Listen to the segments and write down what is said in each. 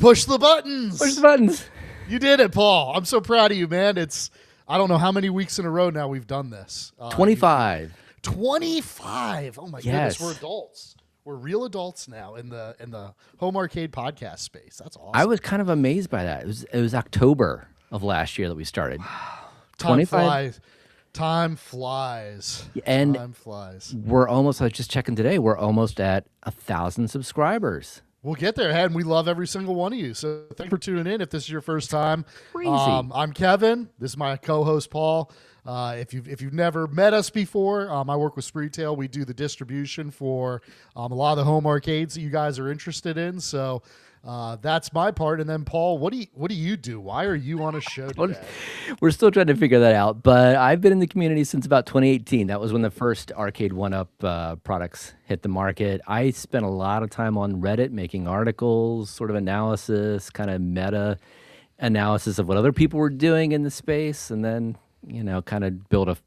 Push the buttons. Push the buttons. You did it, Paul. I'm so proud of you, man. I don't know how many weeks in a row now we've done this. 25. 25. Oh my Yes. goodness, we're adults. We're real adults now in the home arcade podcast space. That's awesome. I was kind of amazed by that. It was October of last year that we started. Time flies. Time flies. And time flies. We're almost, I was just checking today, we're almost at 1,000 subscribers. We'll get there, and we love every single one of you. So thanks for tuning in. If this is your first time, Crazy. I'm Kevin. This is my co-host Paul. If you've never met us before, I work with Spreetail. We do the distribution for a lot of the home arcades that you guys are interested in. So that's my part. And then Paul, what do you do? Why are you on a show today? We're still trying to figure that out, but I've been in the community since about 2018. That was when the first Arcade1Up products hit the market. I spent a lot of time on Reddit making articles, sort of analysis, kind of meta analysis of what other people were doing in the space, and then, kind of build a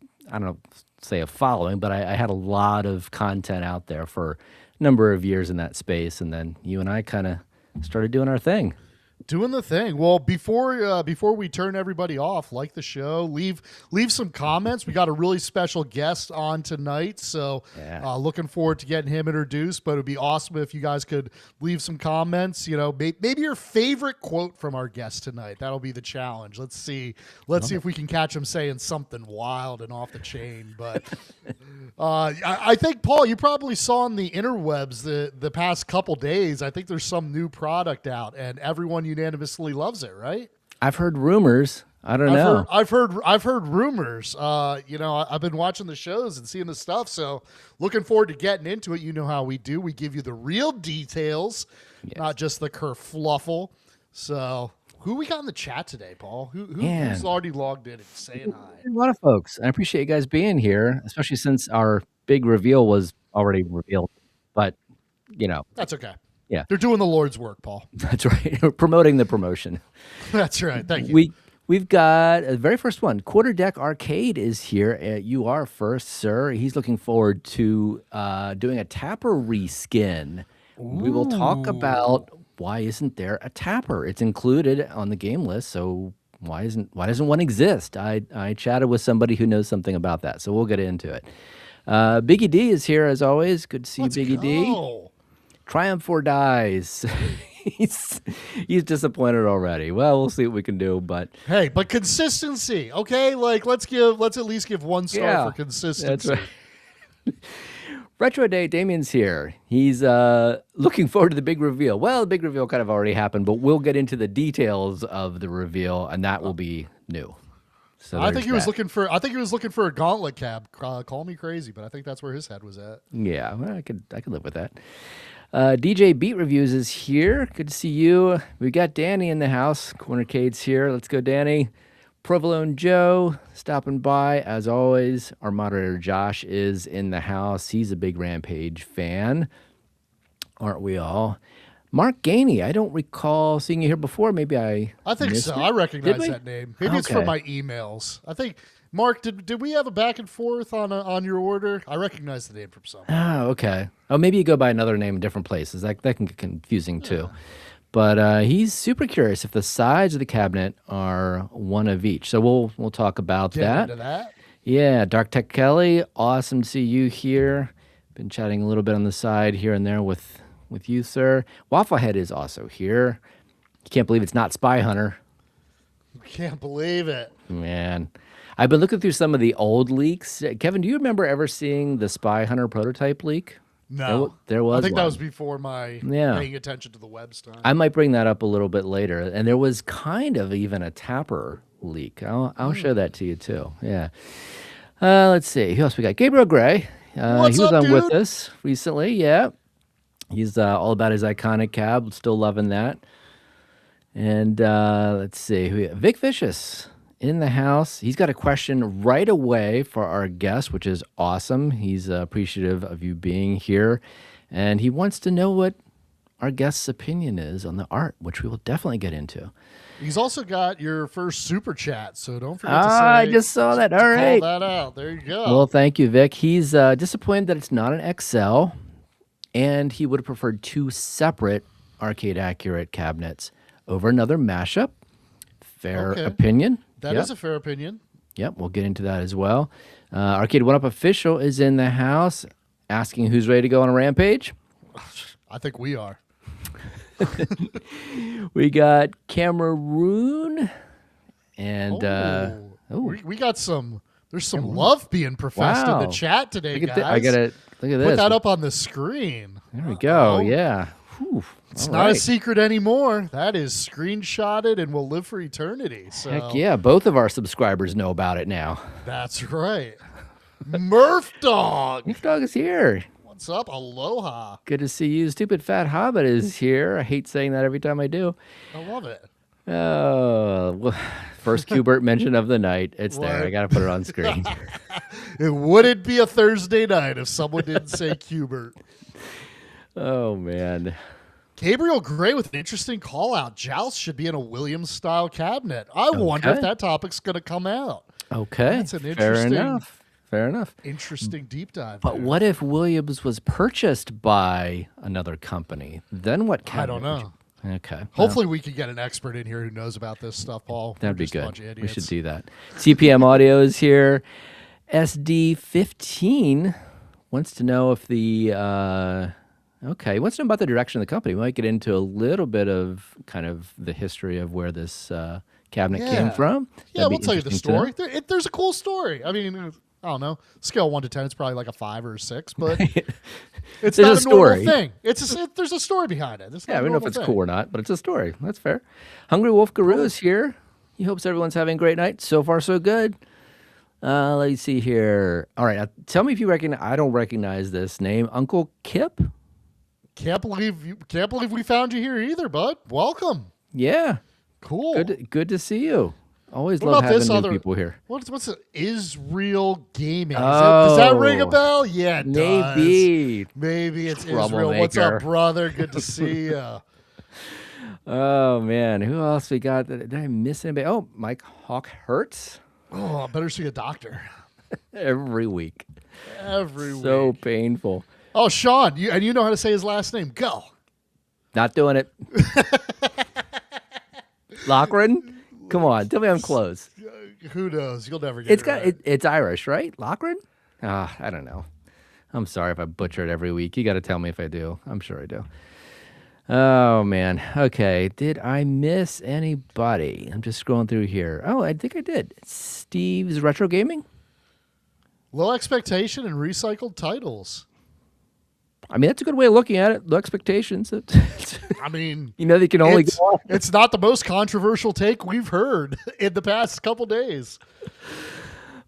following, but I had a lot of content out there for a number of years in that space, and then you and I kind of started doing our thing. Doing the thing. Well, before we turn everybody off, like the show, leave some comments. We got a really special guest on tonight, so looking forward to getting him introduced. But it'd be awesome if you guys could leave some comments. Maybe your favorite quote from our guest tonight. That'll be the challenge. Let's see if we can catch him saying something wild and off the chain. But I think, Paul, you probably saw on the interwebs the past couple days. I think there's some new product out, and everyone unanimously loves it, right? I've heard rumors. I don't know. I've heard rumors. I've been watching the shows and seeing the stuff, so looking forward to getting into it. You know how we do. We give you the real details, not just the kerfluffle. So who we got in the chat today, Paul? Who's already logged in and saying hi? A lot of folks. I appreciate you guys being here, especially since our big reveal was already revealed. But, That's okay. Yeah. They're doing the Lord's work, Paul. That's right. We're promoting the promotion. That's right. Thank you. We've got the very first one. Quarter Deck Arcade is here. You are first, sir. He's looking forward to doing a tapper reskin. Ooh. We will talk about why isn't there a tapper? It's included on the game list, so why doesn't one exist? I chatted with somebody who knows something about that, so we'll get into it. Biggie D is here as always. Good to see you, Biggie D. Triumph or dies. He's disappointed already. Well, we'll see what we can do, but but consistency, okay? Like let's at least give 1 star for consistency. That's right. Retro Day, Damien's here. He's looking forward to the big reveal. Well, the big reveal kind of already happened, but we'll get into the details of the reveal, and that will be new. So I think he was looking for a gauntlet cab. Call me crazy, but I think that's where his head was at. Yeah, well, I could live with that. DJ Beat Reviews is here. Good to see you. We got Danny in the house. Cornercade's here. Let's go, Danny. Provolone Joe stopping by as always. Our moderator Josh is in the house. He's a big Rampage fan, aren't we all? Mark Gainey, I don't recall seeing you here before. Maybe I think so. It. I recognize that name. Maybe it's from my emails. I think, Mark, did we have a back and forth on your order? I recognize the name from somewhere. Oh, okay. Oh, maybe you go by another name in different places. That can get confusing too. But he's super curious if the sides of the cabinet are one of each. So we'll talk about that. Into that. Yeah, Dark Tech Kelly, awesome to see you here. Been chatting a little bit on the side here and there with you, sir. Wafflehead is also here. You can't believe it's not Spy Hunter. Can't believe it. Man. I've been looking through some of the old leaks. Kevin, do you remember ever seeing the Spy Hunter prototype leak? No. There was I think one. that was before my paying attention to the web stuff. I might bring that up a little bit later. And there was kind of even a tapper leak. I'll show that to you too. Yeah. Let's see. Who else we got? Gabriel Gray. He was on with us recently. Yeah. He's all about his iconic cab. Still loving that. And let's see. Vic Vicious in the house. He's got a question right away for our guest, which is awesome. He's appreciative of you being here. And he wants to know what our guest's opinion is on the art, which we will definitely get into. He's also got your first super chat, so don't forget to say. I just saw that. All right. Call that out. There you go. Well, thank you, Vic. He's disappointed that it's not an XL, and he would have preferred 2 separate arcade accurate cabinets. over another mashup. Fair Okay. opinion. That is a fair opinion. Yep, we'll get into that as well. Arcade1Up official is in the house, asking who's ready to go on a rampage. I think we are. We got Cameroon, and we got some. There's some love being professed in the chat today, guys. I gotta look at this. Put that up on the screen. There we go. Yeah. Whew. It's not a secret anymore. That is screenshotted and will live for eternity. So. Heck yeah. Both of our subscribers know about it now. That's right. Murph Dog. Murph Dog is here. What's up? Aloha. Good to see you. Stupid Fat Hobbit is here. I hate saying that every time I do. I love it. Oh, well, first Qbert mention of the night. It's there. I got to put it on screen. It wouldn't be a Thursday night if someone didn't say Qbert. Oh, man. Gabriel Gray with an interesting call out. Joust should be in a Williams style cabinet. I wonder if that topic's going to come out. Okay. That's an interesting. Fair enough. Interesting deep dive. But what if Williams was purchased by another company? Then what cabinet? I don't know. Okay. Hopefully we could get an expert in here who knows about this stuff, Paul. That'd be good. We should do that. CPM Audio is here. SD15 wants to know if the he wants to know about the direction of the company. We might get into a little bit of kind of the history of where this cabinet came from. Yeah, we'll tell you the story. There's a cool story. I mean, I don't know. Scale 1 to 10, it's probably like a 5 or a 6, but it's not a normal thing. There's a story behind it. I don't know if it's cool or not, but it's a story. That's fair. Hungry Wolf Guru is here. He hopes everyone's having a great night. So far, so good. Let's see here. All right, tell me if you recognize. I don't recognize this name. Uncle Kip. Can't believe we found you here either, bud. Welcome. Yeah. Cool. Good to see you. Always love having new people here. What's it? Israel Gaming? Does that ring a bell? Yeah, it does. Maybe it's Israel. What's up, brother? Good to see you. Oh, man. Who else we got? Did I miss anybody? Oh, Mike Hawk Hurts. Oh, I better see a doctor. Every week. Every week. So painful. Oh, Sean. You know how to say his last name. Go. Not doing it. Lochran? Come on, tell me I'm close. Who knows? You'll never get it. It's Irish, right? Lochran? I don't know. I'm sorry if I butcher it every week. You got to tell me if I do. I'm sure I do. Oh, man. Okay. Did I miss anybody? I'm just scrolling through here. Oh, I think I did. Steve's Retro Gaming? Low expectation and recycled titles. I mean, that's a good way of looking at it. Low expectations. I mean, they can only go. It's not the most controversial take we've heard in the past couple days.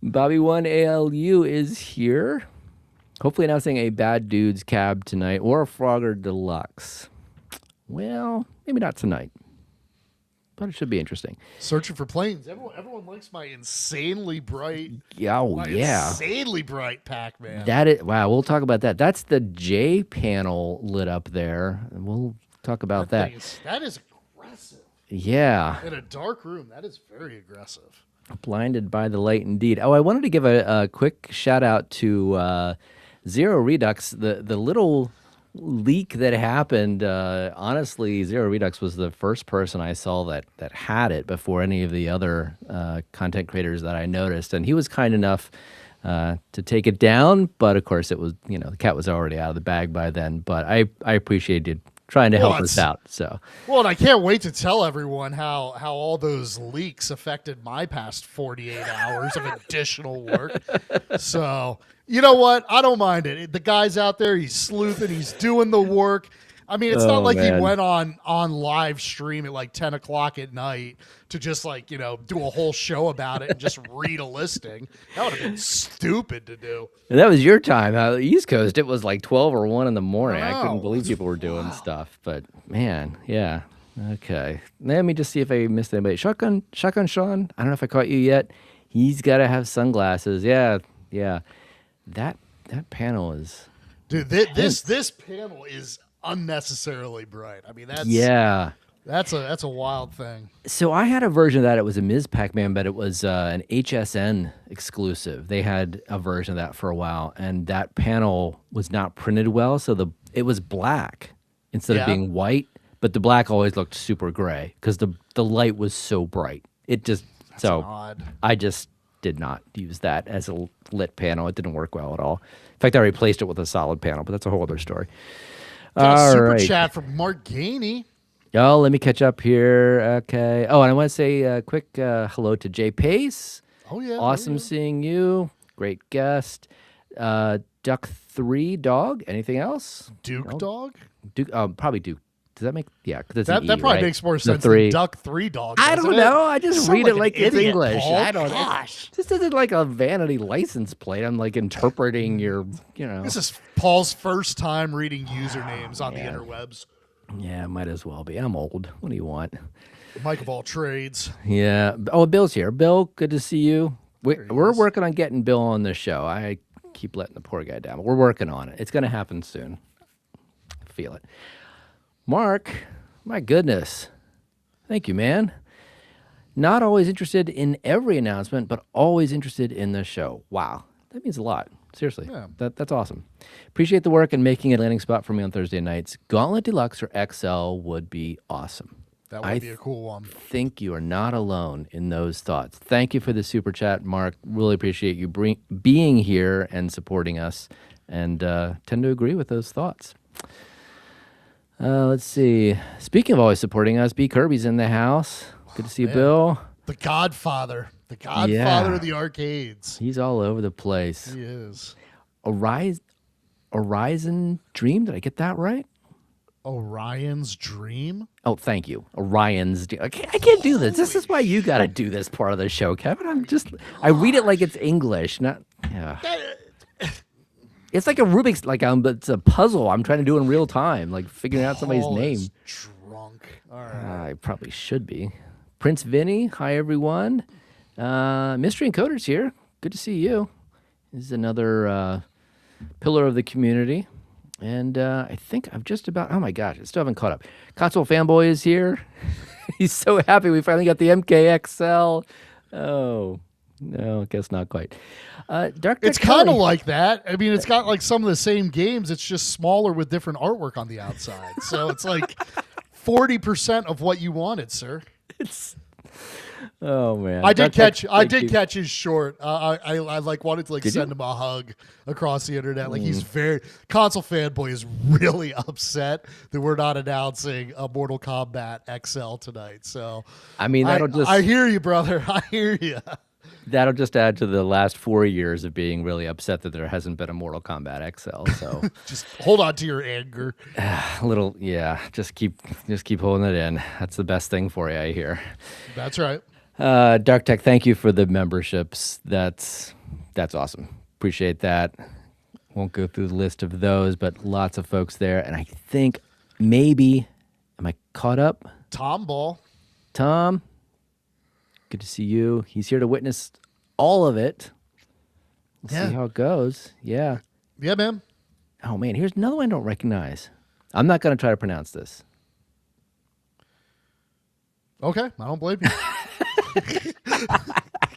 Bobby 1 ALU is here. Hopefully announcing a Bad Dudes cab tonight or a Frogger Deluxe. Well, maybe not tonight. But it should be interesting. Searching for planes. Everyone likes my insanely bright. Insanely bright Pac-Man. Wow, we'll talk about that. That's the J panel lit up there. We'll talk about that. That is aggressive. Yeah. In a dark room, that is very aggressive. Blinded by the light indeed. Oh, I wanted to give a quick shout out to Zero Redux, the little leak that happened. Honestly, Zero Redux was the first person I saw that had it before any of the other content creators that I noticed, and he was kind enough to take it down. But of course, it was the cat was already out of the bag by then. But I appreciated trying to help us out. So and I can't wait to tell everyone how all those leaks affected my past 48 hours of additional work. So you know what? I don't mind it. The guy's out there, he's sleuthing, he's doing the work. I mean, it's not like he went on live stream at like 10 o'clock at night to just do a whole show about it and just read a listing. That would have been stupid to do. And that was your time. The East Coast, it was like 12 or 1 in the morning. I couldn't believe people were doing stuff. But man, yeah. Okay. Let me just see if I missed anybody. Shotgun Sean, I don't know if I caught you yet. He's got to have sunglasses. Yeah. That panel is... Dude, this panel is unnecessarily bright. I mean, that's a wild thing. So I had a version of that. It was a Ms. Pac-Man, but it was an HSN exclusive. They had a version of that for a while, and that panel was not printed well, so it was black instead of being white. but the black always looked super gray because the light was so bright. It just That's so odd. I just did not use that as a lit panel. It didn't work well at all. In fact, I replaced it with a solid panel, but that's a whole other story. Super chat from Mark Gainey. Oh, let me catch up here. Okay. Oh, and I want to say a quick hello to Jay Pace. Oh, yeah. Awesome seeing you. Great guest. Duck 3 Dog. Anything else? Duke Dog? Duke. Probably Duke. Does that make? Yeah, because that probably makes more sense than Duck 3 Dog. I don't know. I just read it like it's English. Paul. I don't know. This isn't like a vanity license plate. I'm like interpreting your, This is Paul's first time reading usernames on the interwebs. Yeah, might as well be. I'm old. What do you want? Mike of all trades. Yeah. Oh, Bill's here. Bill, good to see you. We're working on getting Bill on the show. I keep letting the poor guy down, but we're working on it. It's going to happen soon. I feel it. Mark, my goodness. Thank you, man. Not always interested in every announcement, but always interested in the show. Wow. That means a lot. Seriously. Yeah. That's awesome. Appreciate the work and making a landing spot for me on Thursday nights. Gauntlet Deluxe or XL would be awesome. That would be a cool one. I think you are not alone in those thoughts. Thank you for the super chat, Mark. Really appreciate you being here and supporting us, and tend to agree with those thoughts. Let's see. Speaking of always supporting us, B. Kirby's in the house. Good to see you, Bill. The Godfather. The Godfather of the arcades. He's all over the place. He is. Horizon Dream? Did I get that right? Orion's Dream? Oh, thank you. Orion's Dream. I can't do this. This is why you got to do this part of the show, Kevin. I read it like it's English. Not. Yeah. It's like a Rubik's, it's a puzzle I'm trying to do in real time, like figuring out somebody's name. Drunk. All right. I probably should be. Prince Vinny, hi everyone. Mystery Encoder's here. Good to see you. This is another pillar of the community. And I think I'm just about, oh my gosh, I still haven't caught up. Console Fanboy is here. He's so happy we finally got the MKXL. Oh. No, I guess not quite. It's kind of like that. I mean, it's got like some of the same games. It's just smaller with different artwork on the outside. So it's like 40% of what you wanted, sir. Oh man, I did catch his short. I wanted to send him a hug across the internet. Like he's Console Fanboy is really upset that we're not announcing a Mortal Kombat XL tonight. So I mean, I hear you, brother. I hear you. That'll just add to the last 4 years of being really upset that there hasn't been a Mortal Kombat XL. So just hold on to your anger. Just keep holding it in. That's the best thing for you, I hear. That's right. Dark Tech, thank you for the memberships. That's awesome. Appreciate that. Won't go through the list of those, but lots of folks there. And I think maybe, am I caught up? Tom Ball. Tom. Good to see you. He's here to witness all of it. See how it goes. Yeah. Yeah, man. Oh, man. Here's another one I don't recognize. I'm not going to try to pronounce this. Okay. I don't blame you.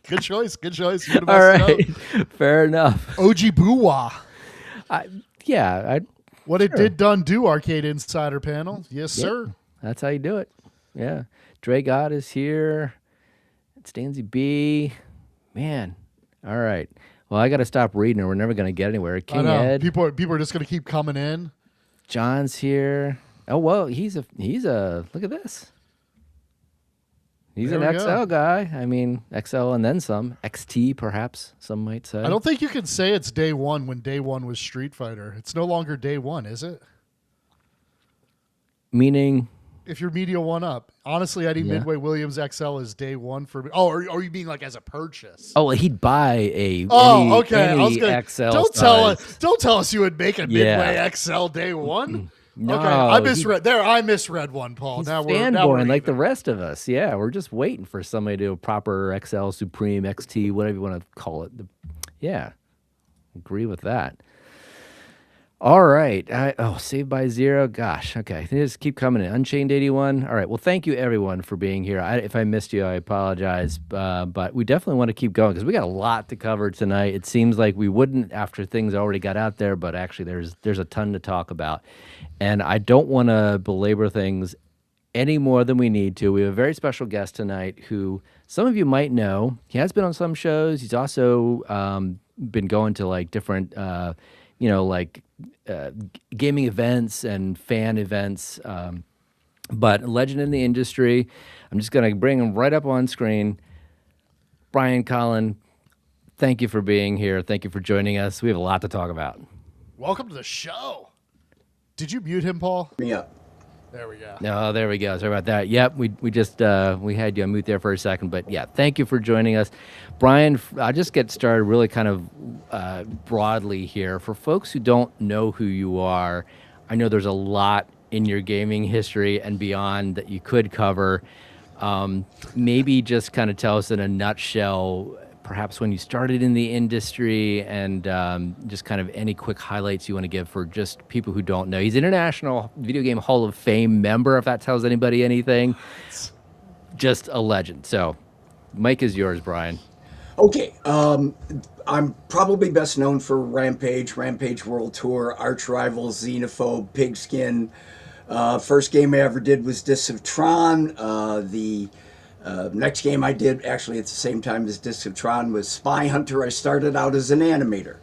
Good choice. Good choice. All right. Fair enough. Ojibwa. What it did done do Arcade Insider panel. Yes, sir. That's how you do it. Yeah. Dre God is here. Stanzy B. Man. All right. Well, I got to stop reading or we're never going to get anywhere. King Ed. People are just going to keep coming in. John's here. Oh, well, he's a look at this. He's an XL guy. I mean, XL and then some. XT, perhaps, some might say. I don't think you can say it's day one when day one was Street Fighter. It's no longer day one, is it? Meaning? If you're Media 1-Up. Honestly, I think Midway Williams XL is day one for me. Oh, are you being like as a purchase? Oh, he'd buy a okay. I was gonna, XL don't tell us you would make a Midway XL day one. No, okay, I misread one, Paul. He's now fanboying like the rest of us. Yeah, we're just waiting for somebody to do a proper XL, Supreme, XT, whatever you want to call it. Agree with that. All right. Saved by Zero. Gosh. Okay. They just keep coming in. Unchained 81. All right. Well, thank you everyone for being here. If I missed you, I apologize. But we definitely want to keep going because we got a lot to cover tonight. It seems like we wouldn't after things already got out there, but actually there's a ton to talk about. And I don't want to belabor things any more than we need to. We have a very special guest tonight who some of you might know. He has been on some shows. He's also been going to like different, gaming events and fan events. But a legend in the industry. I'm just going to bring him right up on screen. Brian Colin, thank you for being here. Thank you for joining us. We have a lot to talk about. Welcome to the show. Did you mute him, Paul? Yeah. There we go. No, there we go. Sorry about that. Yep, we just we had you on mute there for a second, but yeah, thank you for joining us, Brian. I'll just get started really kind of broadly here for folks who don't know who you are. I know there's a lot in your gaming history and beyond that you could cover. Maybe just kind of tell us in a nutshell, perhaps when you started in the industry, and just kind of any quick highlights you want to give for just people who don't know. He's an International Video Game Hall of Fame member, if that tells anybody anything. Just a legend. So, mic is yours, Brian. Okay. I'm probably best known for Rampage World Tour, Arch Rivals, Xenophobe, Pigskin. First game I ever did was Discs of Tron. The next game I did, actually at the same time as Discs of Tron, was Spy Hunter. I started out as an animator.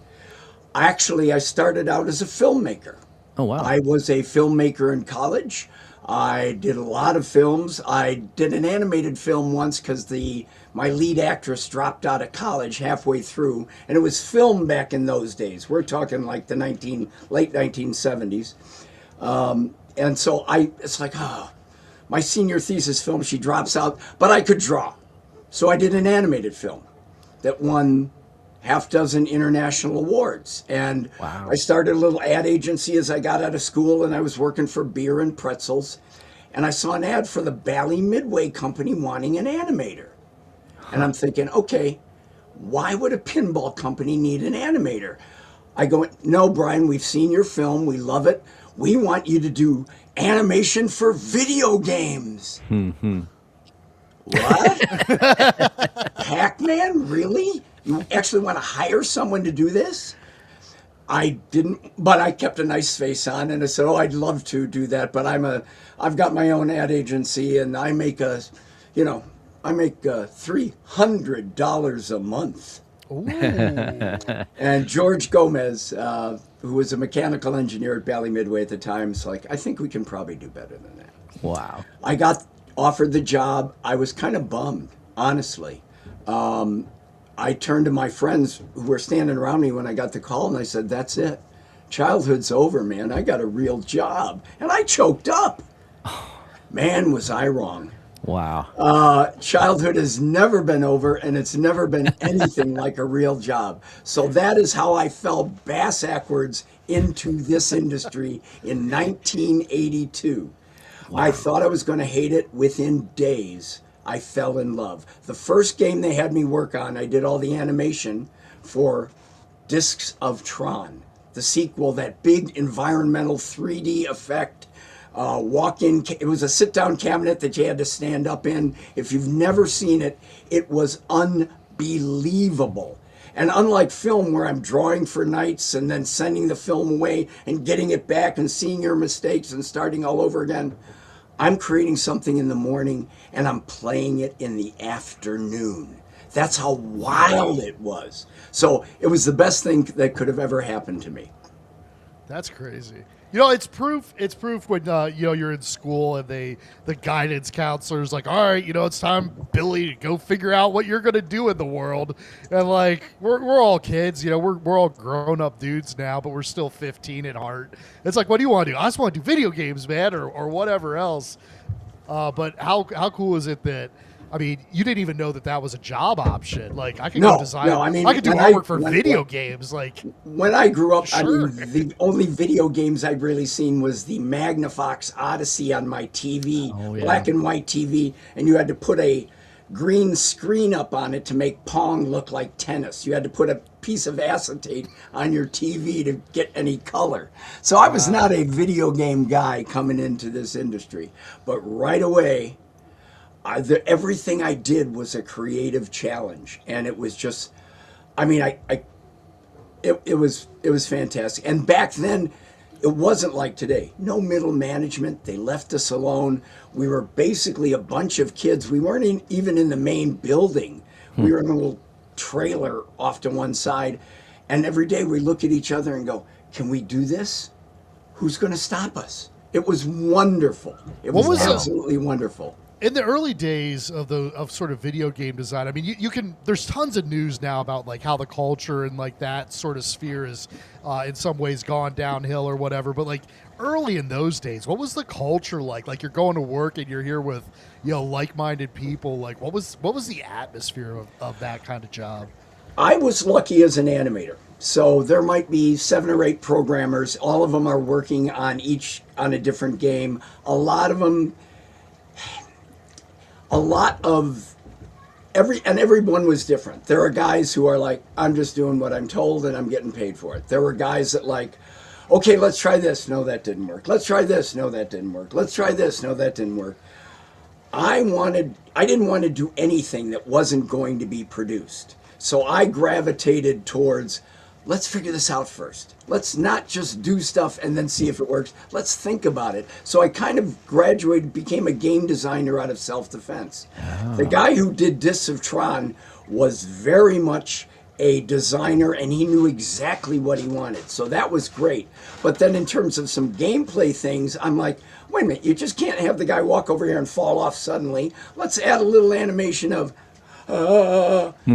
Actually, I started out as a filmmaker. Oh, wow. I was a filmmaker in college. I did a lot of films. I did an animated film once because my lead actress dropped out of college halfway through, and it was filmed back in those days. We're talking like the late 1970s. And so it's like, my senior thesis film, she drops out, but I could draw. So I did an animated film that won half dozen international awards. And wow. I started a little ad agency as I got out of school, and I was working for beer and pretzels. And I saw an ad for the Bally Midway Company wanting an animator. And I'm thinking, okay, why would a pinball company need an animator? I go, no, Brian, we've seen your film. We love it. We want you to do animation for video games. What? Pac-Man? Really? You actually want to hire someone to do this? I didn't, but I kept a nice face on, and I said, I'd love to do that, but I've got my own ad agency, and I make $300 a month. And George Gomez, who was a mechanical engineer at Bally Midway at the time, is like, I think we can probably do better than that. Wow. I got offered the job. I was kind of bummed, honestly. I turned to my friends who were standing around me when I got the call, and I said, that's it. Childhood's over, man. I got a real job. And I choked up. Man, was I wrong. Wow. Childhood has never been over, and it's never been anything like a real job. So that is how I fell bass backwards into this industry in 1982. Wow. I thought I was going to hate it. Within days, I fell in love. The first game they had me work on, I did all the animation for Discs of Tron, the sequel, that big environmental 3D effect. Walk-in, it was a sit-down cabinet that you had to stand up in. If you've never seen it, it was unbelievable. And unlike film, where I'm drawing for nights and then sending the film away and getting it back and seeing your mistakes and starting all over again, I'm creating something in the morning and I'm playing it in the afternoon. That's how wild it was. So it was the best thing that could have ever happened to me. That's crazy. You know, it's proof when you're in school and the guidance counselor's like, all right, it's time, Billy, to go figure out what you're gonna do in the world. And like we're all kids, we're all grown up dudes now, but we're still 15 at heart. It's like, what do you want to do? I just want to do video games, man, or whatever else. But how cool is it that, I mean, you didn't even know that was a job option. Like, I could go design. No, I mean, I could do artwork for video games. Like, when I grew up, sure. I mean, the only video games I'd really seen was the Magnafox Odyssey on my TV, black and white TV, and you had to put a green screen up on it to make Pong look like tennis. You had to put a piece of acetate on your TV to get any color. So I was not a video game guy coming into this industry, but right away, everything I did was a creative challenge, and it was just, I mean, it was fantastic. And back then, It wasn't like today. No middle management. They left us alone. We were basically a bunch of kids. We weren't even in the main building. We were in a little trailer off to one side. And every day we look at each other and go, can we do this? Who's going to stop us? It was wonderful. It was absolutely wonderful. In the early days of sort of video game design, I mean, you can, there's tons of news now about like how the culture and like that sort of sphere is in some ways gone downhill or whatever. But like early in those days, what was the culture like? Like you're going to work and you're here with, you know, like-minded people. Like what was the atmosphere of that kind of job? I was lucky as an animator. So there might be 7 or 8 programmers. All of them are working on a different game. Everyone was different. There are guys who are like, I'm just doing what I'm told and I'm getting paid for it. There were guys that like, okay, let's try this. No, that didn't work. Let's try this. No, that didn't work. Let's try this. No, that didn't work. I didn't want to do anything that wasn't going to be produced. So I gravitated towards, let's figure this out first. Let's not just do stuff and then see if it works. Let's think about it. So I kind of became a game designer out of self-defense. Oh. The guy who did Discs of Tron was very much a designer and he knew exactly what he wanted. So that was great. But then in terms of some gameplay things, I'm like, wait a minute, you just can't have the guy walk over here and fall off suddenly. Let's add a little animation of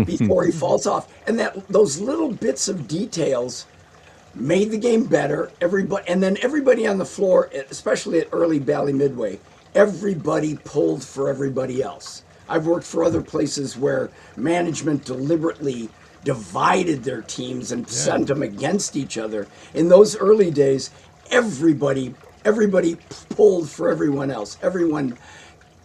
before he falls off. And those little bits of details made the game better. Everybody on the floor, especially at early Bally Midway, everybody pulled for everybody else. I've worked for other places where management deliberately divided their teams and sent them against each other. In those early days, everybody pulled for everyone else. Everyone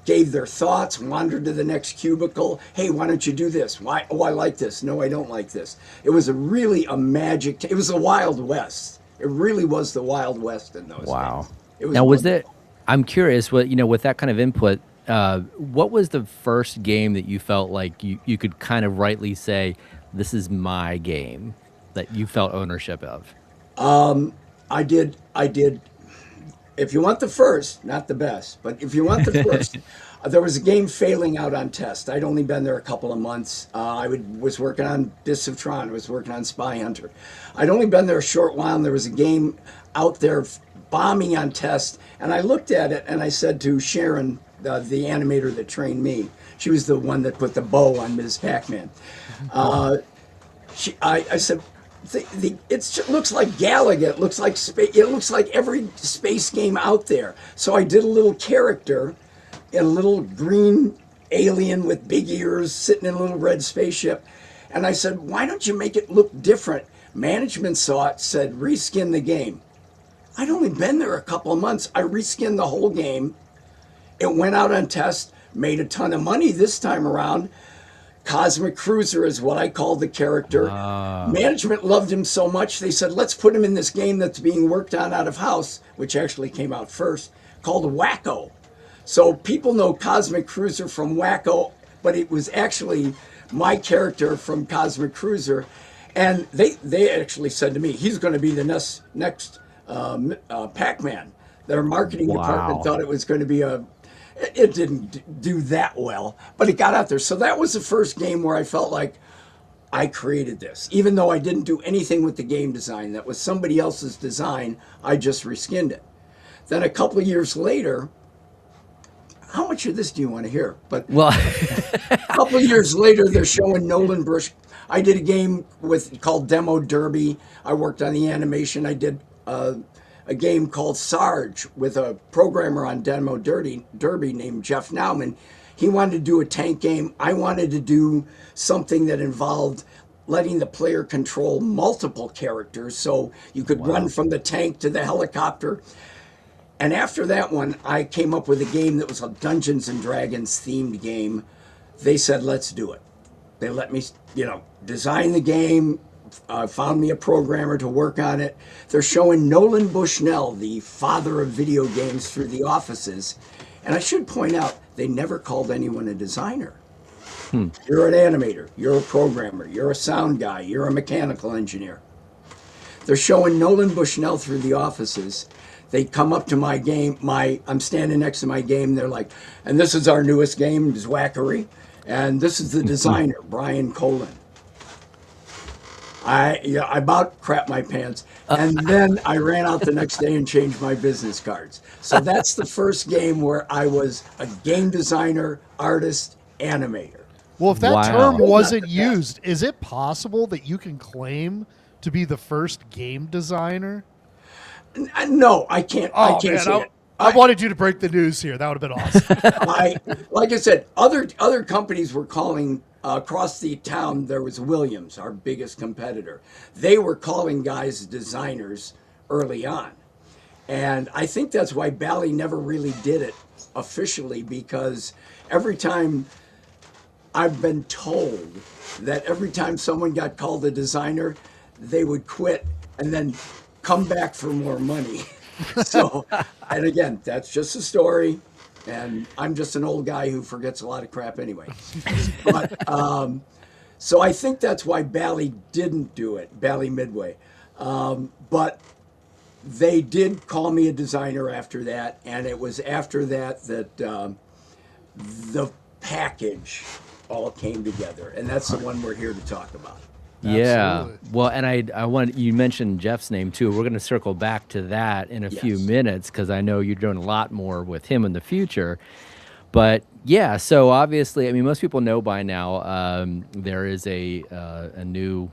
gave their thoughts, wandered to the next cubicle. Hey, why don't you do this? Why? Oh, I like this. No, I don't like this. It was it was the Wild West. It really was the Wild West in those days. It was I'm curious, with that kind of input, what was the first game that you felt like you could kind of rightly say, this is my game, that you felt ownership of? I did. If you want the first, not the best, but if you want the first, there was a game failing out on test. I'd only been there a couple of months. I was working on Discs of Tron. I was working on Spy Hunter. I'd only been there a short while, and there was a game out there bombing on test. And I looked at it, and I said to Sharon, the animator that trained me, she was the one that put the bow on Ms. Pac-Man. I said, it looks like Galaga. It looks like space. It looks like every space game out there. So I did a little character, a little green alien with big ears sitting in a little red spaceship. And I said, why don't you make it look different? Management saw it, said, reskin the game. I'd only been there a couple of months. I reskinned the whole game. It went out on test, made a ton of money this time around. Cosmic Cruiser is what I called the character. Management loved him so much, they said, let's put him in this game that's being worked on out of house, which actually came out first, called Wacko. So people know Cosmic Cruiser from Wacko, but it was actually my character from Cosmic Cruiser. And they actually said to me, he's going to be the next Pac-Man. Their marketing department thought it was going to be it didn't do that well, but it got out there. So that was the first game where I felt like I created this. Even though I didn't do anything with the game design, that was somebody else's design, I just reskinned it. Then a couple of years later, how much of this do you want to hear? But a couple of years later, they're showing Nolan Bush. I did a game called Demo Derby. I worked on the animation. I did a game called Sarge with a programmer on Demo Derby named Jeff Nauman. He wanted to do a tank game. I wanted to do something that involved letting the player control multiple characters so you could run from the tank to the helicopter. And after that one, I came up with a game that was a Dungeons and Dragons themed game. They said, let's do it. They let me, design the game, found me a programmer to work on it. They're showing Nolan Bushnell, the father of video games, through the offices. And I should point out, they never called anyone a designer. You're an animator, you're a programmer, you're a sound guy, you're a mechanical engineer. They're showing Nolan Bushnell through the offices. They come up to my game. I'm standing next to my game. They're like, and this is our newest game, Zwackery. And this is the designer, Brian Colin. I about crapped my pants. And then I ran out the next day and changed my business cards. So that's the first game where I was a game designer, artist, animator. Well, if that Wow. term wasn't used, is it possible that you can claim to be the first game designer? No, I can't. I Oh, can't man, say it. I wanted you to break the news here. That would have been awesome. Like I said, other companies were calling across the town. There was Williams, our biggest competitor. They were calling guys designers early on, and I think that's why Bally never really did it officially, because every time I've been told that every time someone got called a designer, they would quit and then come back for more money. So, and again, that's just a story, and I'm just an old guy who forgets a lot of crap anyway. But so I think that's why Bally didn't do it, Bally Midway. But they did call me a designer after that, and it was after that that the package all came together, and that's the one we're here to talk about. Yeah. Absolutely. Well, and I want you mentioned Jeff's name too. We're going to circle back to that in a few Yes. minutes because I know you're doing a lot more with him in the future. But yeah, so obviously, I mean, most people know by now there is a new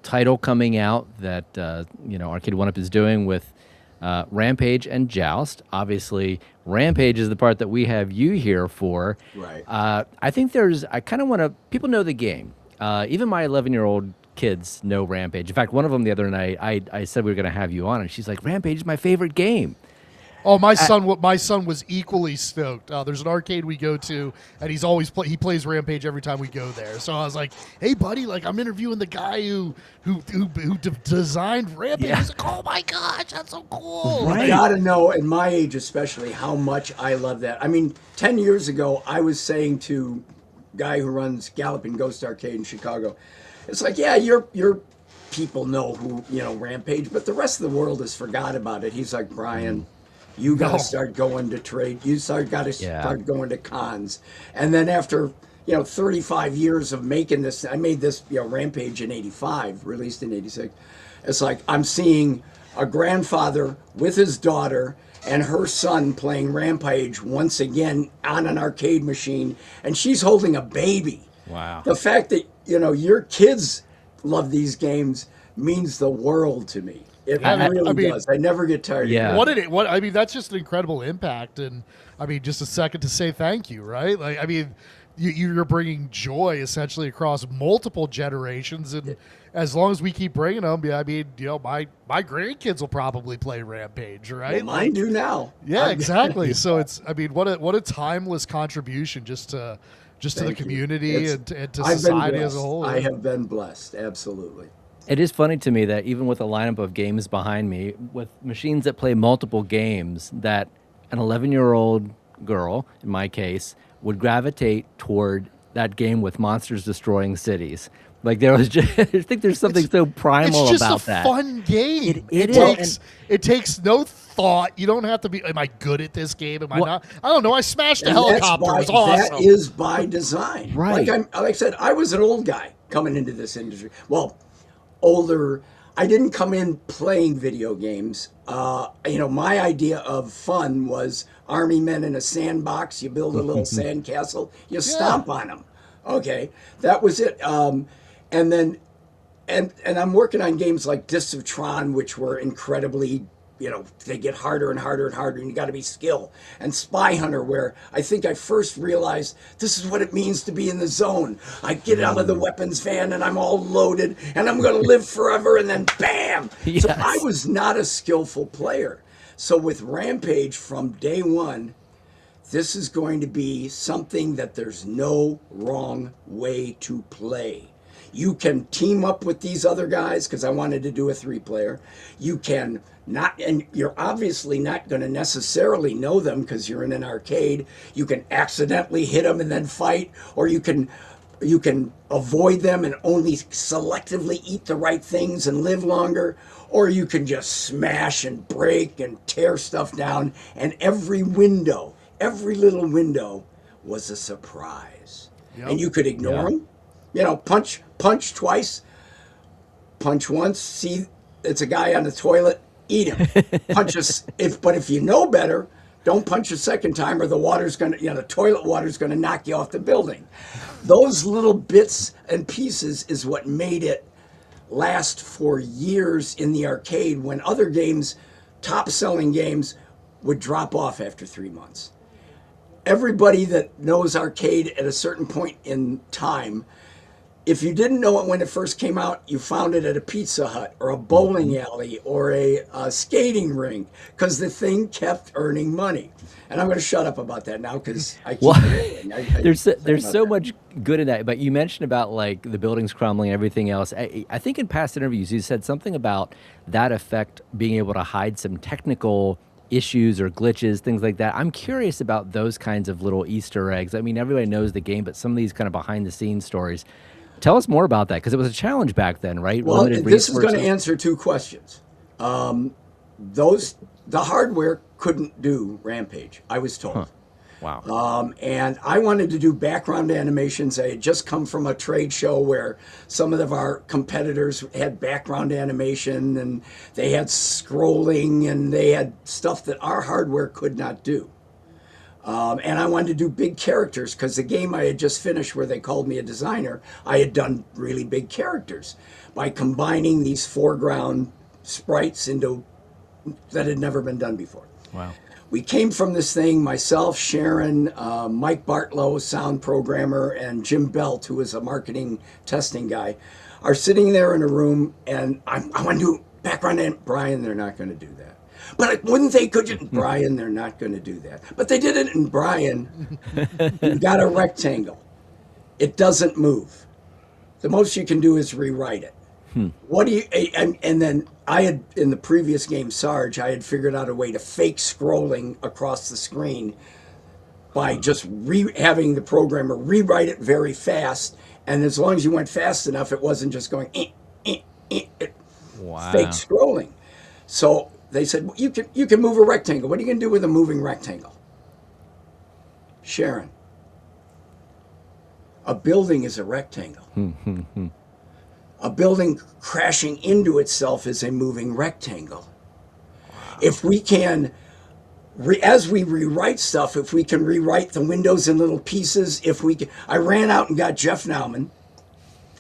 title coming out that Arcade1Up is doing with Rampage and Joust. Obviously, Rampage is the part that we have you here for. Right. I think I kind of want to. People know the game. Even my 11-year-old kids know Rampage. In fact, one of them the other night, I said we were going to have you on, and she's like, "Rampage is my favorite game." Oh, my son was equally stoked. There's an arcade we go to, and he plays Rampage every time we go there. So I was like, "Hey, buddy, like I'm interviewing the guy who designed Rampage." Yeah. He's like, "Oh my gosh, that's so cool!" You gotta know, at my age especially, how much I love that. I mean, 10 years ago, I was saying to a guy who runs Galloping Ghost Arcade in Chicago, it's like, yeah, your people know who, Rampage, but the rest of the world has forgot about it. He's like, Brian, you got to start going to trade. You got to start going to cons. And then after, 35 years of making this, I made this, Rampage in 85, released in 86. It's like I'm seeing a grandfather with his daughter and her son playing Rampage once again on an arcade machine, and she's holding a baby. Wow. The fact that, your kids love these games means the world to me. It really does. I never get tired of it. That's just an incredible impact, and I mean, just a second to say thank you, right? Like, I mean, you're bringing joy essentially across multiple generations, and as long as we keep bringing them, I mean, my grandkids will probably play Rampage, right? Well, mine do now. Yeah, exactly. So it's, I mean, what a timeless contribution just to the community and to society as a whole. I have been blessed, absolutely. It is funny to me that even with a lineup of games behind me, with machines that play multiple games, that an 11-year-old girl, in my case, would gravitate toward that game with monsters destroying cities. Like, there was just, I think there's something so primal about that. It's just a fun game. It takes no thought. You don't have to be, am I good at this game? Am I not? I don't know. I smashed a helicopter. It's awesome. That is by design. Right. Like I said, I was an old guy coming into this industry. Well, older. I didn't come in playing video games. My idea of fun was army men in a sandbox. You build a little sand castle. You stomp on them. Okay, that was it. And then I'm working on games like Discs of Tron, which were incredibly, they get harder and harder and harder, and you got to be skilled. And Spy Hunter, where I think I first realized this is what it means to be in the zone. I get out of the weapons van and I'm all loaded and I'm going to live forever, and then bam! Yes. So I was not a skillful player. So with Rampage from day one, this is going to be something that there's no wrong way to play. You can team up with these other guys, because I wanted to do a 3-player. You can not, and you're obviously not going to necessarily know them because you're in an arcade. You can accidentally hit them and then fight, or you can you can avoid them and only selectively eat the right things and live longer, or you can just smash and break and tear stuff down. And every window, every little window was a surprise. Yep. And you could ignore them. You know, punch twice, punch once, see it's a guy on the toilet, eat him. Punch us but if you know better, don't punch a second time or the water's gonna, the toilet water's gonna knock you off the building. Those little bits and pieces is what made it last for years in the arcade when other games, top selling games, would drop off after 3 months. Everybody that knows arcade at a certain point in time, if you didn't know it when it first came out, you found it at a Pizza Hut or a bowling alley or a skating rink because the thing kept earning money. And I'm going to shut up about that now because I keep there's so much good in that. But you mentioned about like the buildings crumbling and everything else. I think in past interviews you said something about that effect being able to hide some technical issues or glitches, things like that. I'm curious about those kinds of little Easter eggs. I mean, everybody knows the game, but some of these kind of behind the scenes stories. Tell us more about that, because it was a challenge back then, right? Well, this is going to answer two questions. The hardware couldn't do Rampage, I was told. Huh. Wow. And I wanted to do background animations. I had just come from a trade show where some of our competitors had background animation and they had scrolling and they had stuff that our hardware could not do. And I wanted to do big characters because the game I had just finished where they called me a designer, I had done really big characters by combining these foreground sprites into that had never been done before. Wow. We came from this thing, myself, Sharon, Mike Bartlow, sound programmer, and Jim Belt, who was a marketing testing guy, are sitting there in a room, and I want to do background and Brian, they're not going to do that. But wouldn't they, could you? Brian, they're not going to do that. But they did it, and Brian, you got a rectangle. It doesn't move. The most you can do is rewrite it. What do you, and then I had, in the previous game, Sarge, I had figured out a way to fake scrolling across the screen by just having the programmer rewrite it very fast. And as long as you went fast enough, it wasn't just going, wow. Fake scrolling. So they said, well, you can move a rectangle. What are you going to do with a moving rectangle? Sharon, a building is a rectangle. A building crashing into itself is a moving rectangle. If we can, as we rewrite stuff, if we can rewrite the windows in little pieces, if we can, I ran out and got Jeff Nauman,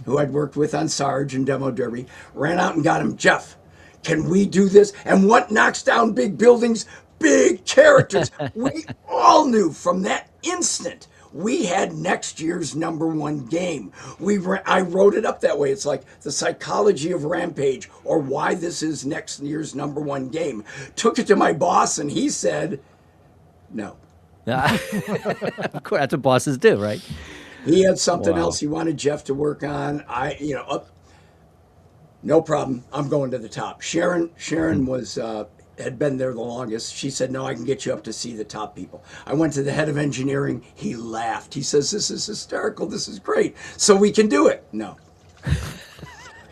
who I'd worked with on Sarge and Demo Derby, ran out and got him, Jeff, can we do this? And what knocks down big buildings? Big characters. We all knew from that instant we had next year's #1 game. I wrote it up that way. It's like the psychology of Rampage, or why this is next year's #1 game. Took it to my boss, and he said, no. Of course, that's what bosses do, right? He had something else he wanted Jeff to work on. No problem. I'm going to the top. Sharon was had been there the longest. She said, no, I can get you up to see the top people. I went to the head of engineering. He laughed. He says, this is hysterical. This is great. So we can do it. No.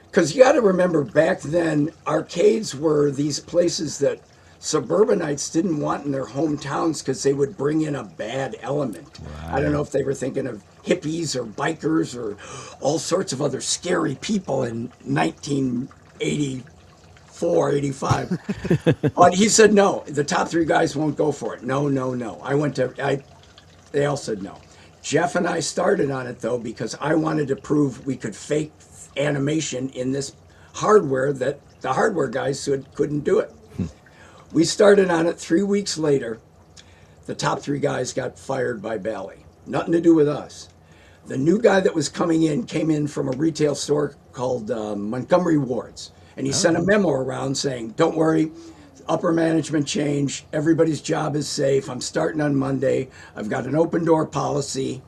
Because you got to remember, back then, arcades were these places that suburbanites didn't want in their hometowns because they would bring in a bad element. Right. I don't know if they were thinking of hippies or bikers or all sorts of other scary people in 1984, 85. But he said, no, the top 3 guys won't go for it. No. They all said no. Jeff and I started on it, though, because I wanted to prove we could fake animation in this hardware that the hardware guys couldn't do it. We started on it. 3 weeks later, the top 3 guys got fired by Bally. Nothing to do with us. The new guy that was came in from a retail store called Montgomery Ward's. And he sent a memo around saying, don't worry, upper management changed. Everybody's job is safe. I'm starting on Monday. I've got an open door policy.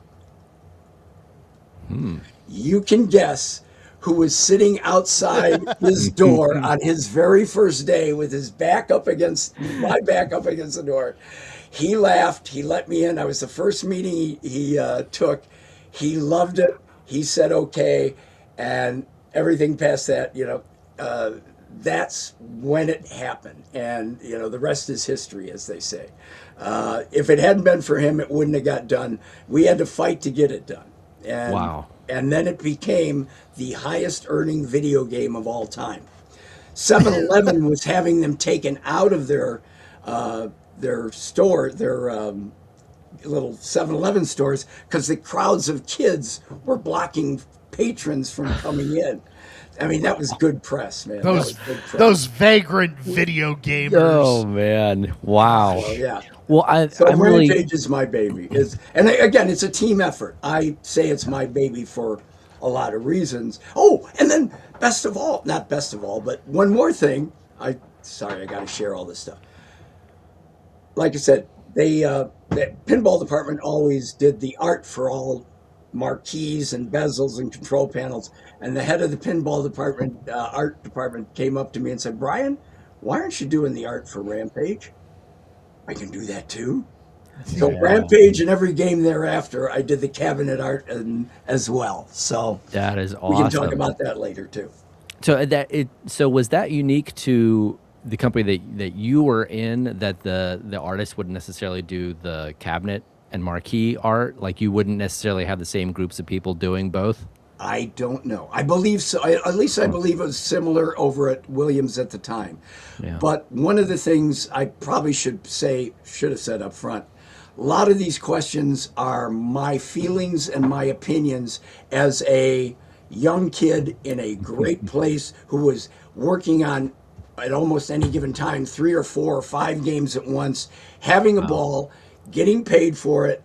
You can guess who was sitting outside his door on his very first day with his back up against the door. He laughed. He let me in. I was the first meeting he took. He loved it. he said okay, and everything past that, that's when it happened. And, the rest is history, as they say. If it hadn't been for him, it wouldn't have got done. We had to fight to get it done. And, Wow. And then it became the highest earning video game of all time. 7-Eleven was having them taken out of their store, their little 7-Eleven stores, because the crowds of kids were blocking patrons from coming in. I mean, that was good press, man. Those vagrant video gamers. Oh man! Wow. So, yeah. Well, I'm really. Rampage is my baby. And again, it's a team effort. I say it's my baby for a lot of reasons. Oh, and then not best of all, but one more thing. Sorry, I got to share all this stuff. Like I said, the pinball department always did the art for all marquees and bezels and control panels. And the head of the pinball department, art department, came up to me and said, "Brian, why aren't you doing the art for Rampage?" I can do that too. So Rampage and every game thereafter, I did the cabinet art as well. So that is awesome. We can talk about that later too. So was that unique to the company that you were in, that the artist wouldn't necessarily do the cabinet and marquee art? Like, you wouldn't necessarily have the same groups of people doing both? I don't know. I believe so. At least I believe it was similar over at Williams at the time. Yeah. But one of the things I probably should have said up front, a lot of these questions are my feelings and my opinions as a young kid in a great place who was working on, at almost any given time, 3 or 4 or 5 games at once, having a ball, getting paid for it.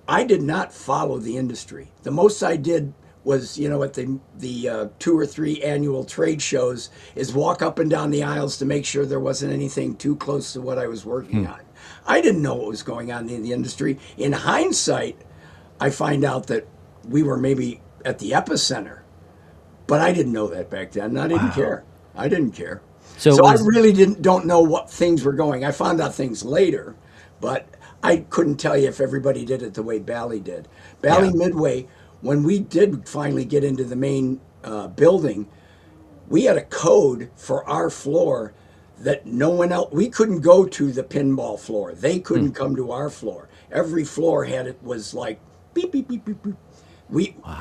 I did not follow the industry. The most I did was, at the 2 or 3 annual trade shows, is walk up and down the aisles to make sure there wasn't anything too close to what I was working on. I didn't know what was going on in the industry. In hindsight, I find out that we were maybe at the epicenter, but I didn't know that back then. I didn't care. I didn't care. So I really don't know what things were going. I found out things later, but I couldn't tell you if everybody did it the way Bally did. Bally Midway, when we did finally get into the main building, we had a code for our floor that no one else, we couldn't go to the pinball floor. They couldn't come to our floor. Every floor was like beep, beep, beep, beep, beep.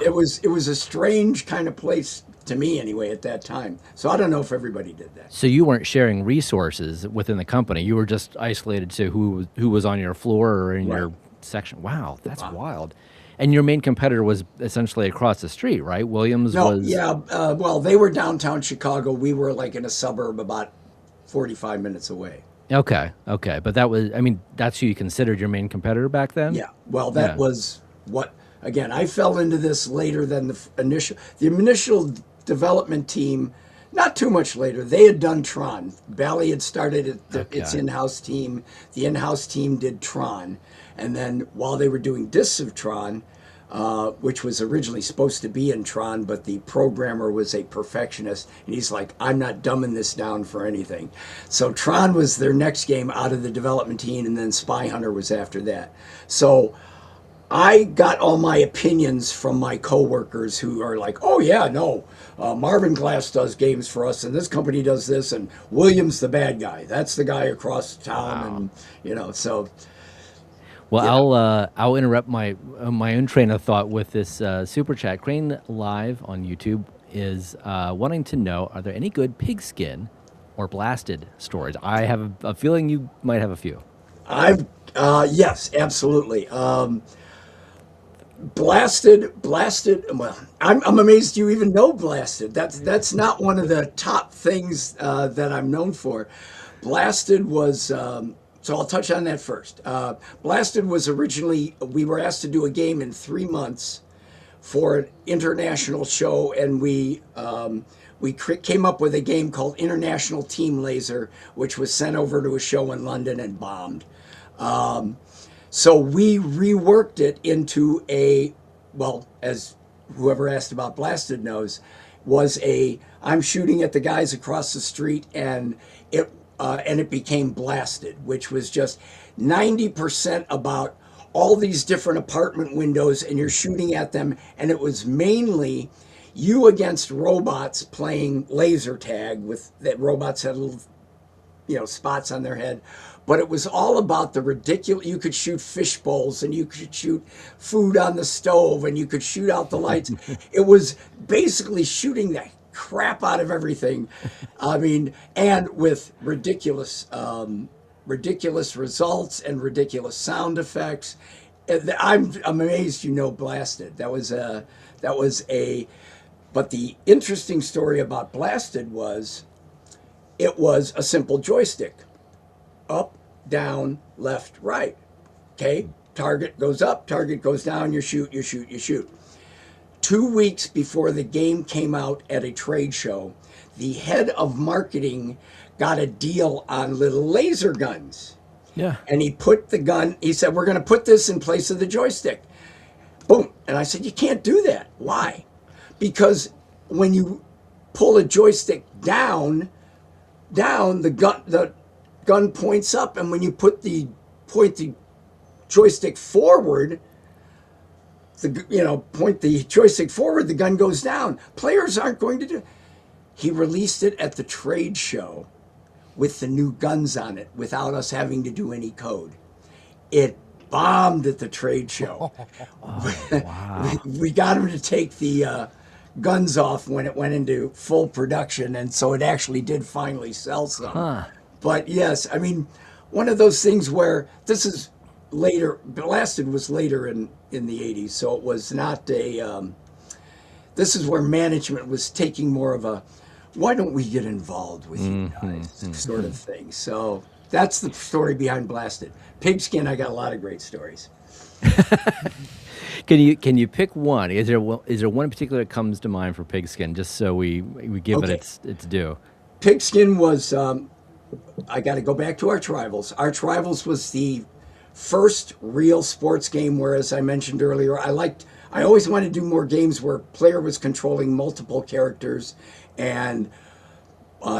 It was a strange kind of place to me anyway at that time. So I don't know if everybody did that. So you weren't sharing resources within the company. You were just isolated to who was on your floor or in your section. Wow, that's wild. And your main competitor was essentially across the street, right? Williams was... Yeah, well, they were downtown Chicago. We were like in a suburb about 45 minutes away. Okay. But that's who you considered your main competitor back then? Yeah, well, that was what... Again, I fell into this later than the initial development team, not too much later. They had done Tron. Bally had started its in-house team. The in-house team did Tron. And then while they were doing discs of Tron, which was originally supposed to be in Tron, but the programmer was a perfectionist, and he's like, "I'm not dumbing this down for anything." So Tron was their next game out of the development team, and then Spy Hunter was after that. So I got all my opinions from my coworkers who are like, "Oh yeah, no, Marvin Glass does games for us, and this company does this, and Williams the bad guy. That's the guy across town." And so. Well, I'll interrupt my own train of thought with this super chat. Crane Live on YouTube is wanting to know: are there any good Pigskin or Blasted stories? I have a feeling you might have a few. Yes, absolutely. Blasted. Well, I'm amazed you even know Blasted. That's not one of the top things that I'm known for. Blasted was. So I'll touch on that first. Blasted was originally, we were asked to do a game in 3 months for an international show, and we came up with a game called International Team Laser, which was sent over to a show in London and bombed. So we reworked it into as whoever asked about Blasted knows, I'm shooting at the guys across the street, and it became Blasted, which was just 90% about all these different apartment windows, and you're shooting at them, and it was mainly you against robots playing laser tag with that robots had little, spots on their head. But it was all about the ridiculous. You could shoot fish bowls, and you could shoot food on the stove, and you could shoot out the lights. It was basically shooting the crap out of everything. I mean, and with ridiculous results and ridiculous sound effects. I'm amazed Blasted. But the interesting story about Blasted was it was a simple joystick. Up, down, left, right. Okay? Target goes up, target goes down, you shoot, you shoot, you shoot. 2 weeks before the game came out at a trade show, the head of marketing got a deal on little laser guns. Yeah. And he said, we're going to put this in place of the joystick. Boom. And I said, you can't do that. Why? Because when you pull a joystick down, the gun points up, and when you point the joystick forward, point the joystick forward, the gun goes down. Players aren't going to do it. He released it at the trade show with the new guns on it without us having to do any code. It bombed at the trade show. Wow. we got him to take the guns off when it went into full production, and so it actually did finally sell some. Huh. But yes, I mean, one of those things where this is later, Blasted was later in the 80s, so it was not this is where management was taking more of a, why don't we get involved with you guys sort of thing. So that's the story behind Blasted. Pigskin, I got a lot of great stories. Can you pick one? Is there one in particular that comes to mind for Pigskin, just so we give it its due? Pigskin was, I got to go back to Arch Rivals. Arch Rivals was the first real sports game where, as I mentioned earlier, I always wanted to do more games where player was controlling multiple characters. And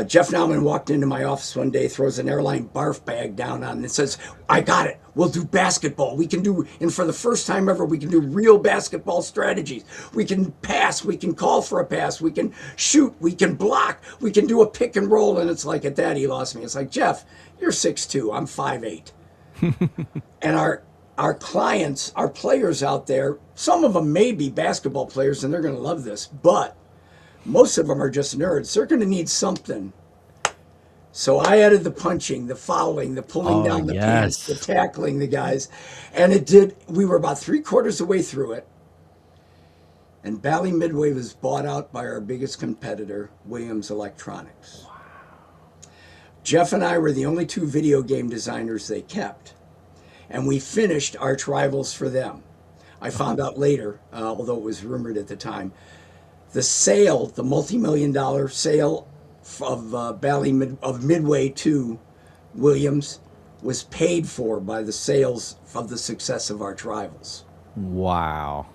Jeff Nauman walked into my office one day, throws an airline barf bag down on it, and says, I got it. We'll do basketball. And for the first time ever, we can do real basketball strategies. We can pass. We can call for a pass. We can shoot. We can block. We can do a pick and roll. And it's like, at that, he lost me. It's like, Jeff, you're 6'2". I'm 5'8". And our clients, our players out there, some of them may be basketball players, and they're going to love this, but most of them are just nerds. They're going to need something. So I added the punching, the fouling, the pulling down the pants, the tackling the guys. And we were about 3/4 of the way through it. And Bally Midway was bought out by our biggest competitor, Williams Electronics. Wow. Jeff and I were the only 2 video game designers they kept. And we finished Arch Rivals for them. I found out later, although it was rumored at the time, the multi-million-dollar sale of Midway to Williams was paid for by the sales of the success of Arch Rivals. Wow.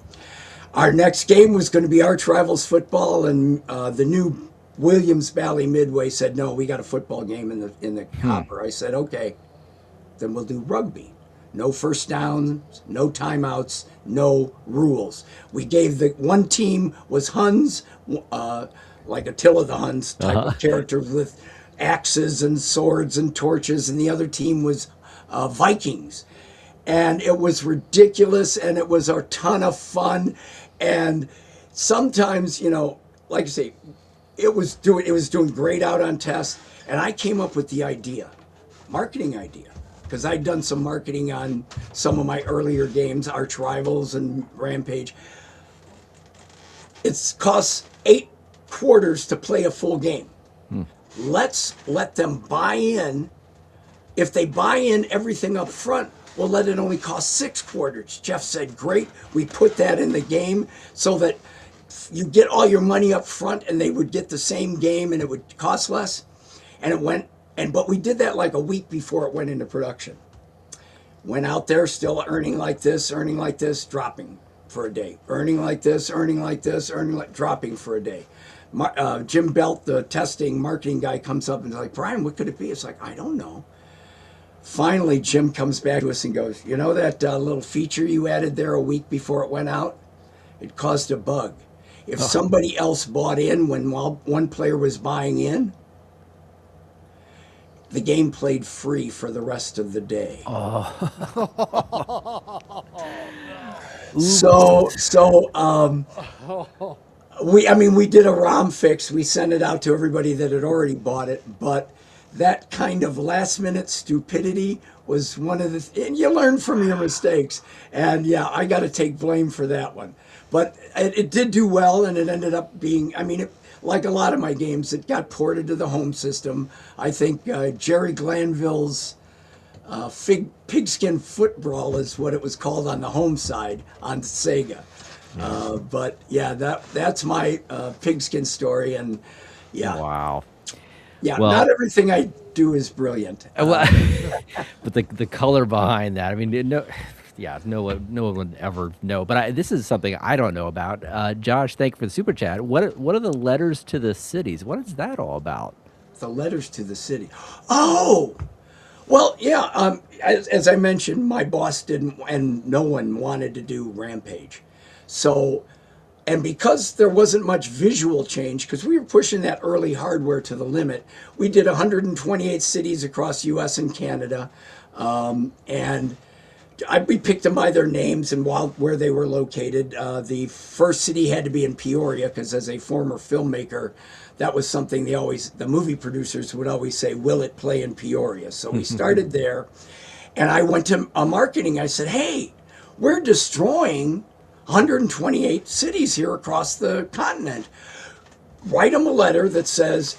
Our next game was going to be Arch Rivals football, and the new Williams Bally Midway said, no, we got a football game in the hopper. I said, okay, then we'll do rugby. No first downs, no timeouts, no rules. We gave one team was Huns, like Attila the Huns type of characters with axes and swords and torches, and the other team was Vikings. And it was ridiculous, and it was a ton of fun. And sometimes, like I say, it was doing great out on test. And I came up with the marketing idea. Because I'd done some marketing on some of my earlier games, Arch Rivals and Rampage. It costs 8 quarters to play a full game. Let's let them buy in. If they buy in everything up front, we'll let it only cost 6 quarters. Jeff said, great. We put that in the game so that you get all your money up front and they would get the same game and it would cost less. And it went. But we did that like a week before it went into production. Went out there still earning like this, dropping for a day. Earning like this, dropping for a day. Jim Belt, the testing marketing guy, comes up and is like, Brian, what could it be? It's like, I don't know. finally, Jim comes back to us and goes, you know that little feature you added there a week before it went out? It caused a bug. If somebody else bought in while one player was buying in, the game played free for the rest of the day. We did a ROM fix. We sent it out to everybody that had already bought it, but that kind of last minute stupidity was one of the, and you learn from your mistakes. And yeah, I got to take blame for that one. But it did do well, and it ended up being, like a lot of my games, it got ported to the home system. I think Jerry Glanville's Pigskin Footbrawl is what it was called on the home side on Sega. But yeah, that's my Pigskin story, and yeah. Wow. Yeah, well, not everything I do is brilliant. But the color behind that, no one would ever know. But this is something I don't know about. Josh, thank you for the super chat. What are the letters to the cities? What is that all about? The letters to the city. Oh, well, yeah. As I mentioned, my boss didn't, and no one wanted to do Rampage. So, and because there wasn't much visual change, because we were pushing that early hardware to the limit, we did 128 cities across U.S. and Canada, and we picked them by their names and where they were located. The first city had to be in Peoria, because as a former filmmaker, that was something the movie producers would always say, will it play in Peoria? So we started there, and I went to marketing. I said, hey, we're destroying 128 cities here across the continent. Write them a letter that says,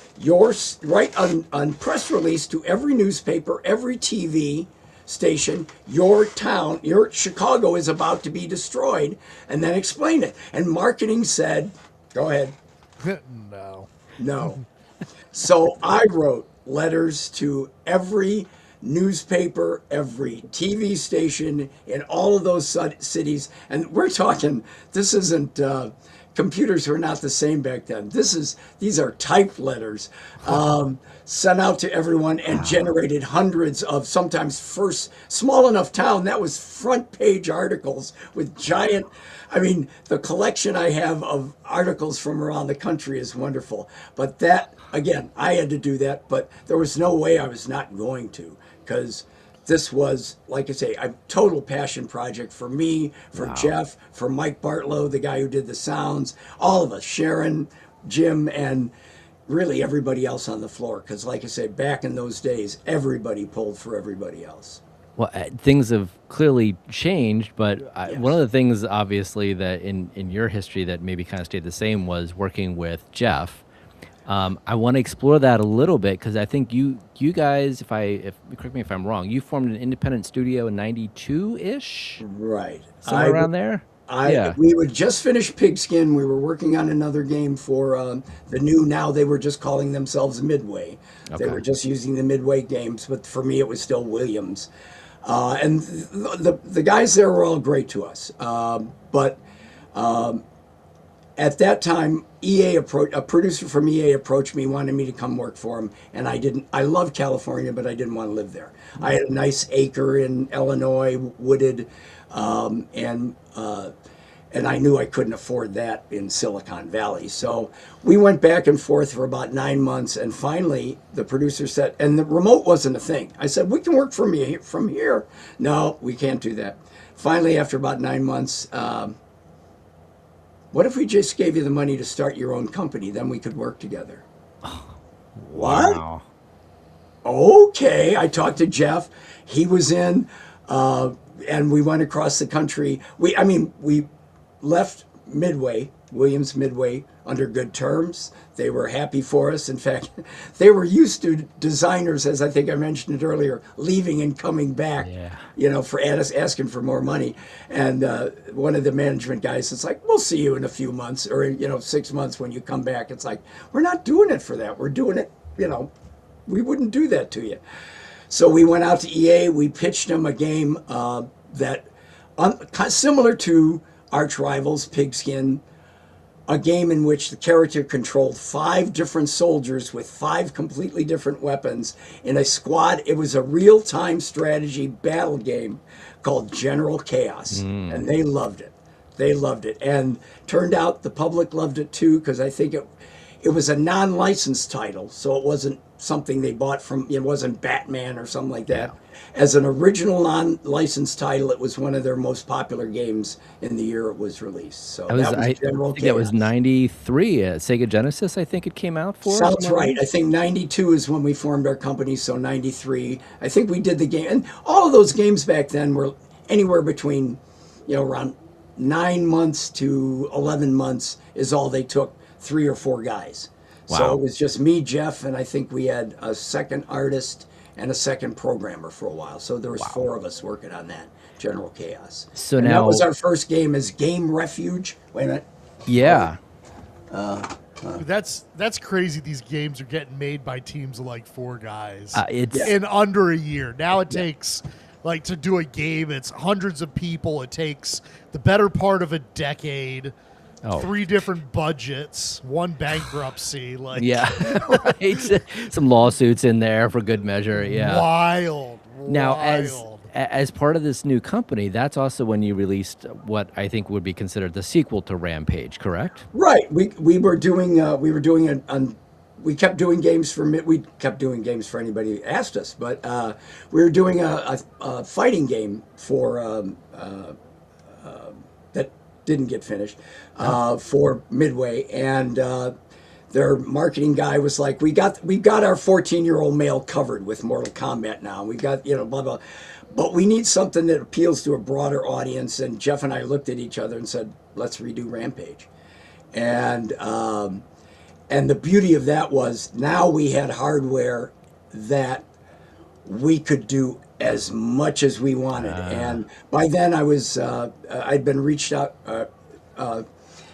write on press release to every newspaper, every TV station, your town, your Chicago is about to be destroyed, and then explain it. And marketing said, go ahead. No. So I wrote letters to every newspaper, every TV station in all of those cities. And we're talking, this isn't, computers were not the same back then. These are typed letters sent out to everyone and generated hundreds of, sometimes first small enough town that was front page articles with giant, the collection I have of articles from around the country is wonderful. But that, again, I had to do that, but there was no way I was not going to, because this was, like I say, a total passion project for me, for Jeff, for Mike Bartlow, the guy who did the sounds, all of us, Sharon, Jim, and really everybody else on the floor. Because like I said, back in those days, everybody pulled for everybody else. Well, things have clearly changed, but Yes. One of the things, obviously, that in your history that maybe kind of stayed the same was working with Jeff. I want to explore that a little bit, because I think you guys, correct me if I'm wrong, you formed an independent studio in '92-ish, Right. somewhere around there. We would just finish Pigskin. We were working on another game for the new. Now they were just calling themselves Midway. Okay. They were just using the Midway games, but for me it was still Williams. And the guys there were all great to us. But at that time, a producer from EA approached me, wanted me to come work for him, and I didn't. I love California, but I didn't want to live there. I had a nice acre in Illinois, wooded, and I knew I couldn't afford that in Silicon Valley. So we went back and forth for about 9 months, and finally the producer said, and the remote wasn't a thing. I said, we can work from here. No, we can't do that. Finally, after about 9 months, what if we just gave you the money to start your own company? Then we could work together. Wow. What? Okay. I talked to Jeff. He was in, and we went across the country. We left Williams Midway, under good terms. They were happy for us. In fact, they were used to designers, as I think I mentioned it earlier, leaving and coming back, for asking for more money. And one of the management guys is like, we'll see you in a few months, or, 6 months when you come back. It's like, we're not doing it for that. We're doing it, we wouldn't do that to you. So we went out to EA. We pitched them a game that, similar to arch rivals, Pigskin, a game in which the character controlled 5 different soldiers with 5 completely different weapons in a squad. It was a real-time strategy battle game called General Chaos, and they loved it. They loved it, and turned out the public loved it too, because I think it was a non-licensed title, so it wasn't something they bought from, it wasn't Batman or something like that. As an original non-licensed title, it was one of their most popular games in the year it was released. So that was General Chaos. That was 93, Sega Genesis, I think it came out for. Sounds right. I think 92 is when we formed our company, so 93. I think we did the game. And all of those games back then were anywhere between, around 9 months to 11 months is all they took, 3 or 4 guys. Wow. So it was just me, Jeff, and I think we had a second artist and a second programmer for a while. So there was 4 of us working on that, General Chaos. So and now that was our first game as Game Refuge. Wait a minute. Yeah. That's crazy. These games are getting made by teams of like 4 guys It's in under a year. Now it takes like to do a game. It's hundreds of people. It takes the better part of a decade. 3 different budgets, 1 bankruptcy, right. Some lawsuits in there for good measure. Yeah, wild. Now, as part of this new company, that's also when you released what I think would be considered the sequel to Rampage, correct? Right. We were doing we kept doing games we kept doing games for anybody who asked us, but we were doing a fighting game for that didn't get finished for Midway, and their marketing guy was like, we got our 14-year-old male covered with Mortal Kombat now. We got blah blah, but we need something that appeals to a broader audience. And Jeff and I looked at each other and said, let's redo Rampage. And the beauty of that was now we had hardware that we could do as much as we wanted. And by then I was I'd been reached out.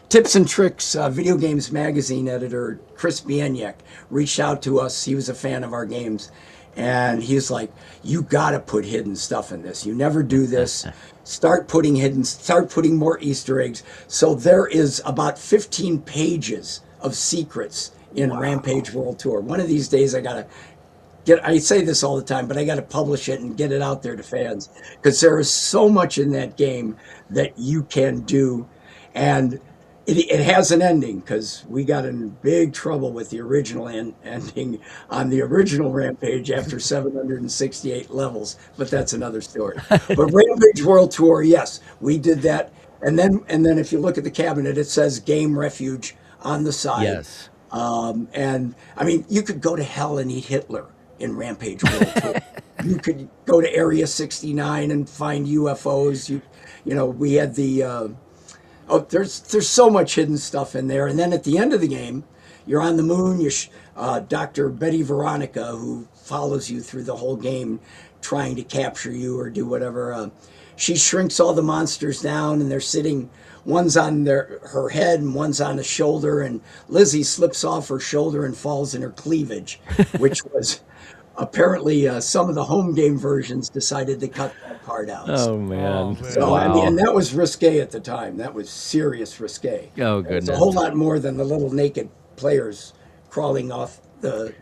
Tips and Tricks Video Games Magazine editor Chris Bieniek reached out to us. He was a fan of our games, and he's like, "You got to put hidden stuff in this. You never do this. Start putting more Easter eggs." So there is about 15 pages of secrets in Rampage World Tour. One of these days I say this all the time, but I got to publish it and get it out there to fans, because there is so much in that game that you can do. And it has an ending, because we got in big trouble with the original ending on the original Rampage after 768 levels, but that's another story. But Rampage World Tour, yes, we did that. And then if you look at the cabinet, it says Game Refuge on the side. Yes. And I mean, you could go to hell and eat Hitler in Rampage World Tour. You could go to Area 69 and find UFOs. We had the there's so much hidden stuff in there. And then at the end of the game, you're on the moon. Dr. Betty Veronica, who follows you through the whole game, trying to capture you or do whatever. She shrinks all the monsters down, and they're sitting. One's on her head and one's on the shoulder, and Lizzie slips off her shoulder and falls in her cleavage, which was apparently some of the home game versions decided to cut that part out. Oh, man. So, I mean, and that was risque at the time. That was serious risque. Oh, goodness. It's a whole lot more than the little naked players crawling off the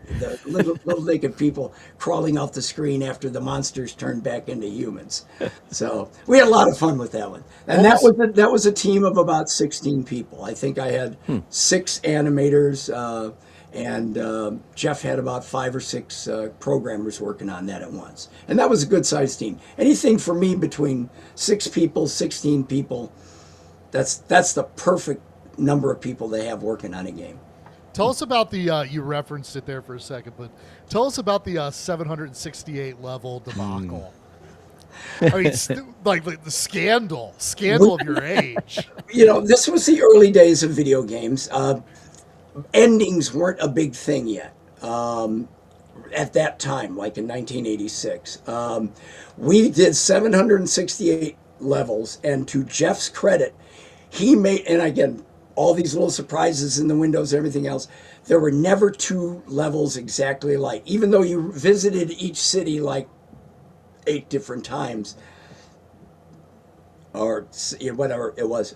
little naked people crawling off the screen after the monsters turned back into humans. So we had a lot of fun with that one. And that was a team of about 16 people. I think I had 6 animators, and Jeff had about 5 or 6 programmers working on that at once. And that was a good sized team. Anything for me between 6 people, 16 people, that's the perfect number of people they have working on a game. Tell us about the, you referenced it there for a second, but tell us about the 768 level debacle. I mean, like the scandal of your age. This was the early days of video games. Endings weren't a big thing yet at that time, like in 1986. We did 768 levels, and to Jeff's credit, he made, and again, all these little surprises in the windows, everything else, there were never 2 levels exactly alike. Even though you visited each city like 8 different times, or whatever it was,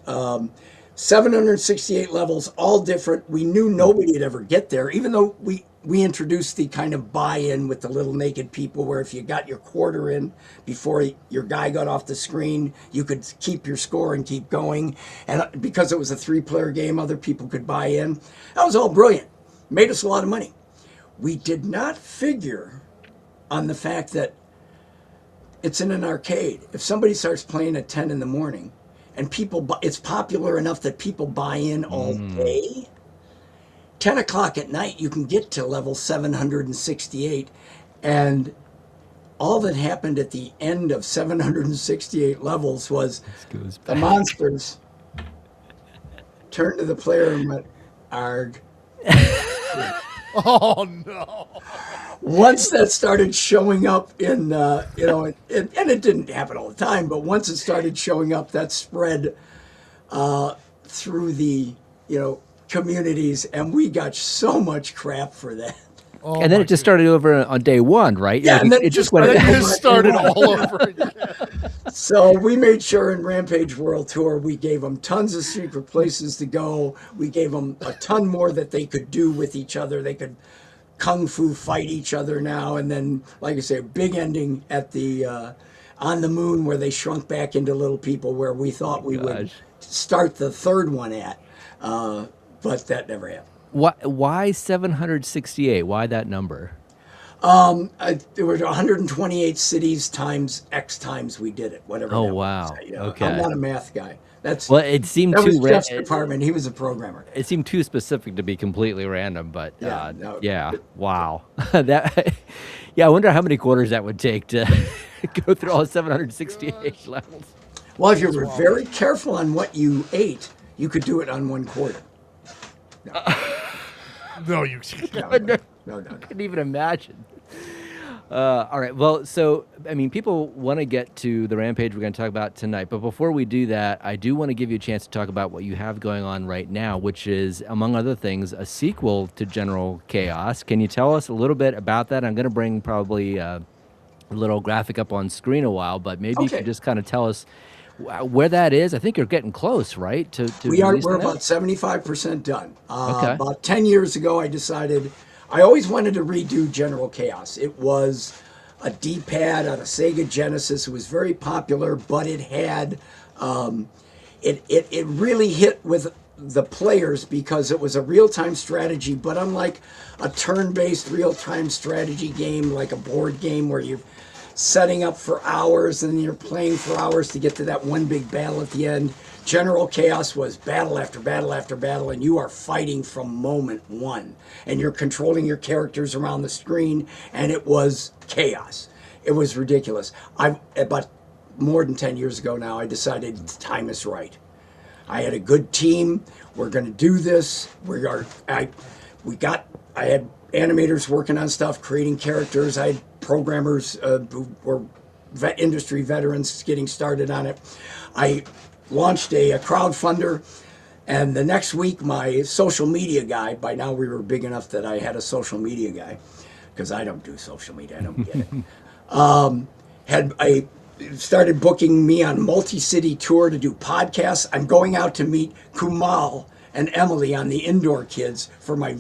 768 levels, all different. We knew nobody would ever get there, even though we introduced the kind of buy-in with the little naked people where if you got your quarter in before your guy got off the screen, you could keep your score and keep going. And because it was a 3-player game, other people could buy in. That was all brilliant. Made us a lot of money. We did not figure on the fact that it's in an arcade. If somebody starts playing at 10 in the morning and it's popular enough that people buy in all day, 10 o'clock at night, you can get to level 768. And all that happened at the end of 768 levels was the monsters turned to the player and went, "Arg." Oh, no. Once that started showing up in, and it didn't happen all the time, but once it started showing up, that spread through the, communities, and we got so much crap for that. Oh, and then it just started over on day one, right? Yeah, and then it just went. It just started all over again. So we made sure in Rampage World Tour, we gave them tons of secret places to go. We gave them a ton more that they could do with each other. They could kung fu fight each other now. And then, like I say, a big ending at the on the moon where they shrunk back into little people where we thought we would start the third one at. But that never happened. Why 768? Why that number? There were 128 cities times X times we did it, whatever. Oh, that wow. was. Okay. I'm not a math guy. It seemed that was too Jeff's department. He was a programmer. It seemed too specific to be completely random, but Yeah, wow. I wonder how many quarters that would take to go through all 768 levels. Well, if you were very careful on what you ate, you could do it on 1 quarter. No, you No. Couldn't even imagine. All right. Well, so, people want to get to the Rampage we're going to talk about tonight. But before we do that, I do want to give you a chance to talk about what you have going on right now, which is, among other things, a sequel to General Chaos. Can you tell us a little bit about that? I'm going to bring probably a little graphic up on screen a while, but maybe you could just kind of tell us where that is. I think you're getting close, right? We're about 75% done. About 10 years ago, I decided I always wanted to redo General Chaos. It was a D-pad on a Sega Genesis. It was very popular, but it had it really hit with the players because it was a real-time strategy, but unlike a turn-based real-time strategy game like a board game where you're setting up for hours and you're playing for hours to get to that one big battle at the end. General Chaos was battle after battle after battle, and you are fighting from moment one. And you're controlling your characters around the screen, and it was chaos. It was ridiculous. About more than 10 years ago now, I decided the time is right. I had a good team. We're going to do this. I had animators working on stuff, creating characters. I had programmers who were industry veterans getting started on it. I launched a crowdfunder, and the next week my social media guy, by now we were big enough that I had a social media guy, because I don't do social media, I don't get it, I started booking me on multi-city tour to do podcasts. I'm going out to meet Kumal and Emily on the Indoor Kids for my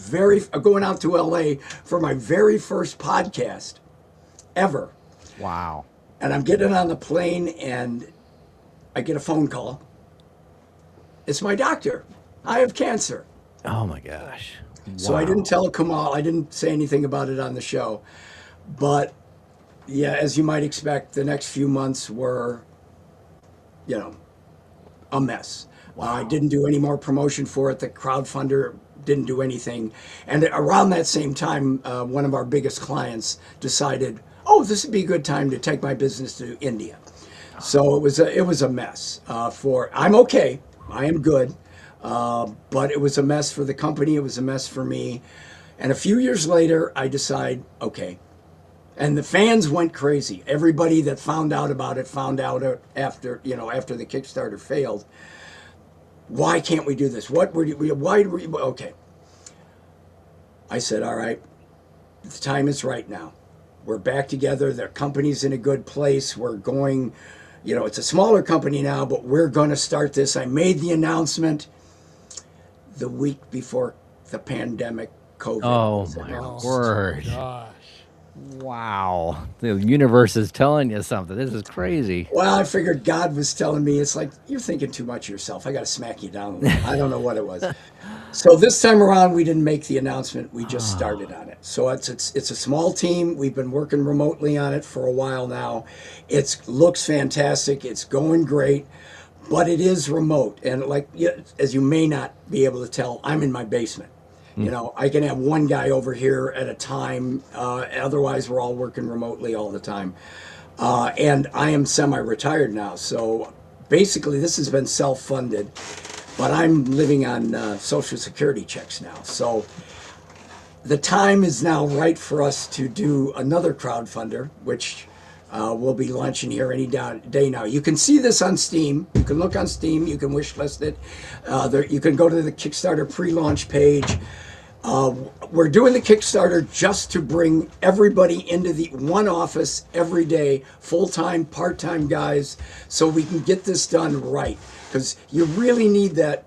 going out to LA for my very first podcast ever. Wow. And I'm getting on the plane and I get a phone call. It's my doctor. I have cancer. Oh my gosh. Wow. So I didn't tell Kumal. I didn't say anything about it on the show. But yeah, as you might expect, the next few months were, a mess. Wow. I didn't do any more promotion for it. The crowdfunder didn't do anything. And around that same time, one of our biggest clients decided, this would be a good time to take my business to India. So it was a mess. I'm okay. I am good. But it was a mess for the company. It was a mess for me. And a few years later, I decide, okay. And the fans went crazy. Everybody that found out about it found out after the Kickstarter failed. Why can't we do this? Okay. I said, all right, the time is right now. We're back together. The company's in a good place. We're going, it's a smaller company now, but we're going to start this. I made the announcement the week before the pandemic COVID. Oh was my announced. word! Gosh. Wow, the universe is telling you something. This is crazy. Well, I figured God was telling me, it's like, you're thinking too much of yourself. I got to smack you down a little. I don't know what it was. So this time around, we didn't make the announcement. We just started on it. So it's a small team. We've been working remotely on it for a while now. It looks fantastic. It's going great, but it is remote. And like, as you may not be able to tell, I'm in my basement. You know, I can have one guy over here at a time. Otherwise, we're all working remotely all the time. And I am semi-retired now. So basically, this has been self-funded. But I'm living on Social Security checks now. So the time is now right for us to do another crowdfunder, which we'll be launching here any day now. You can see this on Steam. You can look on Steam. You can wish list it. You can go to the Kickstarter pre-launch page. We're doing the Kickstarter just to bring everybody into the one office every day, full-time, part-time guys, so we can get this done right. Because you really need that,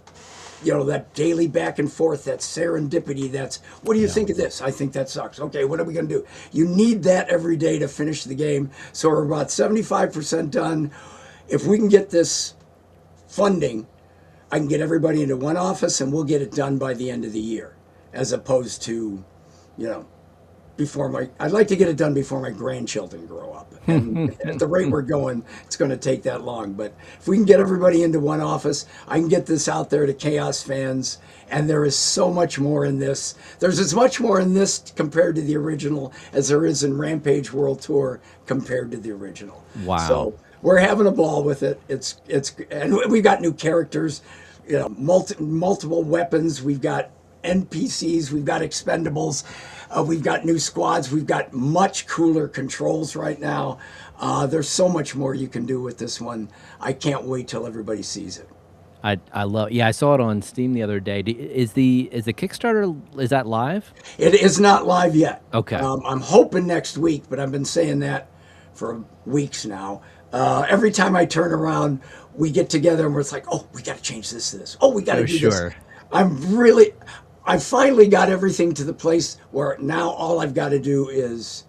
that daily back and forth, that serendipity. That's, what do you think of this? I think that sucks. Okay, what are we going to do? You need that every day to finish the game. So we're about 75% done. If we can get this funding, I can get everybody into one office and we'll get it done by the end of the year. As opposed to, I'd like to get it done before my grandchildren grow up. And at the rate we're going, it's going to take that long. But if we can get everybody into one office, I can get this out there to Chaos fans. And there is so much more in this. There's as much more in this compared to the original as there is in Rampage World Tour compared to the original. Wow. So we're having a ball with it. And we've got new characters, multiple weapons. We've got NPCs, we've got expendables, we've got new squads, we've got much cooler controls right now. There's so much more you can do with this one. I can't wait till everybody sees it. I love. Yeah, I saw it on Steam the other day. Is the Kickstarter, is that live? It is not live yet. Okay. I'm hoping next week, but I've been saying that for weeks now. Every time I turn around, we get together and we're like, oh, we got to change this to this. Oh, we got to do this. I finally got everything to the place where now all I've got to do is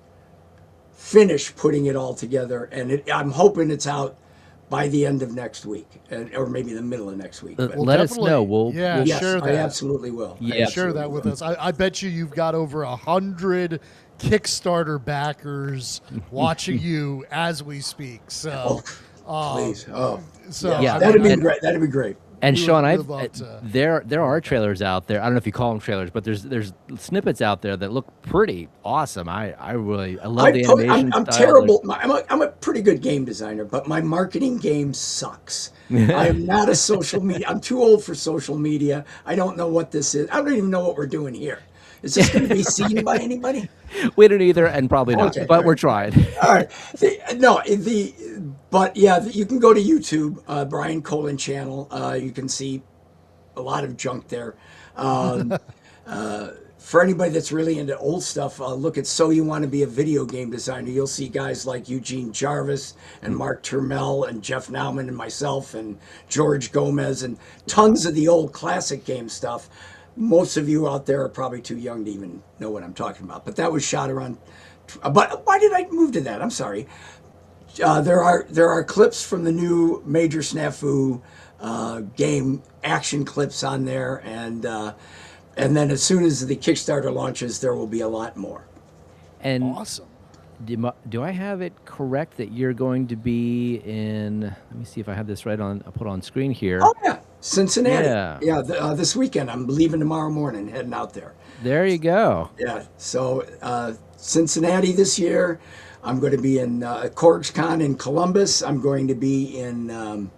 finish putting it all together. And I'm hoping it's out by the end of next week, or maybe the middle of next week. Let us know. We'll yes, share that. I absolutely will. Yeah, share that with us. I bet you've got over 100 Kickstarter backers watching you as we speak. So, please. So yeah, that'd be great. That'd be great. And Sean, there are trailers out there. I don't know if you call them trailers, but there's snippets out there that look pretty awesome. I love the animation. I'm terrible. I'm a pretty good game designer, but my marketing game sucks. I am not a social media. I'm too old for social media. I don't know what this is. I don't even know what we're doing here. Is this going to be seen by anybody? We don't either, and probably not. Okay, but right. We're trying. All right. But yeah, you can go to YouTube, Brian Colin channel. You can see a lot of junk there. For anybody that's really into old stuff, look at So You Want to Be a Video Game Designer. You'll see guys like Eugene Jarvis and Mark Turmel and Jeff Nauman and myself and George Gomez and tons of the old classic game stuff. Most of you out there are probably too young to even know what I'm talking about. But that was shot around. But why did I move to that? I'm sorry. There are clips from the new Major Snafu game, action clips on there, and then as soon as the Kickstarter launches, there will be a lot more. And awesome. Do I have it correct that you're going to be in? Let me see if I have this right on. I'll put on screen here. Oh yeah, Cincinnati. Yeah. This weekend I'm leaving tomorrow morning, heading out there. There you go. Yeah. So Cincinnati this year. I'm going to be in CorgsCon in Columbus. I'm going to be in, I'm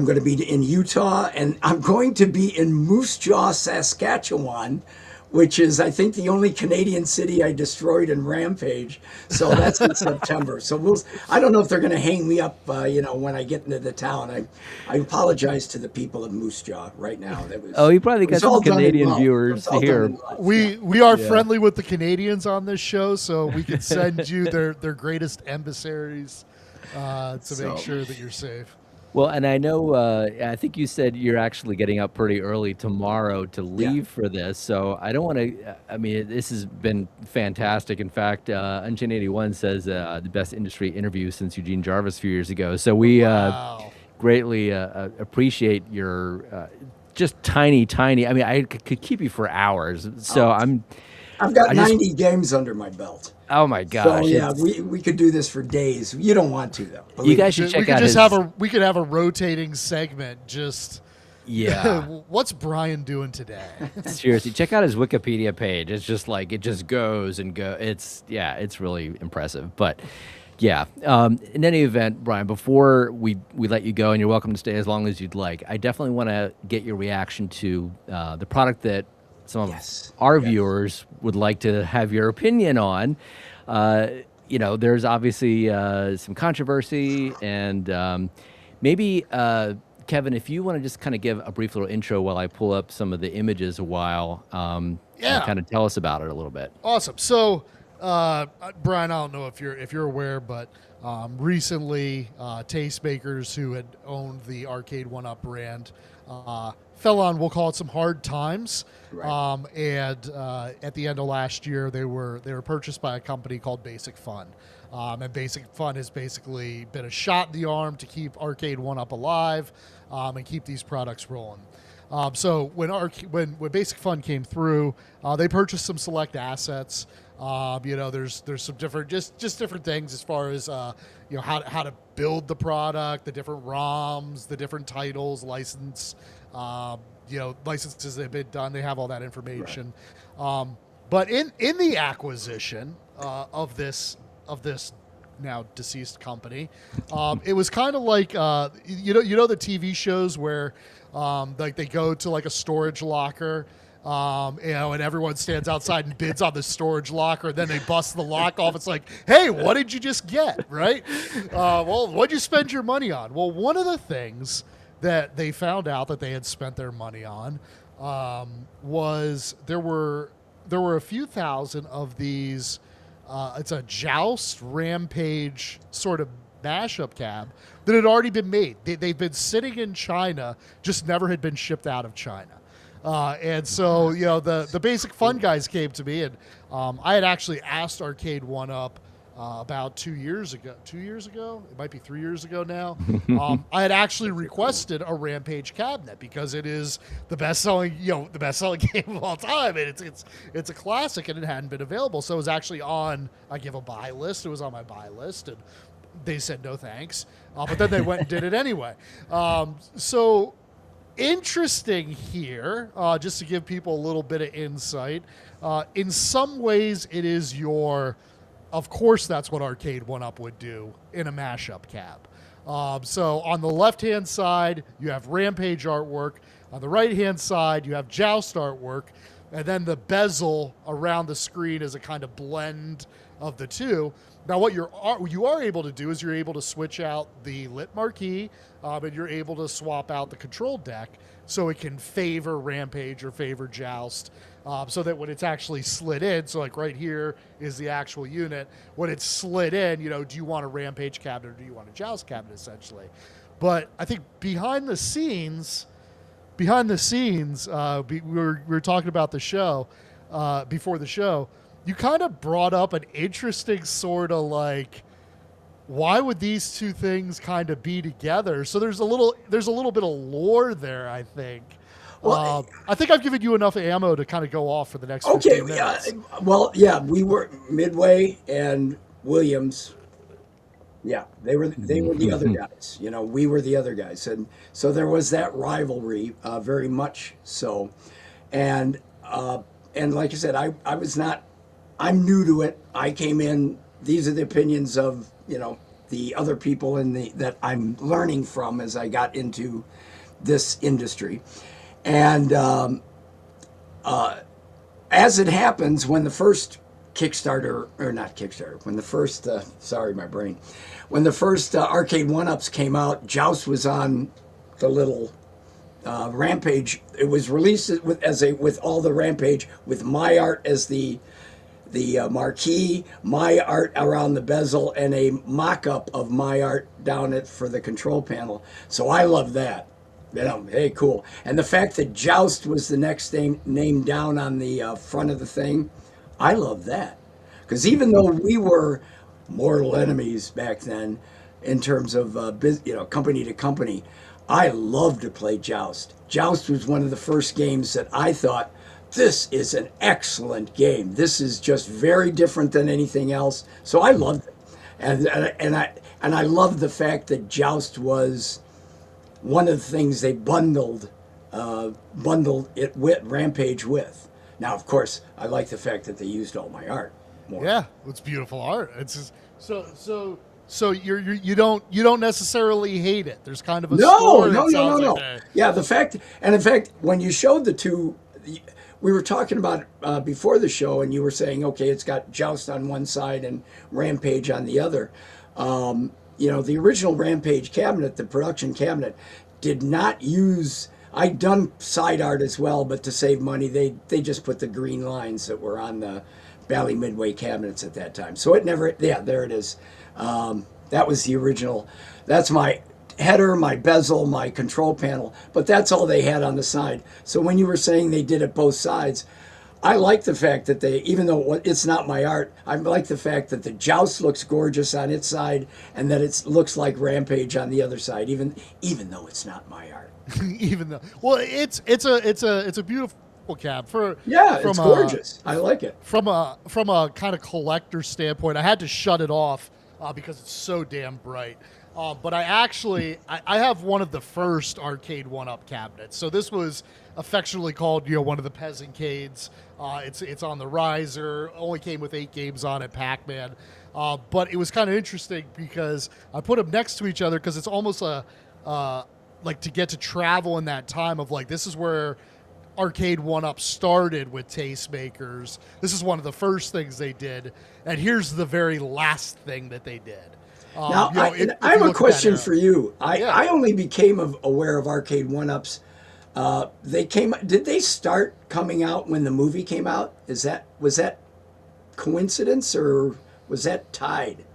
going to be in Utah, and I'm going to be in Moose Jaw, Saskatchewan, which is, I think, the only Canadian city I destroyed in Rampage. So that's in September. So I don't know if they're going to hang me up, when I get into the town. I apologize to the people of Moose Jaw right now. You probably got some Canadian viewers here. We are friendly with the Canadians on this show, so we can send you their greatest emissaries to make sure that you're safe. Well, and I know, I think you said you're actually getting up pretty early tomorrow to Yeah. leave for this. So I don't want to, I mean, this has been fantastic. In fact, Unchained 81 says the best industry interview since Eugene Jarvis a few years ago. So we Wow. greatly appreciate your just tiny, tiny. I mean, I could keep you for hours. So I've got I just, 90 games under my belt. oh my So gosh. yeah, It's, we could do this for days. You don't want to though. you Believe guys me. should check We could out just his, have a rotating segment. Just yeah. what's Brian doing today? Seriously, check out his Wikipedia page. It's just like it just goes and go. It's it's really impressive. But yeah, in any event, Brian, before we let you go, and you're welcome to stay as long as you'd like, I definitely want to get your reaction to the product that some of Yes. our Yes. viewers would like to have your opinion on. You know, there's obviously some controversy, and maybe. Kevin, if you want to just kind of give a brief little intro while I pull up some of the images a while, and kind of tell us about it a little bit. Awesome. So, Brian, I don't know if you're aware, but recently, Tastemakers, who had owned the Arcade1Up brand, fell on, we'll call it, some hard times. Right. And at the end of last year, they were purchased by a company called Basic Fun. And Basic Fun has basically been a shot in the arm to keep Arcade1Up alive and keep these products rolling. So when Basic Fun came through, they purchased some select assets. You know, there's some different just different things as far as you know how to build the product, the different ROMs, the different titles, you know, licenses that have been done. They have all that information. Right. But in the acquisition of this now deceased company, it was kind of like you know the TV shows where like they go to like a storage locker, you know, and everyone stands outside and bids on the storage locker, and then they bust the lock off. It's like, hey, what did you just get, right? Well, what'd you spend your money on? Well, one of the things that they found out that they had spent their money on was there were a few thousand of these. It's a Joust Rampage sort of mashup cab that had already been made. They've been sitting in China, just never had been shipped out of China. And so, you know, the Basic Fun guys came to me, and I had actually asked Arcade1Up about 2 years ago. 2 years ago? It might be 3 years ago now. I had actually requested a Rampage cabinet because it is the best-selling game of all time, and it's a classic, and it hadn't been available. So it was actually on I give a buy list. It was on my buy list, and they said no thanks. But then they went and did it anyway. So interesting here, just to give people a little bit of insight. In some ways, it is of course, that's what Arcade1Up would do in a mashup cab. So on the left-hand side, you have Rampage artwork. On the right-hand side, you have Joust artwork. And then the bezel around the screen is a kind of blend of the two. Now, what you are able to do is you're able to switch out the lit marquee, and you're able to swap out the control deck so it can favor Rampage or favor Joust, so that when it's actually slid in, so like right here is the actual unit, when it's slid in, you know, do you want a Rampage cabinet or do you want a Joust cabinet, essentially? But I think behind the scenes, we were talking about the show, before the show, you kind of brought up an interesting sort of like, why would these two things kind of be together? So there's a little bit of lore there, I think. Well, I think I've given you enough ammo to kind of go off for the next 15 minutes. Well, yeah, we were Midway and Williams. Yeah, they were the other guys. You know, we were the other guys, and so there was that rivalry, very much so. And like I said, I was not. I'm new to it. I came in. These are the opinions of, you know, the other people that I'm learning from as I got into this industry. And as it happens, when the first when the first Arcade1Ups came out, Joust was on the little Rampage. It was released with all the Rampage, with my art as the the marquee, my art around the bezel, and a mock-up of my art down it for the control panel. So I love that. You know, hey, cool. And the fact that Joust was the next name down on the front of the thing, I love that. Because even though we were mortal enemies back then in terms of, company to company, I loved to play Joust. Joust was one of the first games that I thought, this is an excellent game. This is just very different than anything else. So I loved it. And I loved the fact that Joust was one of the things they bundled it with Rampage with. Now, of course, I like the fact that they used all my art more. Yeah, it's beautiful art. It's just, so you don't necessarily hate it. There's kind of a story. No. Yeah, the fact, and in fact, when you showed the two, we were talking about before the show, and you were saying, okay, it's got Joust on one side and Rampage on the other. The original Rampage cabinet, the production cabinet, did not use. I'd done side art as well, but to save money, they just put the green lines that were on the Bally Midway cabinets at that time. So it never. Yeah, there it is. That was the original. That's my header, my bezel, my control panel, but that's all they had on the side. So when you were saying they did it both sides, I like the fact that they, even though it's not my art, I like the fact that the Joust looks gorgeous on its side and that it looks like Rampage on the other side, even though it's not my art. It's a beautiful cab it's gorgeous. I like it. From a kind of collector standpoint. I had to shut it off because it's so damn bright. But I have one of the first Arcade1Up cabinets. So this was affectionately called, one of the Peasantcades. It's on the riser. Only came with 8 games on it, Pac-Man. But it was kind of interesting because I put them next to each other because it's almost like to get to travel in that time of like, this is where Arcade1Up started with Tastemakers. This is one of the first things they did. And here's the very last thing that they did. Now, I have a question for you. I only became aware of Arcade1Ups. Did they start coming out when the movie came out? Was that coincidence or was that tied?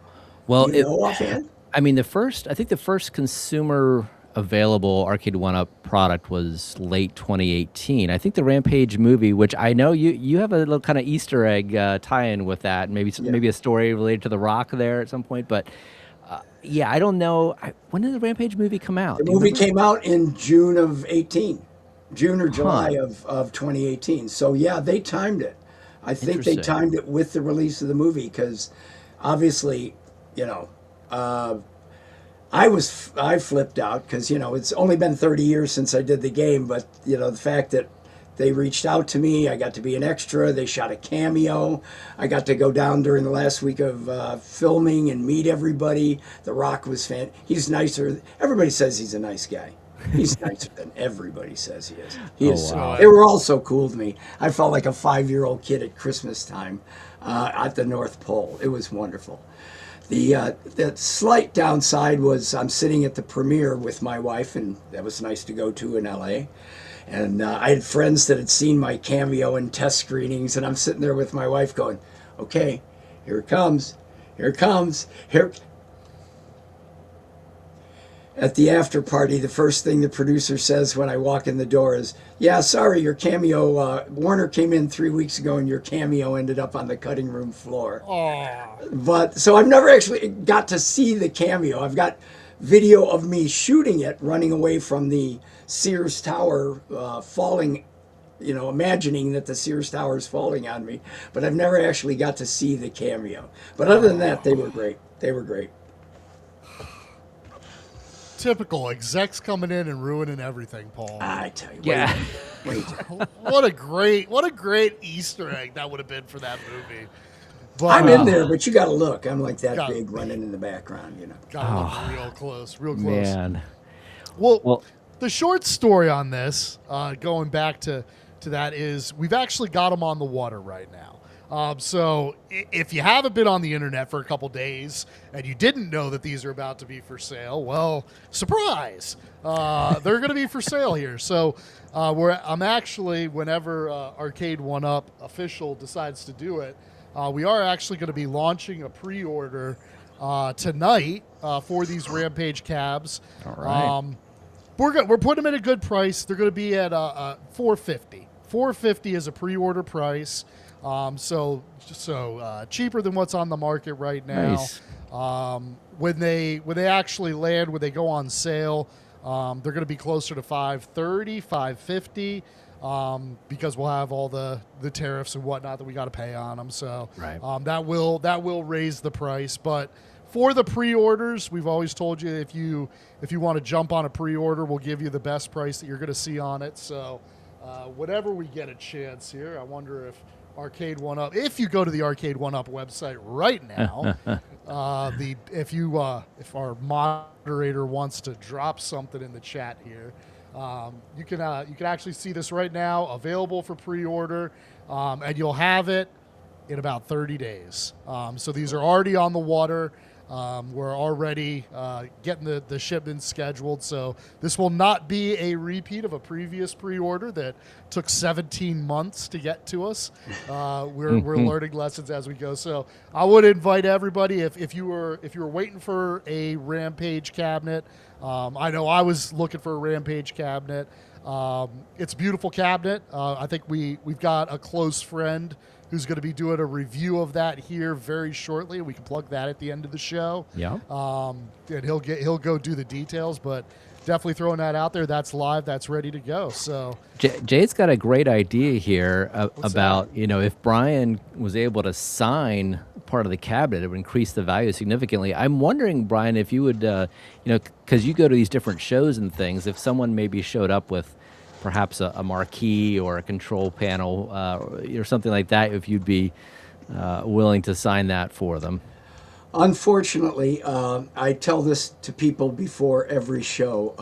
Well, offhand? I mean, I think the first consumer available Arcade1Up product was late 2018. I think the Rampage movie, which I know you have a little kind of Easter egg tie-in with that, maybe a story related to The Rock there at some point, but I don't know. When did the Rampage movie come out? The movie came out in June of 18, June or July of 2018. So yeah, they timed it. I think they timed it with the release of the movie because obviously, I flipped out because, it's only been 30 years since I did the game, but, the fact that they reached out to me, I got to be an extra, they shot a cameo, I got to go down during the last week of filming and meet everybody. The Rock was He's nicer. Everybody says he's a nice guy. He's nicer than everybody says he is. Wow. They were all so cool to me. I felt like a 5-year-old kid at Christmas time at the North Pole. It was wonderful. The slight downside was I'm sitting at the premiere with my wife, and that was nice to go to in LA. And I had friends that had seen my cameo in test screenings, and I'm sitting there with my wife going, okay, here it comes. At the after party, the first thing the producer says when I walk in the door is, yeah, sorry, your cameo, Warner came in 3 weeks ago and your cameo ended up on the cutting room floor. But so I've never actually got to see the cameo. I've got video of me shooting it, running away from the Sears Tower, falling, imagining that the Sears Tower is falling on me. But I've never actually got to see the cameo. But other than that, they were great. Typical execs coming in and ruining everything, Paul. I tell you, wait. What a great Easter egg that would have been for that movie. But, I'm in there, but you got to look. I'm like that big running in the background, Got to look real close. Man. Well, the short story on this, going back to that, is we've actually got them on the water right now. So if you haven't been on the internet for a couple days and you didn't know that these are about to be for sale, well, surprise! They're going to be for sale here. So I'm actually, whenever Arcade1Up official decides to do it, we are actually going to be launching a pre-order tonight for these Rampage cabs. All right. We're putting them at a good price. They're going to be at $450. $450 is a pre-order price. So cheaper than what's on the market right now. Nice. When they actually land, when they go on sale, they're going to be closer to $530, $550, because we'll have all the tariffs and whatnot that we got to pay on them. So Right. that will raise the price. But for the pre-orders, we've always told you if you want to jump on a pre-order, we'll give you the best price that you're going to see on it. So whenever we get a chance here, I wonder if Arcade1Up, if you go to the Arcade1Up website right now, if our moderator wants to drop something in the chat here, you can actually see this right now, available for pre-order, and you'll have it in about 30 days. So these are already on the water. We're already getting the shipment scheduled, so this will not be a repeat of a previous pre-order that took 17 months to get to us. We're learning lessons as we go. So I would invite everybody, if you were waiting for a Rampage cabinet, I know I was looking for a Rampage cabinet. It's a beautiful cabinet. I think we've got a close friend who's going to be doing a review of that here very shortly. We can plug that at the end of the show. Yeah. And he'll go do the details, but definitely throwing that out there. That's live. That's ready to go. So Jay's got a great idea here about, if Brian was able to sign part of the cabinet, it would increase the value significantly. I'm wondering, Brian, if you would, because you go to these different shows and things, if someone maybe showed up with perhaps a marquee or a control panel or something like that, if you'd be willing to sign that for them. Unfortunately, I tell this to people before every show.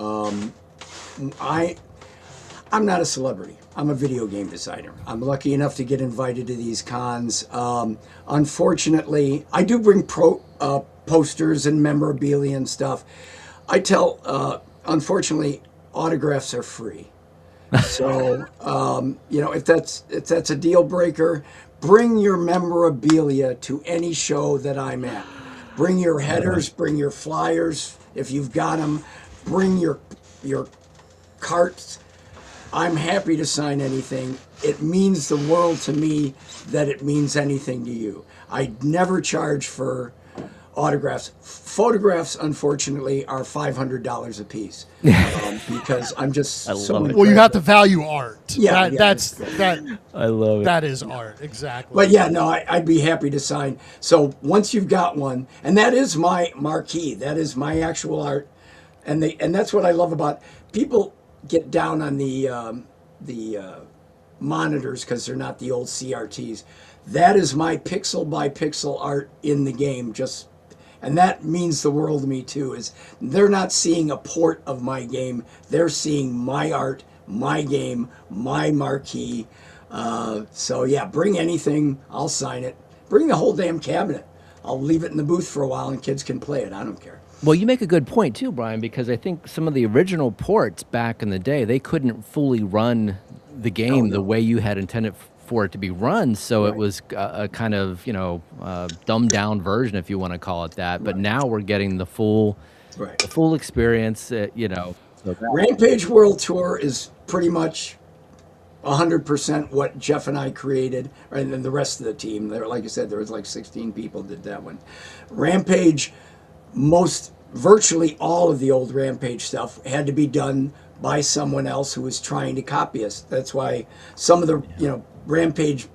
I'm not a celebrity. I'm a video game designer. I'm lucky enough to get invited to these cons. Unfortunately, I do bring posters and memorabilia and stuff. I tell, unfortunately, autographs are free. So, if that's a deal breaker, bring your memorabilia to any show that I'm at. Bring your headers, bring your flyers if you've got them. Bring your carts. I'm happy to sign anything. It means the world to me that it means anything to you. I never charge for autographs. Photographs, unfortunately, are $500 a piece because I'm just so. Well, you have to value art. Yeah, that's I love it. That is art, exactly. But yeah, no, I'd be happy to sign. So once you've got one, and that is my marquee, that is my actual art, and that's what I love about people get down on the monitors because they're not the old CRTs. That is my pixel by pixel art in the game, and that means the world to me too, is they're not seeing a port of my game. They're seeing my art, my game, my marquee. So yeah, bring anything. I'll sign it. Bring the whole damn cabinet. I'll leave it in the booth for a while and kids can play it. I don't care. Well, you make a good point too, Brian, because I think some of the original ports back in the day, they couldn't fully run the game the way you had intended for it to be run, so it was a kind of dumbed down version, if you want to call it that. But now we're getting the full experience. So Rampage World Tour is pretty much 100% what Jeff and I created, and then the rest of the team. There, like I said, there was like 16 people did that one. Rampage, virtually all of the old Rampage stuff had to be done by someone else who was trying to copy us. That's why some of the Rampage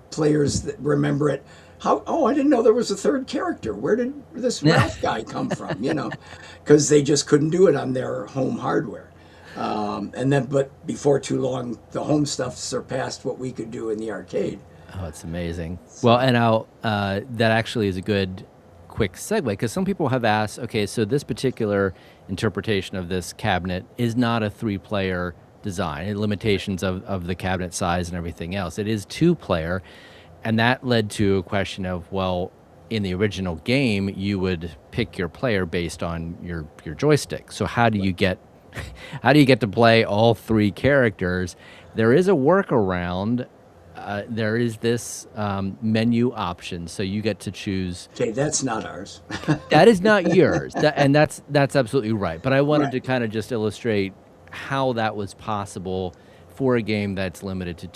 players that remember it. I didn't know there was a third character. Where did this Ralph guy come from? Because they just couldn't do it on their home hardware. But before too long, the home stuff surpassed what we could do in the arcade. Oh, it's amazing. Well, and that actually is a good quick segue, because some people have asked, okay, so this particular interpretation of this cabinet is not a 3-player design, and limitations of the cabinet size and everything else. It is 2-player, and that led to a question of, well, in the original game, you would pick your player based on your joystick. So how do you get to play all 3 characters? There is a workaround. there is this menu option, so you get to choose. Okay, that's not ours. That is not yours, and that's absolutely right. But I wanted to kind of just illustrate how that was possible for a game that's limited to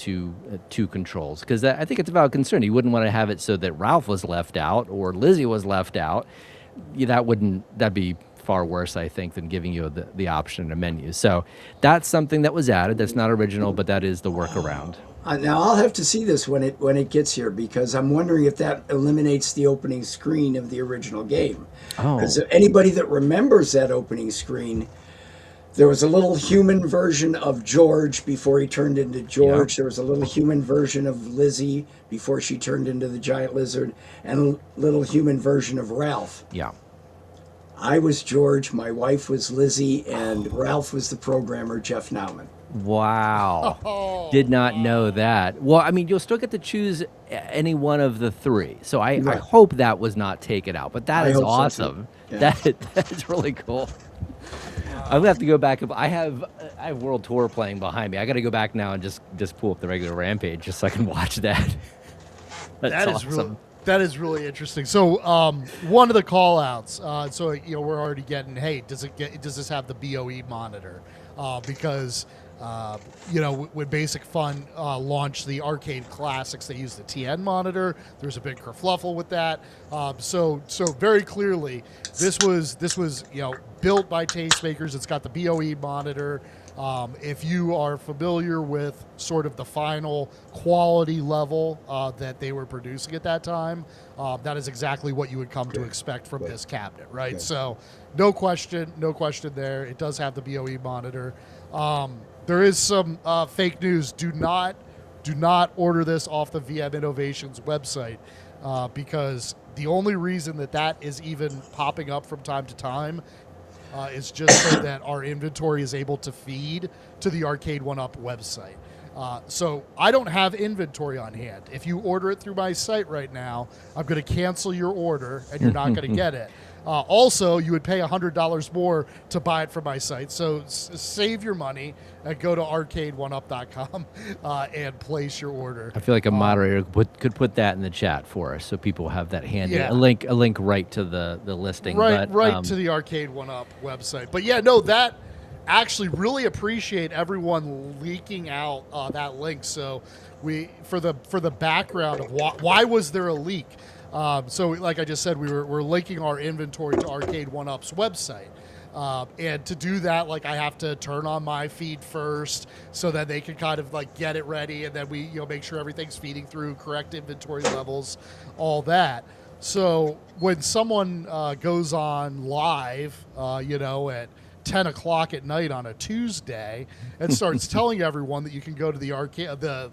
two controls, because I think it's a valid concern. You wouldn't want to have it so that Ralph was left out or Lizzie was left out. That'd be far worse, I think, than giving you the option in a menu. So that's something that was added. That's not original, but that is the workaround. Now I'll have to see this when it gets here, because I'm wondering if that eliminates the opening screen of the original game. Because anybody that remembers that opening screen, there was a little human version of George before he turned into George. There was a little human version of Lizzie before she turned into the giant lizard, and a little human version of Ralph. Yeah. I was George, my wife was Lizzie, and Ralph was the programmer, Jeff Nauman. Wow. Did not know that. Well, I mean, you'll still get to choose any one of the three. So I hope that was not taken out, but that is awesome. So that's really cool. I'm gonna have to go back. I have World Tour playing behind me. I got to go back now and just pull up the regular Rampage just so I can watch that. That's awesome. That is really interesting. So one of the call outs, so we're already getting, hey, does this have the BOE monitor? Because when Basic Fun launched the arcade classics, they used the TN monitor. There's a big kerfluffle with that. So very clearly, this was built by Tastemakers. It's got the BOE monitor. If you are familiar with sort of the final quality level that they were producing at that time, that is exactly what you would come to expect from this cabinet, right? Good. So no question there. It does have the BOE monitor. There is some fake news. Do not order this off the VM Innovations website because the only reason that is even popping up from time to time is just so that our inventory is able to feed to the Arcade1Up website. So I don't have inventory on hand. If you order it through my site right now, I'm going to cancel your order and you're not going to get it. Also, you would pay $100 more to buy it from my site. So save your money and go to arcade1up.com and place your order. I feel like a moderator could put that in the chat for us so people have that handy. Yeah. A link right to the listing. Right to the Arcade1Up website. But that actually really appreciate everyone leaking out that link. So for the background of why was there a leak? So like I just said, we're linking our inventory to Arcade1Up's website. And to do that, I have to turn on my feed first so that they can kind of get it ready. And then we, make sure everything's feeding through correct inventory levels, all that. So when someone goes on live, at 10 o'clock at night on a Tuesday and starts telling everyone that you can go to the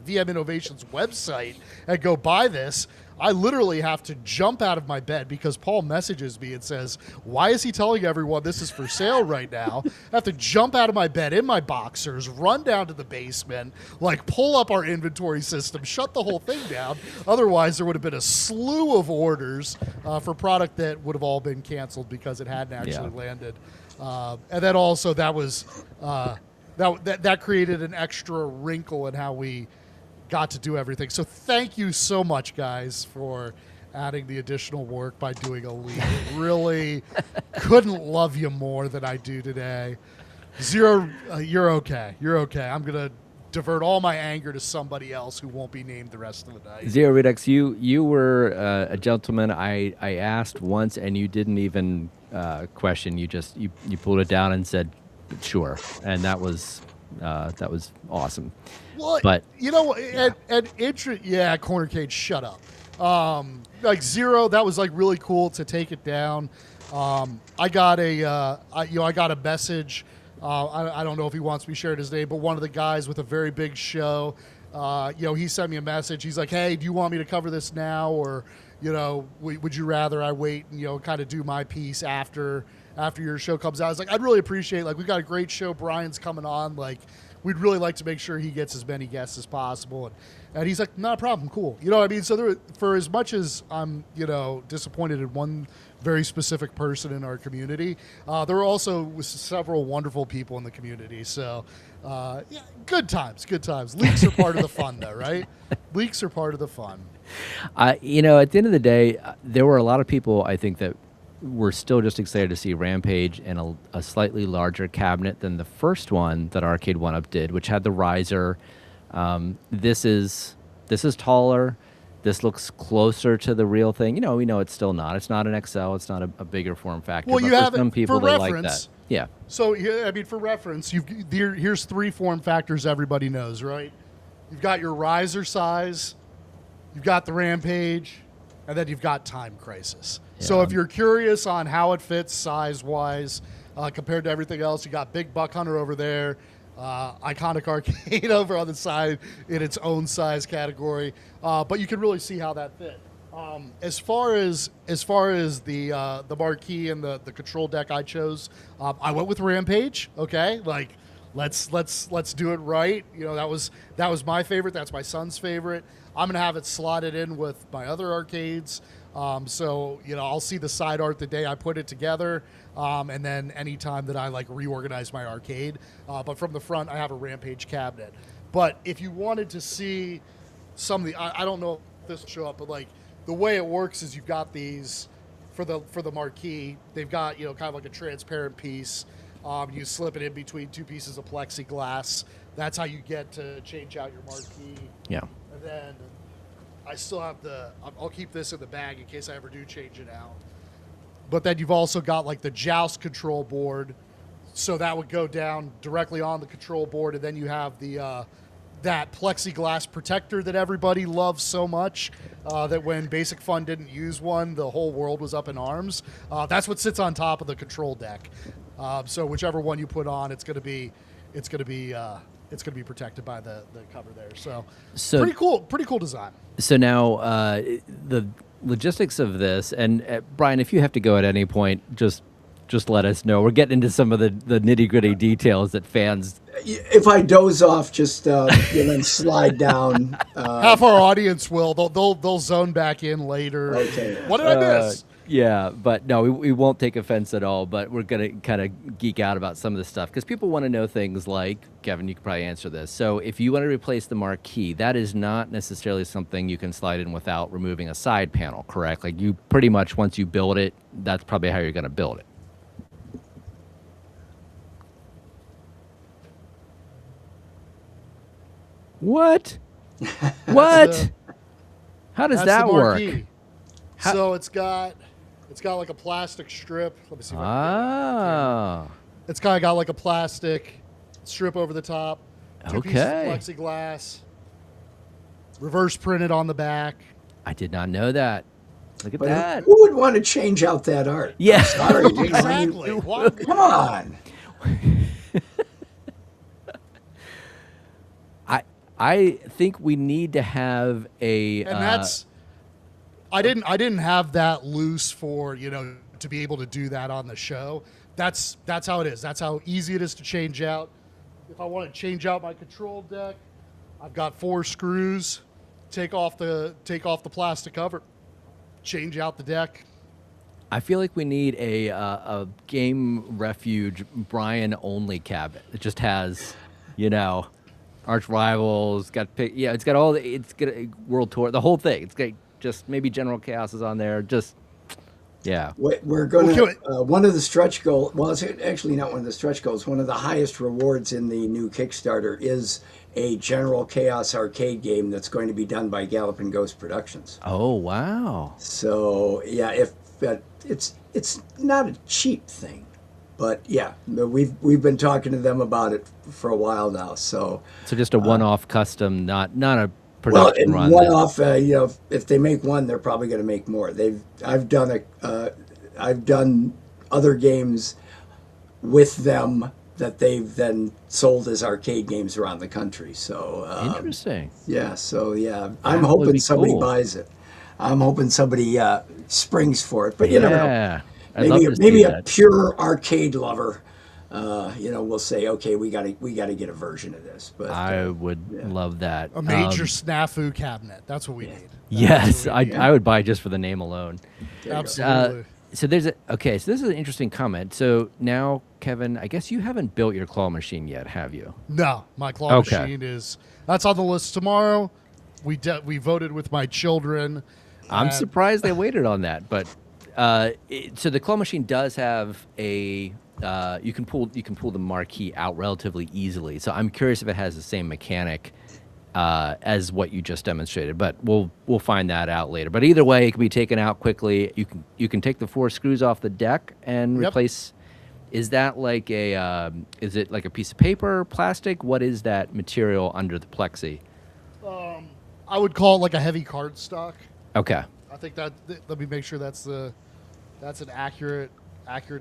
VM Innovations website and go buy this, I literally have to jump out of my bed because Paul messages me and says, why is he telling everyone this is for sale right now? I have to jump out of my bed in my boxers, run down to the basement, pull up our inventory system, shut the whole thing down. Otherwise, there would have been a slew of orders for product that would have all been canceled because it hadn't actually landed. And then also that was that created an extra wrinkle in how we got to do everything. So thank you so much, guys, for adding the additional work by doing a leak. Really couldn't love you more than I do today. Zero, you're okay. You're okay. I'm going to divert all my anger to somebody else who won't be named the rest of the night. Zero Redux, you were a gentleman. I asked once, and you didn't even question. You pulled it down and said, sure. And that was awesome. Well, but Corner Cage, shut up. Zero, that was really cool to take it down. I got a message. I don't know if he wants me to share his name, but one of the guys with a very big show, he sent me a message. He's like, hey, do you want me to cover this now? Or, would you rather I wait and, kind of do my piece after your show comes out? I was like, I'd really appreciate, we've got a great show. Brian's coming on. we'd really like to make sure he gets as many guests as possible. And he's like, not a problem, cool. You know what I mean? So for as much as I'm, disappointed in one very specific person in our community, there were also several wonderful people in the community. So, yeah, good times. Leaks are part of the fun, though, right? Leaks are part of the fun. At the end of the day, there were a lot of people, I think, that were still just excited to see Rampage in a slightly larger cabinet than the first one that Arcade1Up did, which had the riser. This is taller. This looks closer to the real thing. We know it's still not. It's not an XL. It's not a bigger form factor. Well, but you have for some people, for they reference, like that. Yeah. So, I mean, for reference, here's 3 form factors everybody knows, right? You've got your riser size, you've got the Rampage, and then you've got Time Crisis. Yeah. So if you're curious on how it fits size-wise compared to everything else, you got Big Buck Hunter over there, Iconic Arcade over on the side in its own size category, but you can really see how that fit. As far as the marquee and the control deck I chose, I went with Rampage. Okay, like let's do it right. That was my favorite. That's my son's favorite. I'm gonna have it slotted in with my other arcades. So I'll see the side art the day I put it together, and then anytime that I reorganize my arcade. But from the front, I have a Rampage cabinet. But if you wanted to see some of the, I don't know if this will show up, but the way it works is you've got these for the marquee. They've got kind of like a transparent piece. You slip it in between 2 pieces of plexiglass. That's how you get to change out your marquee. Yeah. And then I still have I'll keep this in the bag in case I ever do change it out. But then you've also got the Joust control board. So that would go down directly on the control board. And then you have that plexiglass protector that everybody loves so much that when Basic Fun didn't use one, the whole world was up in arms. That's what sits on top of the control deck. So whichever one you put on, it's going to be protected by the cover there. So pretty cool design. So now the logistics of this, and Brian, if you have to go at any point, just let us know. We're getting into some of the nitty gritty details that fans. If I doze off, just then slide down. Half our audience will. They'll zone back in later. Okay. What did I miss? Yeah, but no, we won't take offense at all, but we're going to kind of geek out about some of this stuff because people want to know things like, Kevin, you could probably answer this. So if you want to replace the marquee, that is not necessarily something you can slide in without removing a side panel, correct? You pretty much, once you build it, that's probably how you're going to build it. What? What? How does that work? So it's got a plastic strip. Let me see. It's kind of got a plastic strip over the top. 2 pieces of plexiglass. Reverse printed on the back. I did not know that. Look at that. Who would want to change out that art? Yeah. Sorry, Exactly. Come on. I think we need to have a. And that's. I didn't have that loose for to be able to do that on the show. That's how it is. That's how easy it is to change out. If I want to change out my control deck, I've got 4 screws. Take off the plastic cover. Change out the deck. I feel like we need a game Refuge Brian only cabinet. It just has, arch rivals. It's got all it's got a world tour, the whole thing. It's got just maybe General Chaos is on there. Just yeah. We're going to one of the stretch goals. Well, it's actually not one of the stretch goals. One of the highest rewards in the new Kickstarter is a General Chaos arcade game that's going to be done by Gallopin' Ghost Productions. Oh wow! So yeah, it's not a cheap thing. But yeah, we've been talking to them about it for a while now. So just a one-off custom, not a production run. One-off. If they make one, they're probably going to make more. I've done other games with them that they've then sold as arcade games around the country. So interesting. Yeah. So yeah, I'm hoping somebody buys it. I'm hoping somebody springs for it. But you never know. Maybe a pure arcade lover we'll say, okay, we got to get a version of this. But I would love that. A major snafu cabinet. That's what we need. Yes, I would buy just for the name alone. Absolutely. So this is an interesting comment. So now, Kevin, I guess you haven't built your claw machine yet, have you? No, my claw machine that's on the list tomorrow. We voted with my children. I'm surprised they waited on that, but so the claw machine does have a you can pull the marquee out relatively easily. So I'm curious if it has the same mechanic as what you just demonstrated, but we'll find that out later. But either way, it can be taken out quickly. You can take the 4 screws off the deck and replace. Is that like is it like a piece of paper, plastic? What is that material under the plexi? I would call it like a heavy cardstock. Okay. I think that. Let me make sure that's an accurate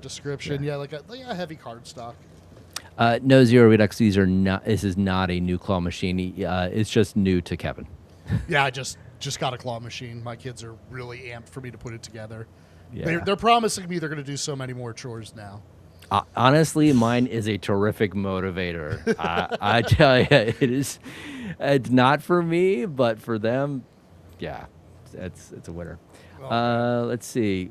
description. Yeah, like a heavy cardstock. No, Zero Redux. This is not a new claw machine. It's just new to Kevin. Yeah, I just got a claw machine. My kids are really amped for me to put it together. Yeah. They're promising me they're going to do so many more chores now. Honestly, mine is a terrific motivator. I tell you, it is. It's not for me, but for them, yeah, it's a winner. Let's see.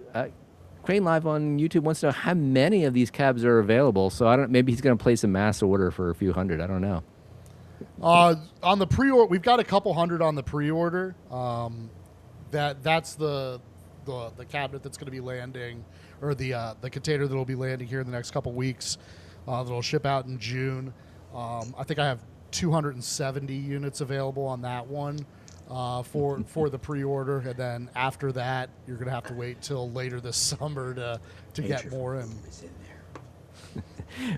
Crane Live on YouTube wants to know how many of these cabs are available. So maybe he's going to place a mass order for a few hundred. I don't know. On the pre-order, we've got a couple hundred on the pre-order. That's the cabinet that's going to be landing, or the container that will be landing here in the next couple weeks. That'll ship out in June. I think I have 270 units available on that one. For the pre-order, and then after that, you're gonna have to wait till later this summer to get more in.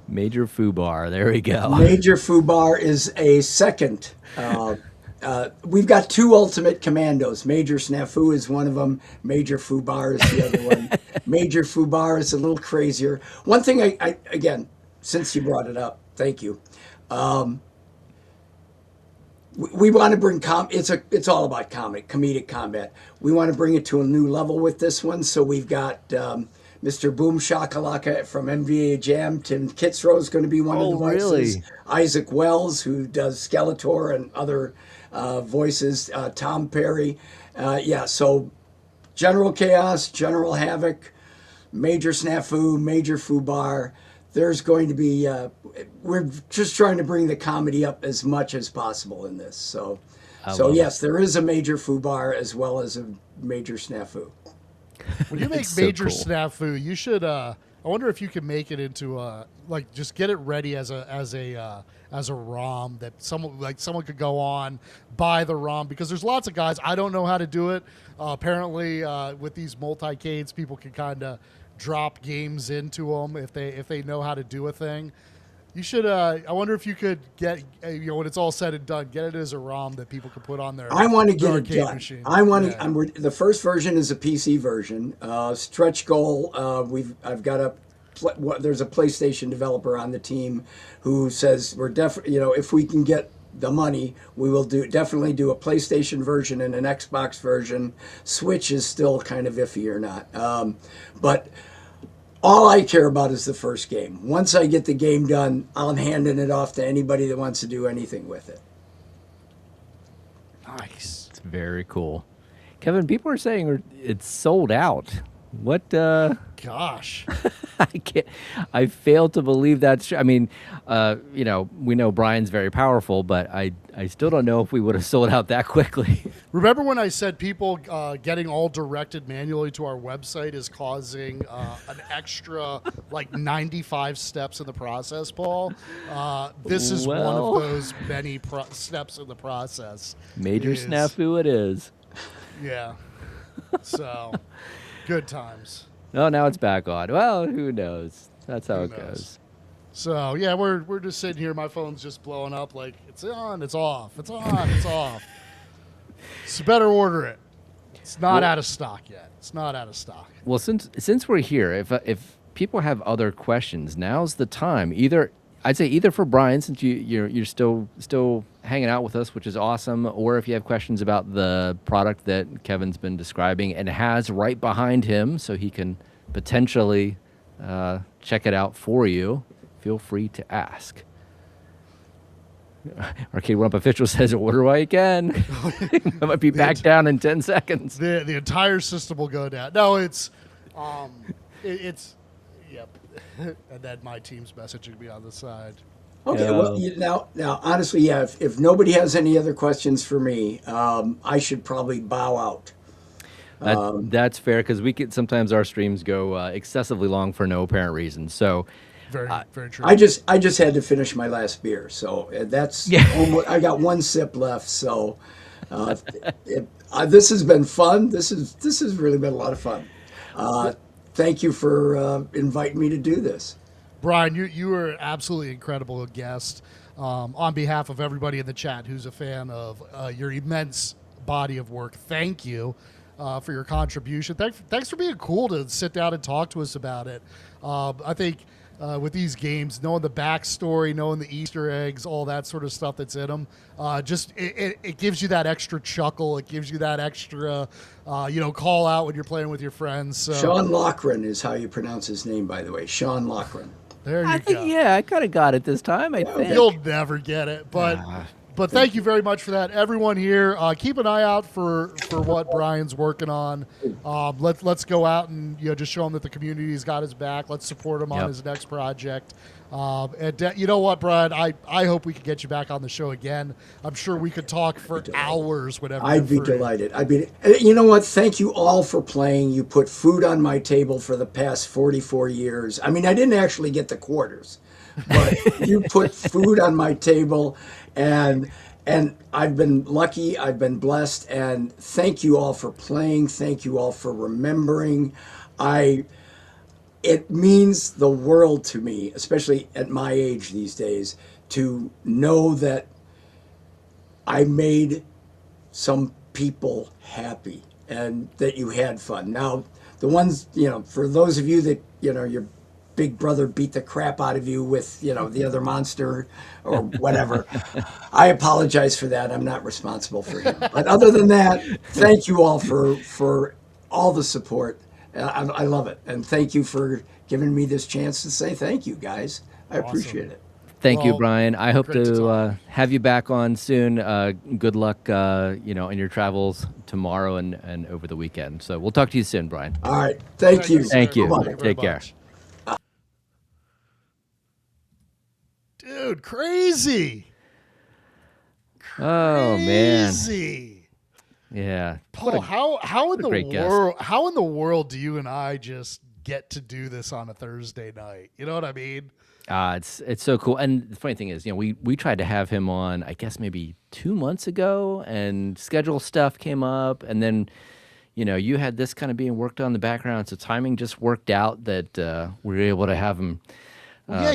Major Fubar, there we go. Major Fubar is a second. We've got 2 ultimate commandos. Major Snafu is one of them. Major Fubar is the other one. Major Fubar is a little crazier. One thing I again, since you brought it up, thank you. We want to bring it's all about comedic combat. We want to bring it to a new level with this one. So we've got Mr. Boom Shakalaka from MVA Jam. Tim Kitzrow is going to be one of the voices. Really? Isaac Wells, who does Skeletor and other voices. Tom Perry. So General Chaos, General Havoc, Major Snafu, Major Fubar. There's going to be, we're just trying to bring the comedy up as much as possible in this. So yes, there is a Major Fubar as well as a Major Snafu. When you make Major Snafu, you should, I wonder if you can make it into just get it ready as a ROM that someone could go on, buy the ROM, because there's lots of guys, I don't know how to do it. Apparently with these multi-cades, people can kind of drop games into them if they know how to do a thing. You should. I wonder if you could get when it's all said and done, get it as a ROM that people can put on their. I want to get it done. Machine. I want to. The first version is a PC version. Stretch goal. I've got there's a PlayStation developer on the team who says we're definitely. If we can get the money, we will definitely do a PlayStation version and an Xbox version. Switch is still kind of iffy or not. But all I care about is the first game. Once I get the game done, I'm handing it off to anybody that wants to do anything with it. Nice. It's very cool. Kevin, people are saying it's sold out. What? Gosh. I fail to believe that's true. I mean, we know Brian's very powerful, but I still don't know if we would have sold out that quickly. Remember when I said people getting all directed manually to our website is causing an extra 95 steps in the process, Paul? This is one of those many steps in the process. Major snafu it is. Yeah. So, good times. Oh, now it's back on. Well, who knows? That's how it goes. So, yeah, we're just sitting here. My phone's just blowing up like, it's on, it's off, it's on, it's off. So better order it. It's not out of stock yet. It's not out of stock. Well, since we're here, if people have other questions, now's the time. I'd say either for Brian, since you're still hanging out with us, which is awesome, or if you have questions about the product that Kevin's been describing and has right behind him, so he can potentially check it out for you. feel free to ask. Arcade1Up official says, order while you can. I might be back down in 10 seconds. The entire system will go down. No, it's yep. And then my team's messaging me on the side. Okay, well, now, honestly, yeah, if nobody has any other questions for me, I should probably bow out. That's fair, because sometimes our streams go excessively long for no apparent reason. So, very true. I just had to finish my last beer, so that's I got one sip left. So, this has been fun. This has really been a lot of fun. Thank you for inviting me to do this. Brian, you were an absolutely incredible guest. On behalf of everybody in the chat who's a fan of your immense body of work, thank you for your contribution. Thanks for being cool to sit down and talk to us about it. I think with these games, knowing the backstory, knowing the Easter eggs, all that sort of stuff that's in them, it gives you that extra chuckle. It gives you that extra, call out when you're playing with your friends. So. Sean Loughran is how you pronounce his name, by the way. Sean Loughran. There you go. Yeah, I kind of got it this time. I think you'll never get it, but thank you very much for that, everyone here. Keep an eye out for what Brian's working on. Let's go out and just show him that the community's got his back. Let's support him on his next project. And you know what, Brian? I hope we could get you back on the show again. I'm sure we could talk for hours. Whenever I'd be delighted. You know what? Thank you all for playing. You put food on my table for the past 44 years. I mean, I didn't actually get the quarters, but you put food on my table, and I've been lucky. I've been blessed, and thank you all for playing. Thank you all for remembering. It means the world to me, especially at my age these days, to know that I made some people happy and that you had fun. Now, the ones, for those of you that, your big brother beat the crap out of you with, the other monster or whatever, I apologize for that. I'm not responsible for him. But other than that, thank you all for all the support. I love it. And thank you for giving me this chance to say thank you, guys. I appreciate it. Thank you, Brian. I hope to have you back on soon. Good luck, in your travels tomorrow and over the weekend. So we'll talk to you soon, Brian. All right. Thank you. Thank you. Bye-bye. Take care. Dude, crazy. Oh, man. Crazy. Yeah. Paul, how in the world do you and I just get to do this on a Thursday night? You know what I mean? It's so cool. And the funny thing is, we tried to have him on, I guess maybe 2 months ago, and schedule stuff came up, and then you had this kind of being worked on in the background, so timing just worked out that we were able to have him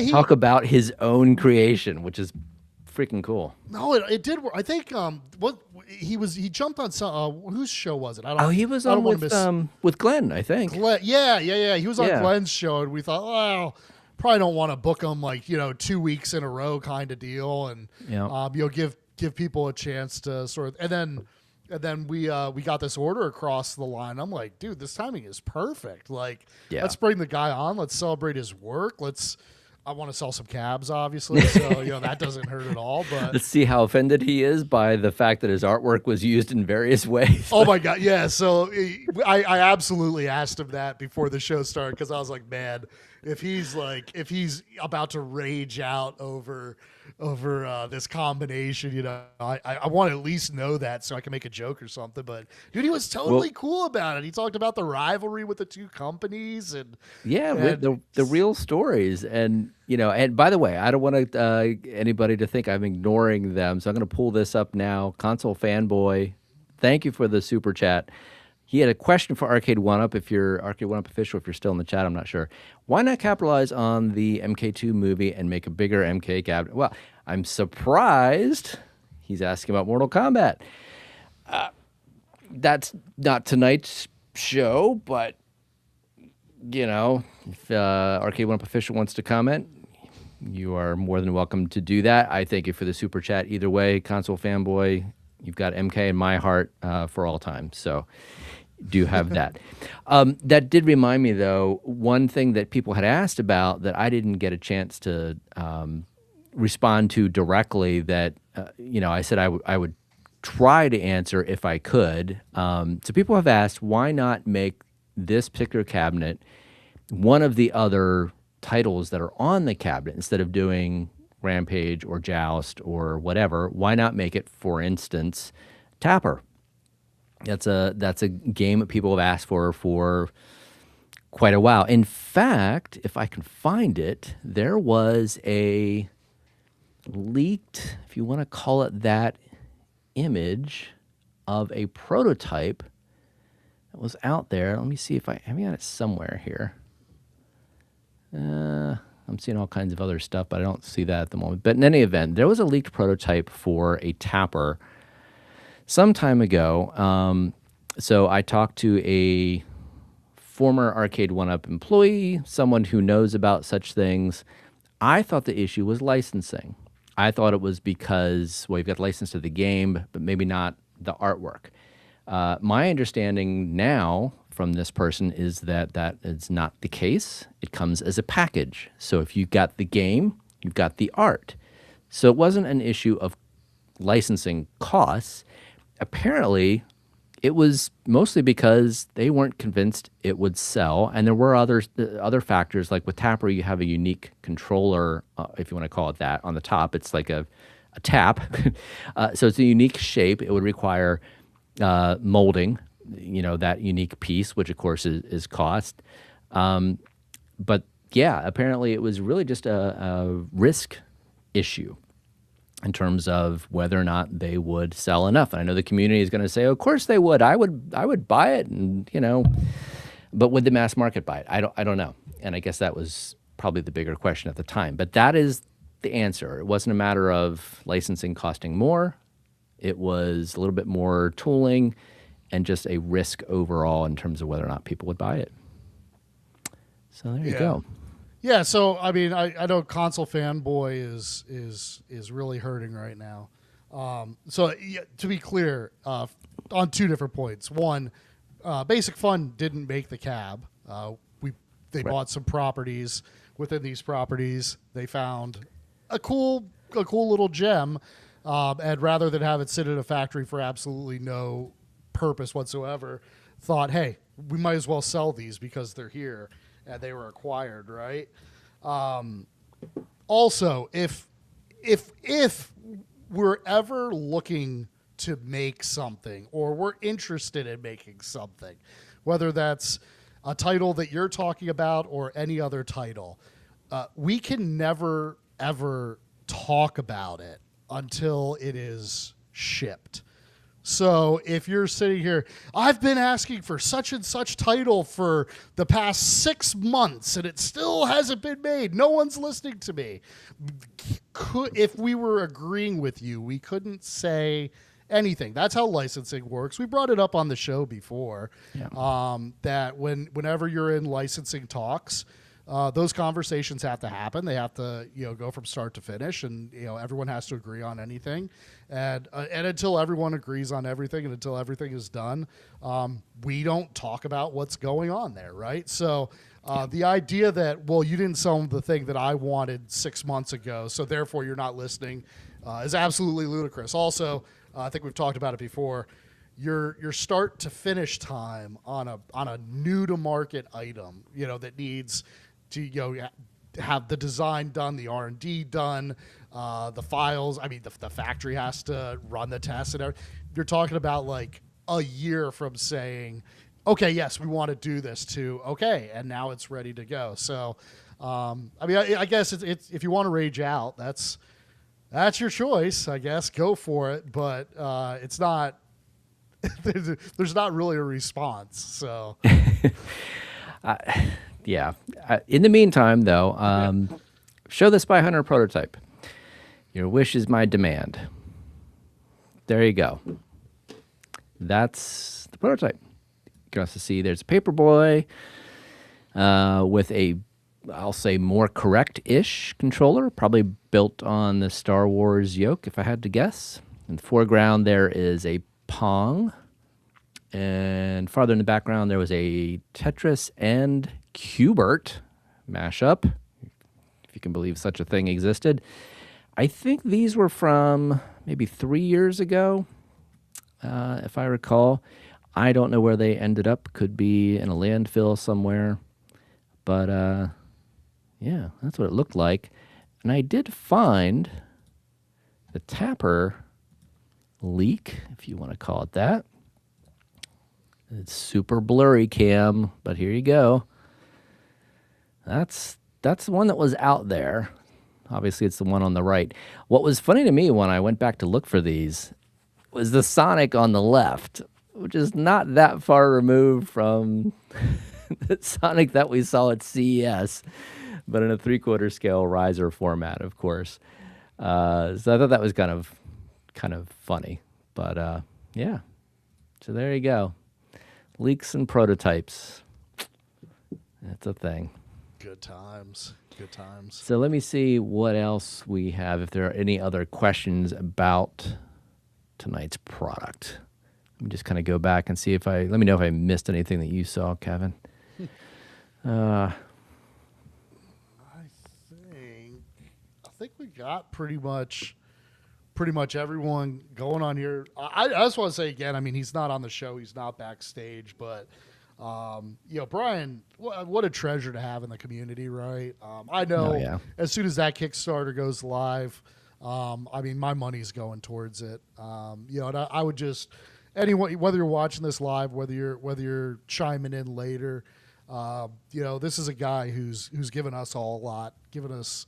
talk about his own creation, which is freaking cool. No, it did work. I think he jumped on some whose show was it? He was on with Glenn, I think. Yeah. He was on Glenn's show, and we thought, well, probably don't want to book him 2 weeks in a row kind of deal, and give people a chance to sort of, and then we got this order across the line. I'm like, dude, this timing is perfect. Let's bring the guy on. Let's celebrate his work. I want to sell some cabs, obviously, so that doesn't hurt at all. But let's see how offended he is by the fact that his artwork was used in various ways. Oh my God, yeah. So I absolutely asked him that before the show started, because I was like, man, if he's about to rage out over this combination, I want to at least know that so I can make a joke or something. But dude, he was totally cool about it. He talked about the rivalry with the two companies with the real stories. And and by the way, I don't want anybody to think I'm ignoring them, so I'm going to pull this up now. Console Fanboy, thank you for the super chat. He had a question for Arcade1Up. If you're Arcade1Up official, if you're still in the chat, I'm not sure. Why not capitalize on the MK2 movie and make a bigger MK cabinet? Well, I'm surprised he's asking about Mortal Kombat. That's not tonight's show, but, if Arcade1Up official wants to comment, you are more than welcome to do that. I thank you for the super chat. Either way, Console Fanboy, you've got MK in my heart for all time. So do have that. That did remind me, though, one thing that people had asked about that I didn't get a chance to respond to directly that, I said I would try to answer if I could. So people have asked, why not make this particular cabinet one of the other titles that are on the cabinet instead of doing Rampage or Joust or whatever? Why not make it, for instance, Tapper? That's a game that people have asked for quite a while. In fact, if I can find it, there was a leaked, if you want to call it that, image of a prototype that was out there. Let me see if I got it somewhere here. I'm seeing all kinds of other stuff, but I don't see that at the moment. But in any event, there was a leaked prototype for a Tapper some time ago. So I talked to a former Arcade1Up employee, someone who knows about such things. I thought the issue was licensing. I thought it was because, well, you've got license to the game, but maybe not the artwork. My understanding now from this person is that that is not the case. It comes as a package. So if you've got the game, you've got the art. So it wasn't an issue of licensing costs. Apparently, it was mostly because they weren't convinced it would sell, and there were other factors, like with Tapper, you have a unique controller, if you want to call it that, on the top. It's like a tap, so it's a unique shape. It would require molding, that unique piece, which of course is cost. But yeah, apparently it was really just a risk issue in terms of whether or not they would sell enough. And I know the community is going to say, of course they would. I would buy it, and but would the mass market buy it? I don't know. And I guess that was probably the bigger question at the time. But that is the answer. It wasn't a matter of licensing costing more. It was a little bit more tooling and just a risk overall in terms of whether or not people would buy it. So there you go. Yeah, so I mean, I know console fanboy is really hurting right now. So to be clear, on two different points. One, Basic Fun didn't make the cab. They bought some properties. Within these properties, they found a cool little gem, and rather than have it sit in a factory for absolutely no purpose whatsoever, thought, hey, we might as well sell these because they're here. And they were acquired, right? Also, if we're ever looking to make something or we're interested in making something, whether that's a title that you're talking about or any other title, we can never, ever talk about it until it is shipped. So if you're sitting here, I've been asking for such and such title for the past 6 months and it still hasn't been made. No one's listening to me. If we were agreeing with you, we couldn't say anything. That's how licensing works. We brought it up on the show before, that whenever you're in licensing talks, those conversations have to happen. They have to, go from start to finish, and everyone has to agree on anything. And until everyone agrees on everything, and until everything is done, we don't talk about what's going on there, right? So the idea that, well, you didn't sell the thing that I wanted 6 months ago, so therefore you're not listening, is absolutely ludicrous. Also, I think we've talked about it before. Your start to finish time on a new to market item, that needs to have the design done, the R&D done, the files. I mean, the factory has to run the tests and everything. You're talking about like a year from saying, okay, yes, we want to do this, to okay, and now it's ready to go. So, I guess it's if you want to rage out, that's your choice. I guess go for it, but it's not. There's not really a response. So. Yeah. In the meantime, though, show the Spy Hunter prototype. Your wish is my demand. There you go. That's the prototype. You can also see there's a Paperboy with a, I'll say, more correct-ish controller, probably built on the Star Wars yoke, if I had to guess. In the foreground, there is a Pong, And farther in the background, there was a Tetris and Qbert mashup, if you can believe such a thing existed. I think these were from maybe 3 years ago, if I recall. I don't know where they ended up. Could be in a landfill somewhere. But, yeah, that's what it looked like. And I did find the Tapper leak, if you want to call it that. It's super blurry, Cam, but here you go. That's the one that was out there. Obviously, it's the one on the right. What was funny to me when I went back to look for these was the Sonic on the left, which is not that far removed from the Sonic that we saw at CES, but in a 3/4 scale riser format, of course. So I thought that was kind of funny. But yeah, so there you go. Leaks and prototypes. That's a thing. Good times. Good times. So let me see what else we have, if there are any other questions about tonight's product. Let me just kind of go back and see let me know if I missed anything that you saw, Kevin. I think we got pretty much everyone going on here. I just want to say again, I mean, he's not on the show, he's not backstage, but Brian, what a treasure to have in the community, right? I know as soon as that Kickstarter goes live, I mean, my money's going towards it. And I would just, anyone, whether you're watching this live, whether you're chiming in later, this is a guy who's given us all a lot, given us,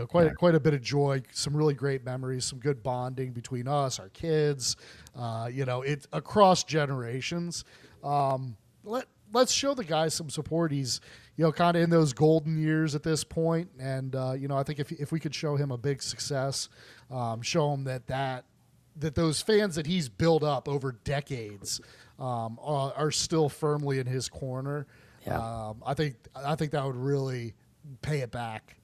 quite a bit of joy, some really great memories, some good bonding between us, our kids, it's across generations. Let's show the guy some support. He's, kind of in those golden years at this point. And, I think if we could show him a big success, show him that those fans that he's built up over decades are still firmly in his corner. Yeah. I think that would really pay it back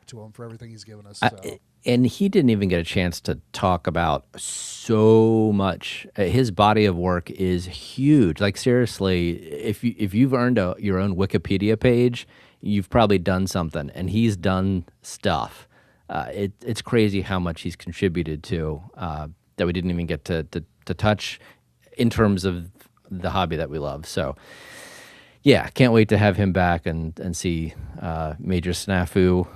to him for everything he's given us. So. And he didn't even get a chance to talk about so much. His body of work is huge. Like, seriously, if you've earned your own Wikipedia page, you've probably done something, and he's done stuff. It's crazy how much he's contributed to that we didn't even get to touch in terms of the hobby that we love. So, yeah, can't wait to have him back and see Major Snafu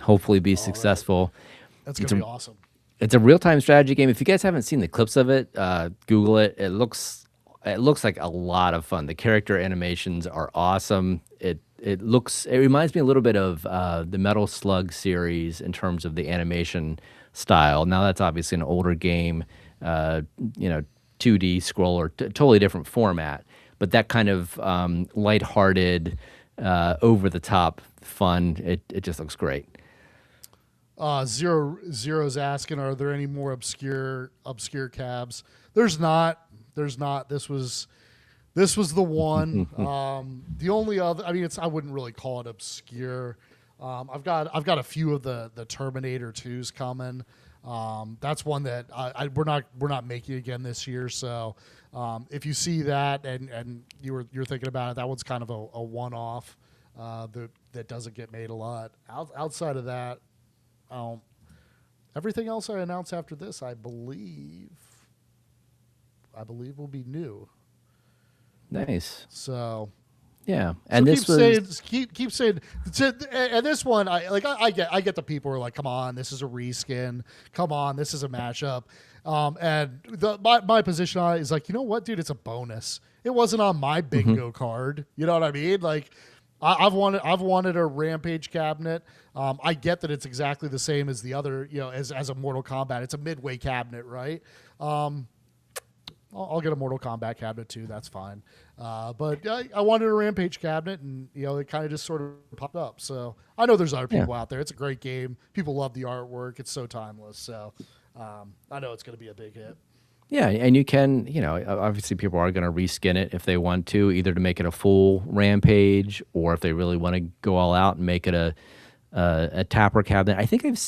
hopefully be successful. Right. That's going to be awesome. It's a real-time strategy game. If you guys haven't seen the clips of it, Google it. It looks like a lot of fun. The character animations are awesome. It reminds me a little bit of the Metal Slug series in terms of the animation style. Now that's obviously an older game, 2D scroller, totally different format. But that kind of lighthearted, over-the-top fun, it just looks great. Zero's asking, are there any more obscure cabs? There's not. This was the one. The only other, I mean, I wouldn't really call it obscure. I've got a few of the Terminator 2s coming. That's one that we're not making again this year. So if you see that and you're thinking about it, that one's kind of a one-off that doesn't get made a lot. Outside of that, everything else I announce after this, I believe will be new. Nice. So, yeah, and this keep saying, and this one, I get the people who are like, come on, this is a reskin, come on, this is a mashup, and my position on it is like, you know what, dude, it's a bonus. It wasn't on my bingo card. You know what I mean? Like, I've wanted a Rampage cabinet. I get that it's exactly the same as the other, as a Mortal Kombat. It's a Midway cabinet, right? I'll get a Mortal Kombat cabinet too. That's fine. But I wanted a Rampage cabinet, and it kind of just sort of popped up. So I know there's other people out there. It's a great game. People love the artwork. It's so timeless. So I know it's going to be a big hit. Yeah, and you can, obviously people are going to reskin it if they want to, either to make it a full Rampage, or if they really want to go all out and make it a Tapper cabinet. I think it's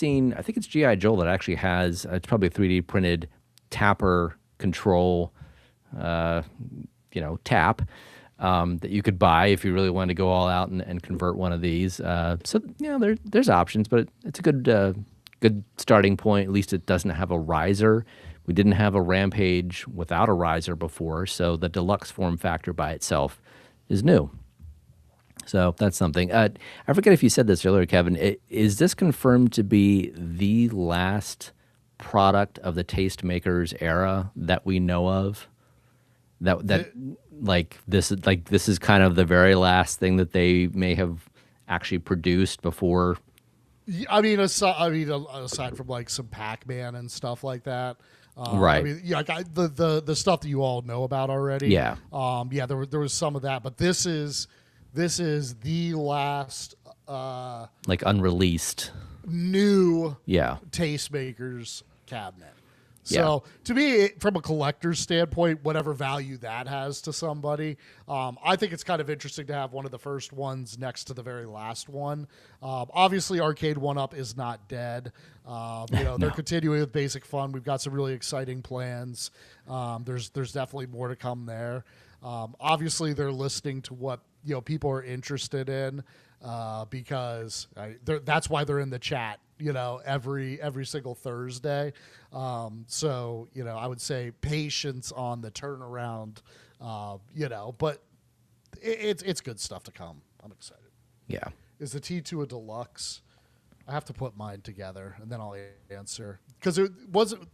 G.I. Joe that actually has, it's probably a 3D printed Tapper control tap that you could buy if you really wanted to go all out and convert one of these. So there's options, but it's a good starting point. At least it doesn't have a riser. We didn't have a Rampage without a riser before, so the deluxe form factor by itself is new. So that's something. I forget if you said this earlier, Kevin. Is this confirmed to be the last product of the Tastemakers era that we know of? This is kind of the very last thing that they may have actually produced before. I mean, aside from like some Pac-Man and stuff like that, right? I mean, the stuff that you all know about already. Yeah. There was some of that, but this is the last unreleased new Tastemakers cabinet. So to me, from a collector's standpoint, whatever value that has to somebody, I think it's kind of interesting to have one of the first ones next to the very last one. Obviously, Arcade1Up is not dead. They're continuing with Basic Fun. We've got some really exciting plans. There's definitely more to come there. Obviously, they're listening to what people are interested in because that's why they're in the chat. Every single Thursday. So, I would say patience on the turnaround, but it's good stuff to come. I'm excited. Yeah. Is the T2 a deluxe? I have to put mine together and then I'll answer. Because it wasn't,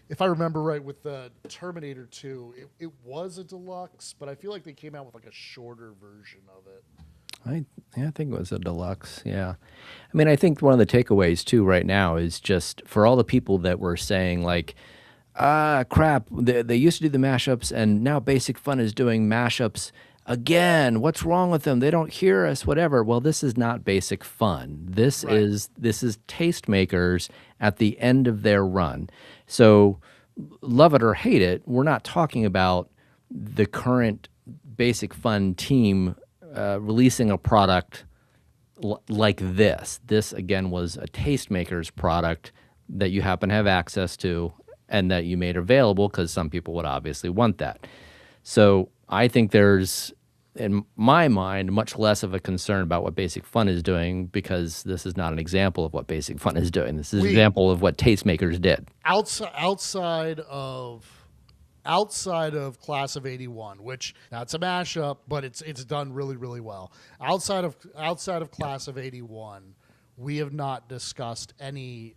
if I remember right, with the Terminator 2, it was a deluxe, but I feel like they came out with like a shorter version of it. I think it was a deluxe, yeah. I mean, I think one of the takeaways, too, right now is just for all the people that were saying, like, crap, they used to do the mashups, and now Basic Fun is doing mashups again. What's wrong with them? They don't hear us, whatever. Well, this is not Basic Fun. This is Tastemakers at the end of their run. So, love it or hate it, we're not talking about the current Basic Fun team releasing a product like this. This, again, was a Tastemakers product that you happen to have access to and that you made available because some people would obviously want that. So I think there's, in my mind, much less of a concern about what Basic Fun is doing because this is not an example of what Basic Fun is doing. This is an example of what Tastemakers did. Outside of Class of 81, which that's a mashup, but it's done really, really well. Outside of Class of 81, we have not discussed any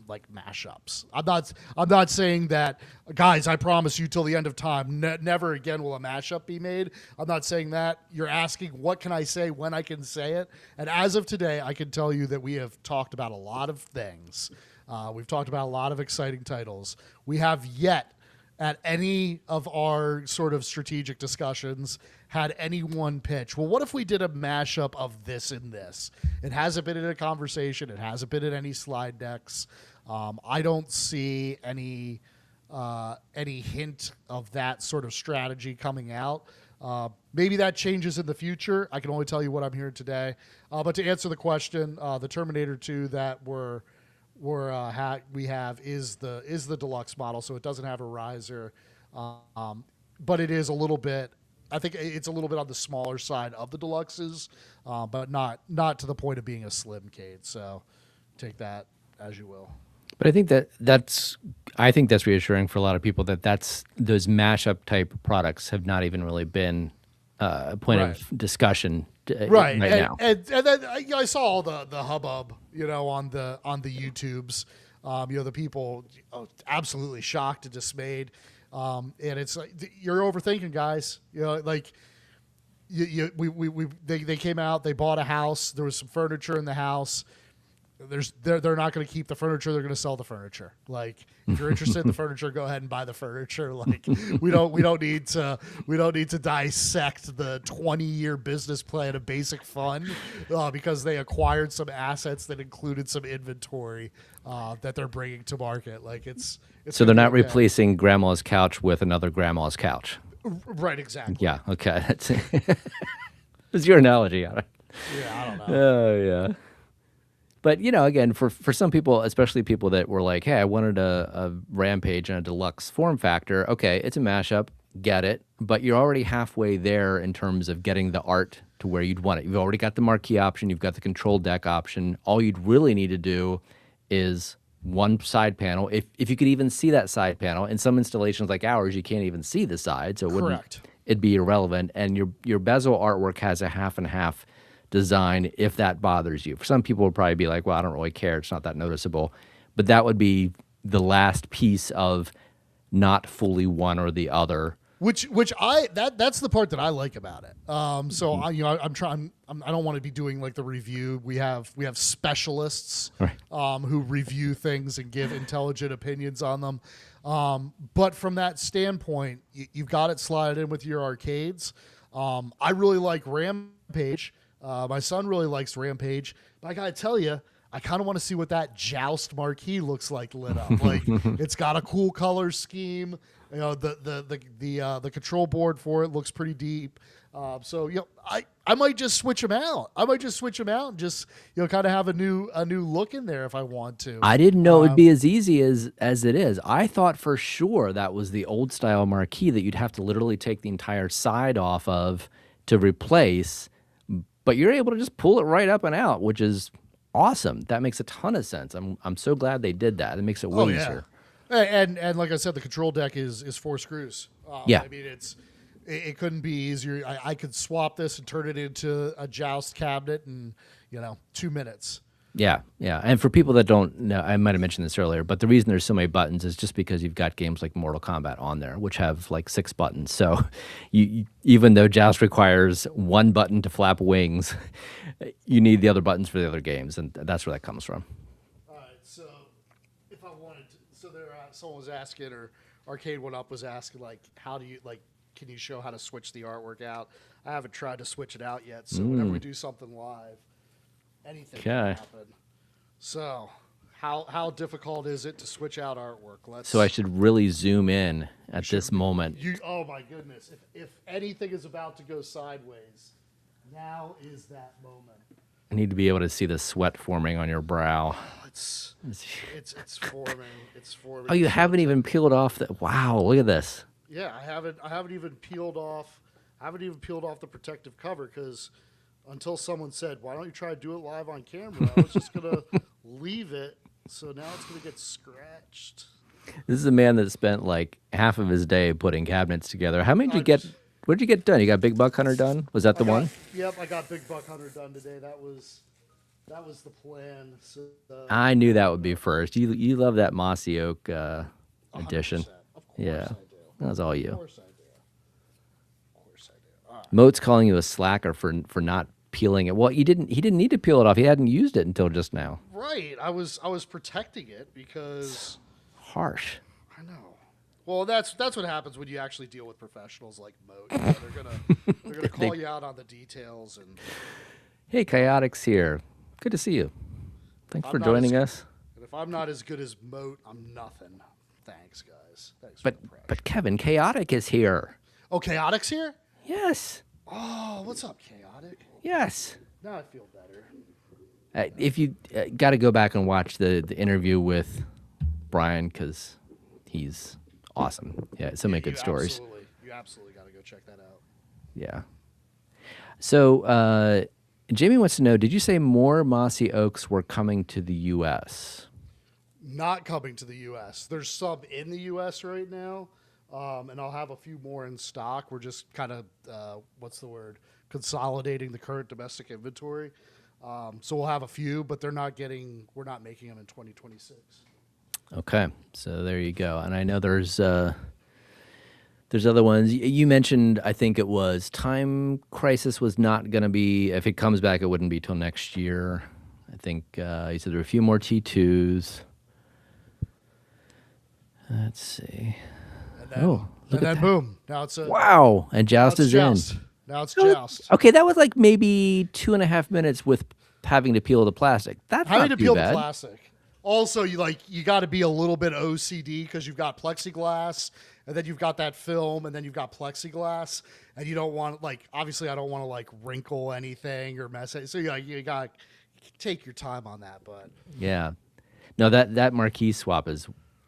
like mashups. I'm not saying that, guys, I promise you till the end of time, never again will a mashup be made. I'm not saying that. You're asking what can I say when I can say it. And as of today, I can tell you that we have talked about a lot of things. We've talked about a lot of exciting titles. We have yet at any of our sort of strategic discussions had anyone pitch, well, what if we did a mashup of this and this? It hasn't been in a conversation. It hasn't been in any slide decks. I don't see any hint of that sort of strategy coming out. Maybe that changes in the future. I can only tell you what I'm hearing today. But to answer the question, the Terminator 2 that we have is the deluxe model, so it doesn't have a riser, but it is a little bit. I think it's a little bit on the smaller side of the deluxes, but not to the point of being a slim cade. So take that as you will. But I think that's reassuring for a lot of people that those mashup type products have not even really been a point of discussion right now. And then I saw all the hubbub, on the YouTubes, the people absolutely shocked and dismayed. And it's like, you're overthinking, guys. They came out, they bought a house, there was some furniture in the house. They're not going to keep the furniture. They're going to sell the furniture. Like, if you're interested in the furniture, go ahead and buy the furniture. Like, we don't need to dissect the 20-year business plan of Basic Fun because they acquired some assets that included some inventory that they're bringing to market. Like, it's so they're not replacing grandma's couch with another grandma's couch. Right. Exactly. Yeah. Okay. That's your analogy on it. Yeah. I don't know. Oh yeah. But, again, for some people, especially people that were like, hey, I wanted a Rampage and a deluxe form factor. Okay, it's a mashup. Get it. but you're already halfway there in terms of getting the art to where you'd want it. You've already got the marquee option. You've got the control deck option. All you'd really need to do is one side panel. If you could even see that side panel. In some installations like ours, you can't even see the side, so it'd be irrelevant. And your bezel artwork has a half and half design if that bothers you. For some people would probably be like, well, I don't really care. It's not that noticeable. But that would be the last piece of not fully one or the other. That's the part that I like about it. So I don't want to be doing like the review. We have specialists who review things and give intelligent opinions on them. But from that standpoint, you've got it slotted in with your arcades. I really like Rampage. My son really likes Rampage. But I gotta tell you, I kind of want to see what that Joust marquee looks like lit up. Like it's got a cool color scheme. You know, the control board for it looks pretty deep. So I might just switch them out. And just kind of have a new look in there if I want to. I didn't know it would be as easy as it is. I thought for sure that was the old style marquee that you'd have to literally take the entire side off of to replace. But you're able to just pull it right up and out, which is awesome. That makes a ton of sense. I'm so glad they did that. It makes it way easier. And like I said, the control deck is 4 screws. Yeah. I mean, it couldn't be easier. I could swap this and turn it into a Joust cabinet in 2 minutes. Yeah. And for people that don't know, I might have mentioned this earlier, but the reason there's so many buttons is just because you've got games like Mortal Kombat on there, which have like 6 buttons. So even though Joust requires 1 button to flap wings, you need the other buttons for the other games, and that's where that comes from. So if I wanted to, someone was asking, or Arcade1Up was asking, like, how do you, like, can you show how to switch the artwork out? I haven't tried to switch it out yet, so whenever we do something live, anything can happen. So how difficult is it to switch out artwork? So I should really zoom in at this moment. Oh my goodness. If anything is about to go sideways, now is that moment. I need to be able to see the sweat forming on your brow. It's forming. It's forming. Oh, you haven't even peeled off the. Wow, look at this. Yeah, I haven't even peeled off. The protective cover because until someone said, "Why don't you try to do it live on camera?" I was just gonna leave it. So now it's gonna get scratched. This is a man that spent like half of his day putting cabinets together. How many did you get? What did you get done? You got Big Buck Hunter done? Was that the one? Yep, I got Big Buck Hunter done today. That was the plan. So, I knew that would be first. You love that mossy oak edition. Of course Yeah, I do. that was all you. Of course I do. All right. Moat's calling you a slacker for not peeling it. Well, he didn't need to peel it off. He hadn't used it until just now. Right. I was protecting it because harsh. I know. Well, that's what happens when you actually deal with professionals like Moat. They're gonna call you out on the details. And hey, Chaotix here. Good to see you. Thanks for joining us. And if I'm not as good as Moat, I'm nothing. Thanks, guys. Thanks. But Kevin, Chaotic is here. Oh, Chaotix here? Yes. Oh, what's up, Chaotic? Yes. Now I feel better. If you got to go back and watch the interview with Brian, because he's awesome. Yeah, so many good stories. You absolutely got to go check that out. Yeah. So Jamie wants to know, did you say more mossy oaks were coming to the U.S.? Not coming to the U.S. There's some in the U.S. right now, and I'll have a few more in stock. We're just kind of, consolidating the current domestic inventory. So we'll have a few, but we're not making them in 2026. Okay, so there you go. And I know there's other ones. You mentioned, I think it was Time Crisis was not going to be, if it comes back, it wouldn't be till next year. I think you said there were a few more T2s. Let's see. And then boom. Now it's wow. And Joust is Joust. in. Now it's Joust. Okay, that was like maybe 2.5 minutes with having to peel the plastic. That's having not to peel bad. the plastic. Also, you got to be a little bit OCD because you've got plexiglass, and then you've got that film, and then you've got plexiglass, and you don't want obviously I don't want to wrinkle anything or mess it. So you got to take your time on that, but yeah, no, that marquee swap is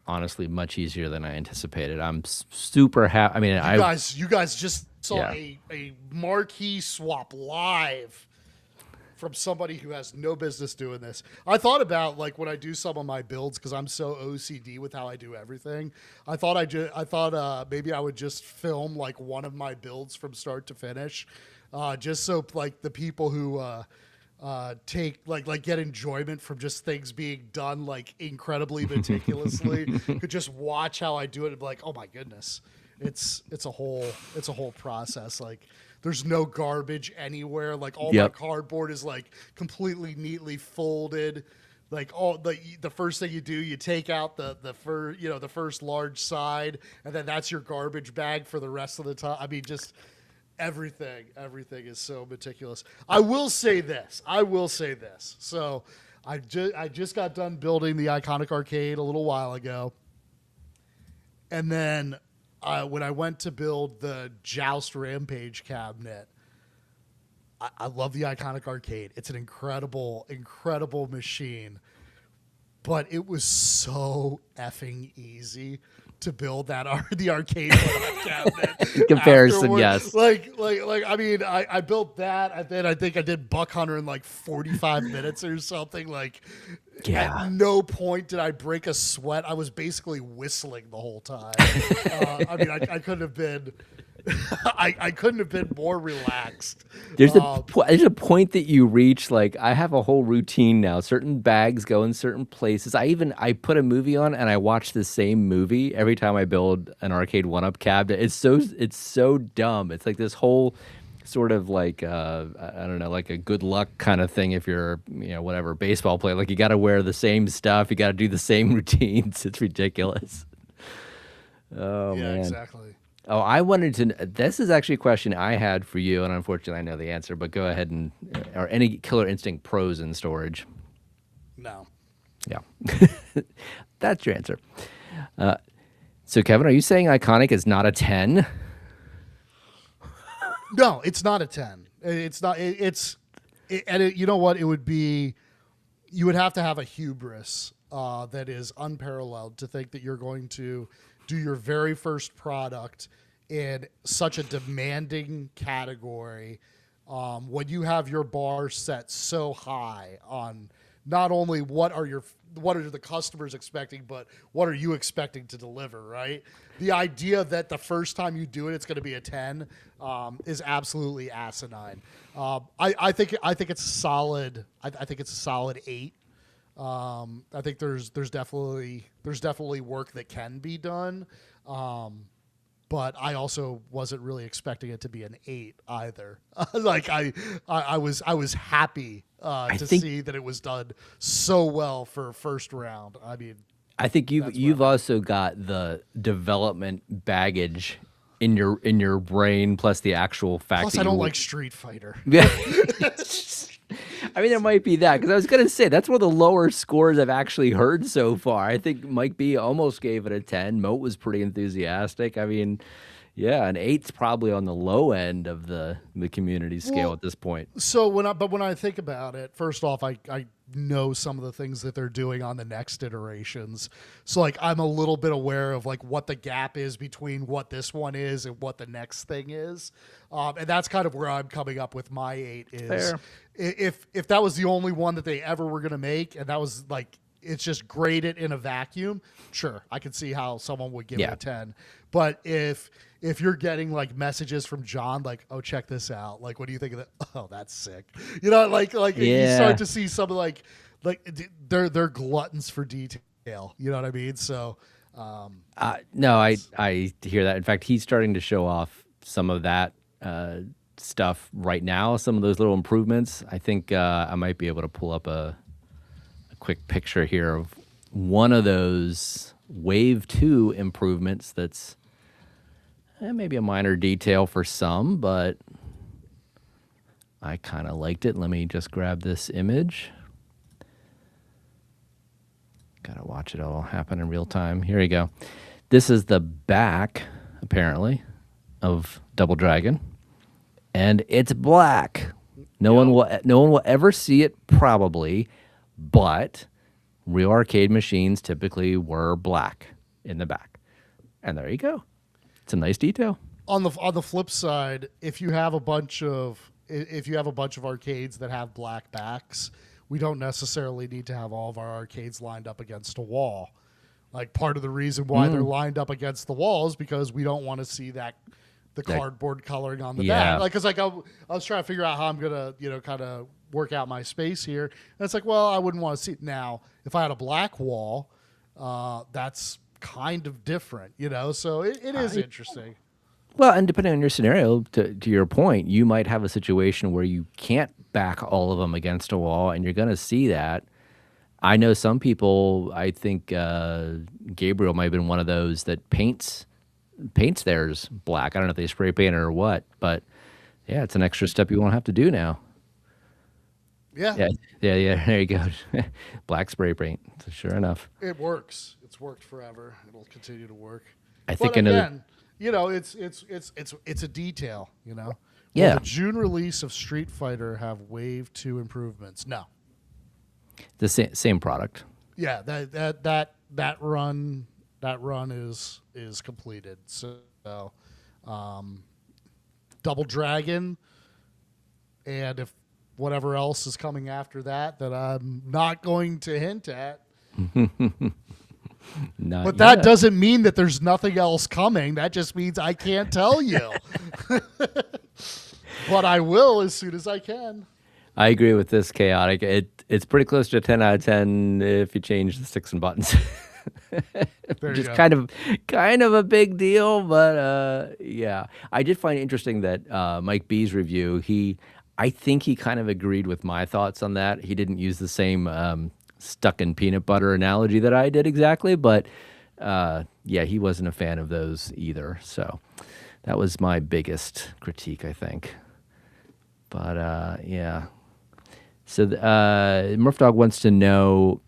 honestly much easier than I anticipated. I'm super happy. I mean, you guys just saw a marquee swap live from somebody who has no business doing this. I thought about, like, when I do some of my builds, because I'm so OCD with how I do everything, I thought maybe I would just film like one of my builds from start to finish, just so like the people who take like get enjoyment from just things being done like incredibly meticulously could just watch how I do it and be like, oh my goodness, it's a whole process. Like, there's no garbage anywhere. Like, all my cardboard is like completely neatly folded. Like, all the first thing you do, you take out the first large side, and then that's your garbage bag for the rest of the time. I mean, just everything is so meticulous. I will say this. So I just got done building the Iconic Arcade a little while ago, and then when I went to build the Joust Rampage cabinet, I love the Iconic Arcade. It's an incredible machine, but it was so effing easy to build the arcade cabinet. Comparison, afterwards. yes. Like I mean, I built that, and then I think I did Buck Hunter in like 45 minutes or something. Like, at no point did I break a sweat. I was basically whistling the whole time. I mean, I couldn't have been. I couldn't have been more relaxed. There's a point that you reach. Like, I have a whole routine now. Certain bags go in certain places. I put a movie on and I watch the same movie every time I build an Arcade1Up cabinet. It's so dumb. It's like this whole sort of like I don't know, like a good luck kind of thing. If you're whatever baseball player, like, you got to wear the same stuff. You got to do the same routines. It's ridiculous. Oh yeah, man, exactly. Oh, I wanted to. This is actually a question I had for you, and unfortunately, I know the answer. But go ahead and are any Killer Instinct pros in storage? No. Yeah, that's your answer. So, Kevin, are you saying Iconic is not a 10? No, it's not a 10. It's not. You know what? It would be. You would have to have a hubris that is unparalleled to think that you're going to do your very first product in such a demanding category when you have your bar set so high on not only what are the customers expecting, but what are you expecting to deliver, right? The idea that the first time you do it, it's going to be a 10 is absolutely asinine. I think it's solid. I think it's a solid 8. I think there's definitely work that can be done, but I also wasn't really expecting it to be an 8 either. Like I was happy to see that it was done so well for first round. I mean, I think you've also got the development baggage in your brain, plus the actual fact. Plus, that I don't like Street Fighter. Yeah. I mean, it might be that, because I was going to say that's one of the lower scores I've actually heard so far. I think Mike B almost gave it a 10. Moat was pretty enthusiastic. I mean, yeah, an 8's probably on the low end of the community scale at this point. So when I think about it, first off, I know some of the things that they're doing on the next iterations. So like, I'm a little bit aware of like what the gap is between what this one is and what the next thing is. And that's kind of where I'm coming up with my 8 is. Fair. If that was the only one that they ever were going to make, and that was like, it's just graded in a vacuum, sure, I could see how someone would give it a 10. But if you're getting like messages from John, like, oh, check this out, like, what do you think of that? Oh, that's sick. You know, like you start to see some like they're gluttons for detail. You know what I mean? So no, I hear that. In fact, he's starting to show off some of that stuff right now. Some of those little improvements. I think I might be able to pull up a quick picture here of one of those Wave 2 improvements that's maybe a minor detail for some, but I kind of liked it. Let me just grab this image. Gotta watch it all happen in real time. Here you go. This is the back, apparently, of Double Dragon, and it's black. No one will ever see it, probably, but real arcade machines typically were black. in the back. And there you go. It's a nice detail. On the flip side, if you have a bunch of arcades that have black backs, we don't necessarily need to have all of our arcades lined up against a wall. Like, part of the reason why they're lined up against the wall is because we don't want to see the cardboard coloring on the back. Like, because I was trying to figure out how I'm gonna kind of work out my space here, and it's like, well, I wouldn't want to see it. Now, if I had a black wall, that's kind of different, So it is interesting. Well, and depending on your scenario, to your point, you might have a situation where you can't back all of them against a wall, and you're going to see that. I know some people, I think Gabriel might have been one of those that paints theirs black. I don't know if they spray paint it or what, but yeah, it's an extra step you won't have to do now. Yeah. There you go. Black spray paint. So sure enough. It works. It's worked forever. It'll continue to work. I think again, it's a detail, Yeah. Will the June release of Street Fighter have Wave 2 improvements? No. The same product. Yeah, that run is completed. So Double Dragon, and if whatever else is coming after that I'm not going to hint at. But that doesn't mean that there's nothing else coming. That just means I can't tell you. But I will as soon as I can. I agree with this, Chaotic. It's pretty close to a 10 out of 10 if you change the sticks and buttons. Just kind of a big deal, but yeah. I did find it interesting that Mike B's review, I think he kind of agreed with my thoughts on that. He didn't use the same stuck in peanut butter analogy that I did exactly, but yeah, he wasn't a fan of those either. So that was my biggest critique, I think. But yeah. So Murph Dog wants to know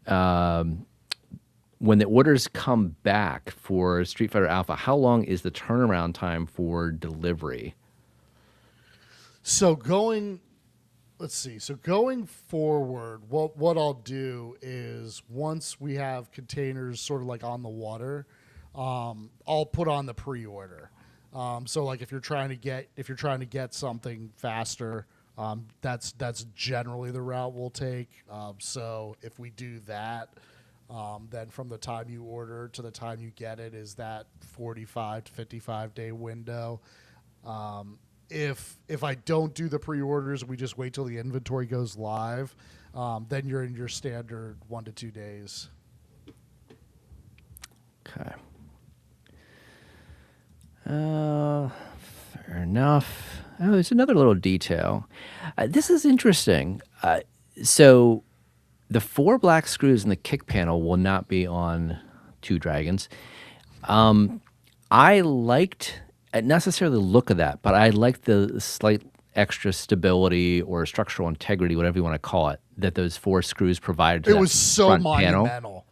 when the orders come back for Street Fighter Alpha, how long is the turnaround time for delivery? So going forward, what I'll do is once we have containers sort of like on the water, I'll put on the pre-order. So like if you're trying to get something faster, that's generally the route we'll take. So if we do that, then from the time you order to the time you get it is that 45 to 55 day window. If I don't do the pre-orders, we just wait till the inventory goes live, then you're in your standard 1 to 2 days. Okay. Fair enough. Oh, there's another little detail. This is interesting. So the 4 black screws in the kick panel will not be on Two Dragons. I liked not necessarily the look of that, but I liked the slight extra stability or structural integrity, whatever you want to call it, that those 4 screws provided to it was so monumental. Panel.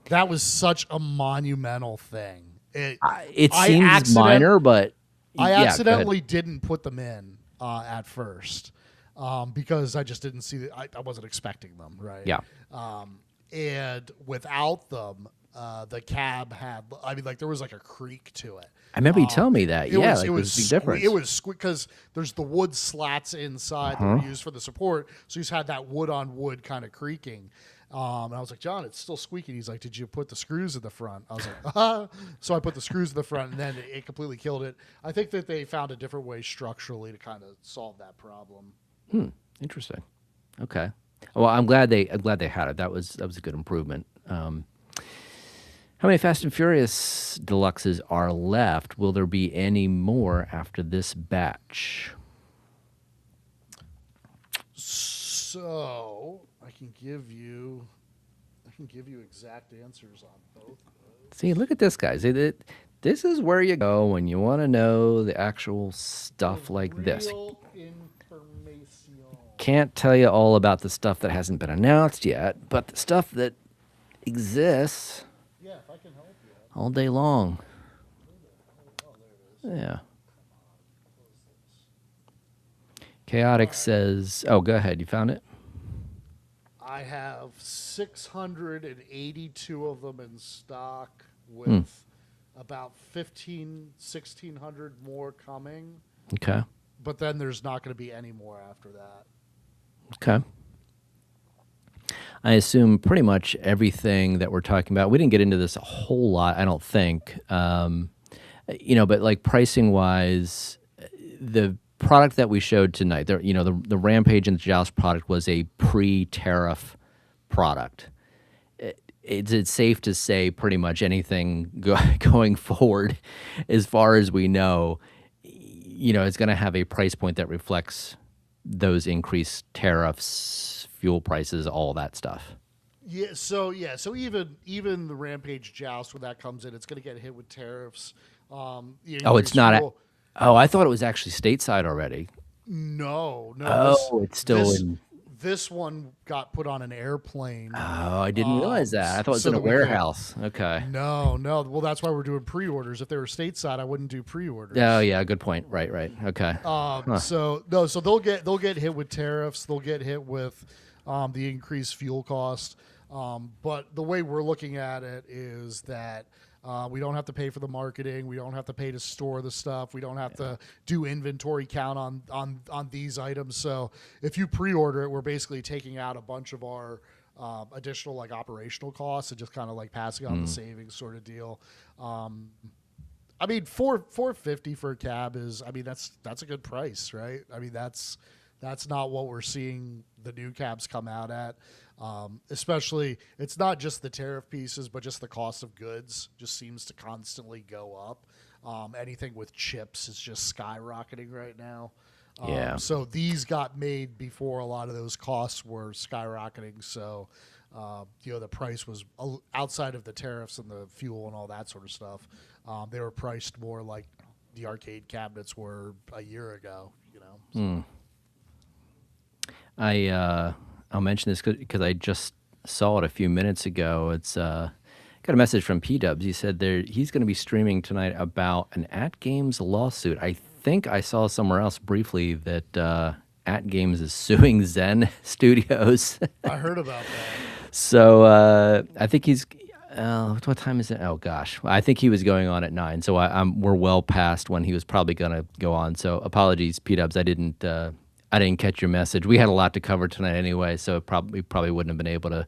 That was such a monumental thing. It seems minor, but I accidentally didn't put them in at first because I just didn't see I wasn't expecting them, right? Yeah. And without them, the cab had, there was like a creak to it. I remember you telling me that. It was a big difference. It was because there's the wood slats inside that were used for the support, so you just had that wood on wood kind of creaking. And I was like, John, it's still squeaking. He's like, did you put the screws in the front? I was like, So I put the screws in the front, and then it completely killed it. I think that they found a different way structurally to kind of solve that problem. Interesting. Okay. Well, I'm glad they had it. That was a good improvement. How many Fast and Furious Deluxes are left? Will there be any more after this batch? So I can give you exact answers on both of those. See, look at this, guys. This is where you go when you want to know the actual stuff like this. Can't tell you all about the stuff that hasn't been announced yet, but the stuff that exists. Yeah, if I can help you. All day long. Oh, there it is. Yeah. Chaotic says, oh, go ahead. You found it? I have 682 of them in stock. with about 1,600 more coming. Okay. But then there's not going to be any more after that. Okay. I assume pretty much everything that we're talking about, we didn't get into this a whole lot, I don't think. But like pricing wise, the product that we showed tonight, the Rampage and the Joust product was a pre-tariff product. It's safe to say pretty much anything going forward, as far as we know, it's going to have a price point that reflects those increased tariffs, fuel prices, all that stuff. So even the Rampage Joust, when that comes in, it's going to get hit with tariffs. It's not. I thought it was actually stateside already. No. It's still in. This one got put on an airplane. Oh, I didn't realize that. I thought it was in a warehouse. Okay. No. Well, that's why we're doing pre-orders. If they were stateside, I wouldn't do pre-orders. Oh, yeah, good point. Right. Okay. So they'll get hit with tariffs. They'll get hit with the increased fuel cost. But the way we're looking at it is that we don't have to pay for the marketing. We don't have to pay to store the stuff. We don't have to do inventory count on these items. So if you pre-order it, we're basically taking out a bunch of our additional like operational costs and just kind of like passing on the savings sort of deal. I mean, $450 for a cab is, that's a good price, right? I mean, that's not what we're seeing the new cabs come out at. Especially, it's not just the tariff pieces, but just the cost of goods just seems to constantly go up. Anything with chips is just skyrocketing right now. So these got made before a lot of those costs were skyrocketing. So, the price was outside of the tariffs and the fuel and all that sort of stuff. They were priced more like the arcade cabinets were a year ago, So. I'll mention this because I just saw it a few minutes ago. It's got a message from P-Dubs. He said he's going to be streaming tonight about an At Games lawsuit. I think I saw somewhere else briefly that At Games is suing Zen Studios. I heard about that. So I think he's. What time is it? Oh gosh, I think he was going on at 9. So we're well past when he was probably going to go on. So apologies, P-Dubs. I didn't catch your message. We had a lot to cover tonight anyway, so we probably wouldn't have been able to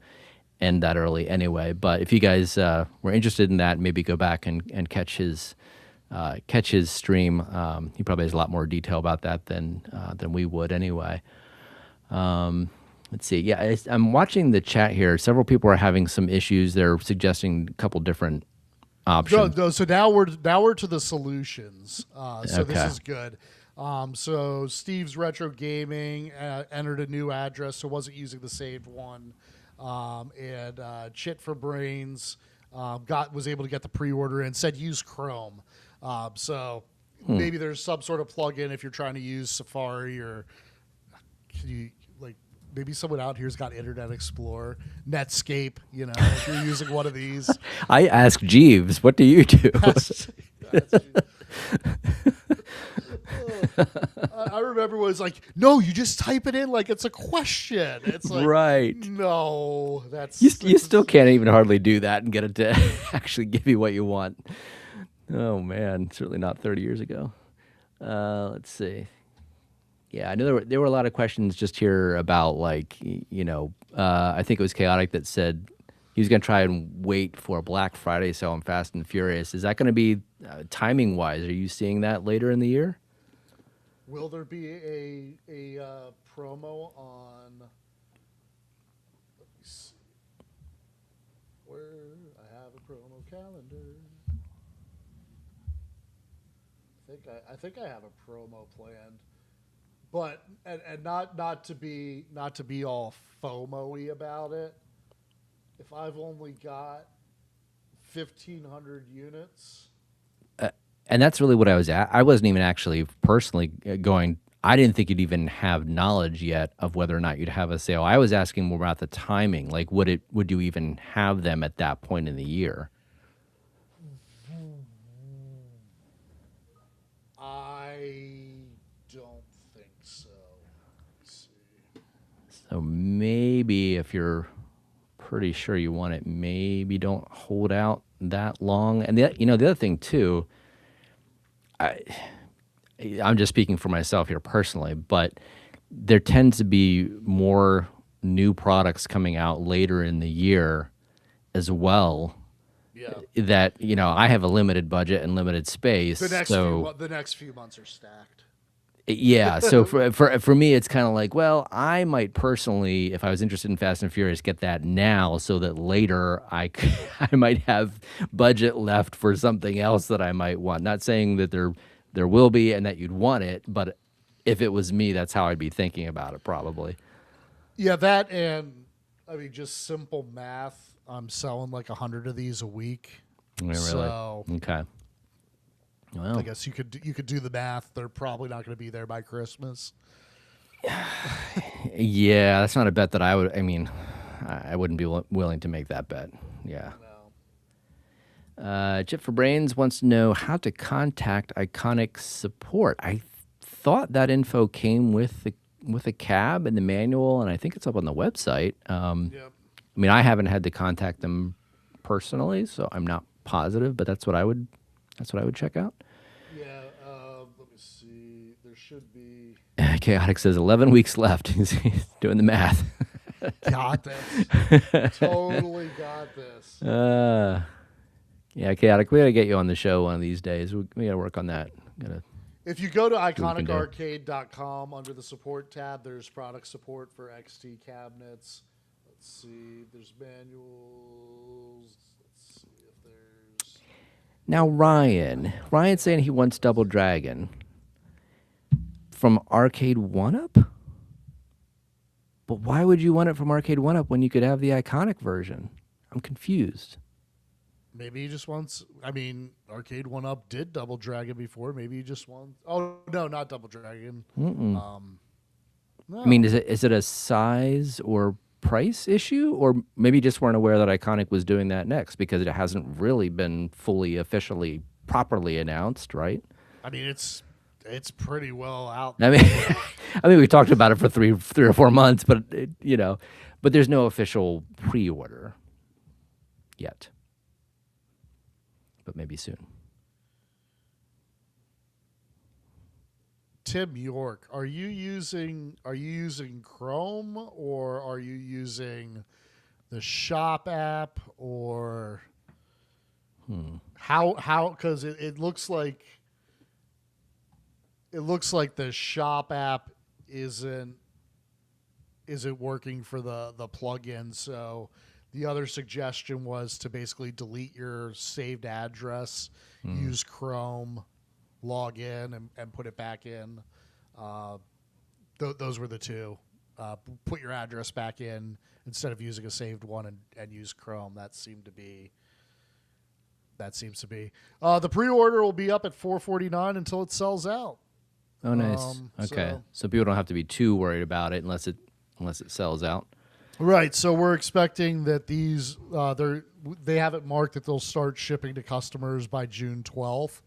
end that early anyway. But if you guys were interested in that, maybe go back and catch his stream. He probably has a lot more detail about that than we would anyway. Let's see. Yeah, I'm watching the chat here. Several people are having some issues. They're suggesting a couple different options. So now we're to the solutions. This is good. So Steve's Retro Gaming entered a new address, so wasn't using the saved one. And Chit for Brains was able to get the pre-order and said use Chrome. So maybe there's some sort of plugin if you're trying to use Safari or maybe someone out here's got Internet Explorer, Netscape. If you're using one of these. I ask Jeeves, what do you do? I remember it was like, no, you just type it in like it's a question. It's like, right. No, you still can't even hardly do that and get it to actually give you what you want. Oh man, certainly not 30 years ago. Let's see. Yeah, I know there were a lot of questions just here about I think it was Chaotic that said he was going to try and wait for a Black Friday sale on Fast and Furious. Is that going to be timing wise? Are you seeing that later in the year? Will there be a promo on? Let me see. Where I have a promo calendar. I think I have a promo planned, but and not to be all FOMO-y about it. If I've only got 1,500 units. And that's really what I was at. I wasn't even actually personally going. I didn't think you'd even have knowledge yet of whether or not you'd have a sale. I was asking more about the timing. Like, would you even have them at that point in the year? I don't think so. Let's see. So maybe if you're pretty sure you want it, maybe don't hold out that long. And the other thing too, I'm just speaking for myself here personally, but there tends to be more new products coming out later in the year as well. Yeah. That, I have a limited budget and limited space. The next few months are stacked. Yeah. So for me, it's kind of like, well, I might personally, if I was interested in Fast and Furious, get that now so that later I might have budget left for something else that I might want. Not saying that there will be and that you'd want it, but if it was me, that's how I'd be thinking about it probably. Yeah, that, and I mean, just simple math. I'm selling like 100 of these a week. Yeah, really? So, okay. Well, I guess you could do the math. They're probably not going to be there by Christmas. Yeah, that's not a bet that I would. I mean, I wouldn't be willing to make that bet. Yeah. No. Chip for Brains wants to know how to contact Iconic support. I thought that info came with a cab in the manual, and I think it's up on the website. Yep. I mean, I haven't had to contact them personally, so I'm not positive, but that's what I would check out. Yeah, let me see. There should be. Chaotic says 11 weeks left. He's doing the math. Got this. Totally got this. Yeah, Chaotic, we got to get you on the show one of these days. We got to work on that. If you go to iconicarcade.com under the support tab, there's product support for XT cabinets. Let's see. There's manuals. Let's see if there's. Now, Ryan's saying he wants Double Dragon from Arcade1Up? But why would you want it from Arcade1Up when you could have the Iconic version? I'm confused. Maybe he just wants. I mean, Arcade1Up did Double Dragon before. Maybe he just wants. Oh no, not Double Dragon. No. I mean, is it a size or price issue, or maybe just weren't aware that Iconic was doing that next because it hasn't really been fully, officially, properly announced, right? I mean, it's pretty well out. I mean, we talked about it for three or 4 months, but but there's no official pre-order yet. But maybe soon. Tim York, are you using Chrome or are you using the Shop app or how because it looks like the Shop app isn't working for the plugin. So the other suggestion was to basically delete your saved address, use Chrome, log in, and put it back in. Those were the two. Put your address back in instead of using a saved one and use Chrome. That seems to be. The pre-order will be up at $4.49 until it sells out. Oh, nice. Okay, so people don't have to be too worried about it unless it sells out. Right, so we're expecting that these they have it marked that they'll start shipping to customers by June 12th.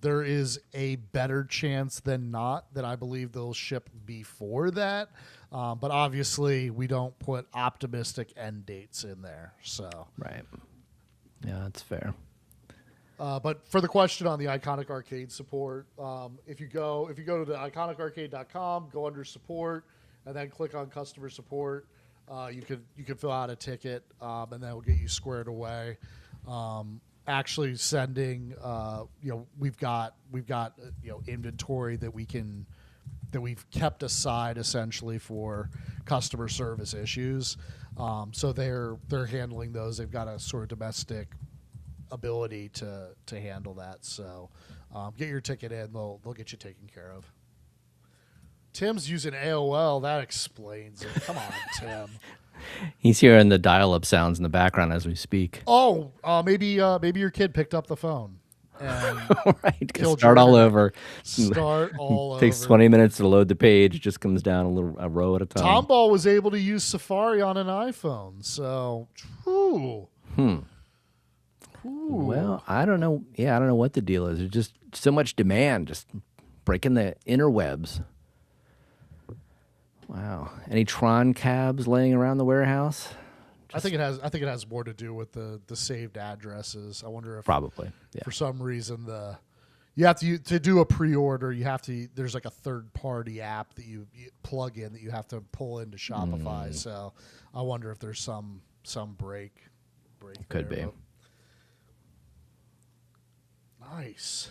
There is a better chance than not that I believe they'll ship before that, but obviously we don't put optimistic end dates in there. So right, yeah, that's fair. But for the question on the Iconic Arcade support, if you go to the iconicarcade.com, go under support, and then click on customer support. You can fill out a ticket, and then we'll get you squared away. Actually, sending we've got inventory that we've kept aside essentially for customer service issues. So they're handling those. They've got a sort of domestic ability to handle that. So get your ticket in. They'll get you taken care of. Tim's using AOL. That explains it. Come on, Tim. He's hearing the dial-up sounds in the background as we speak. Oh, maybe your kid picked up the phone. And right. Start all over. Start all over. Takes 20 minutes to load the page. It just comes down a row at a time. Tomball was able to use Safari on an iPhone. So, ooh. Well, I don't know. Yeah, I don't know what the deal is. There's just so much demand, just breaking the interwebs. Wow. Any Tron cabs laying around the warehouse? I think it has more to do with the saved addresses. I wonder if Probably. Yeah. for some reason you have to do a pre-order. You have to. There's like a third-party app that you plug in that you have to pull into Shopify. So I wonder if there's some break. Could be. Nice.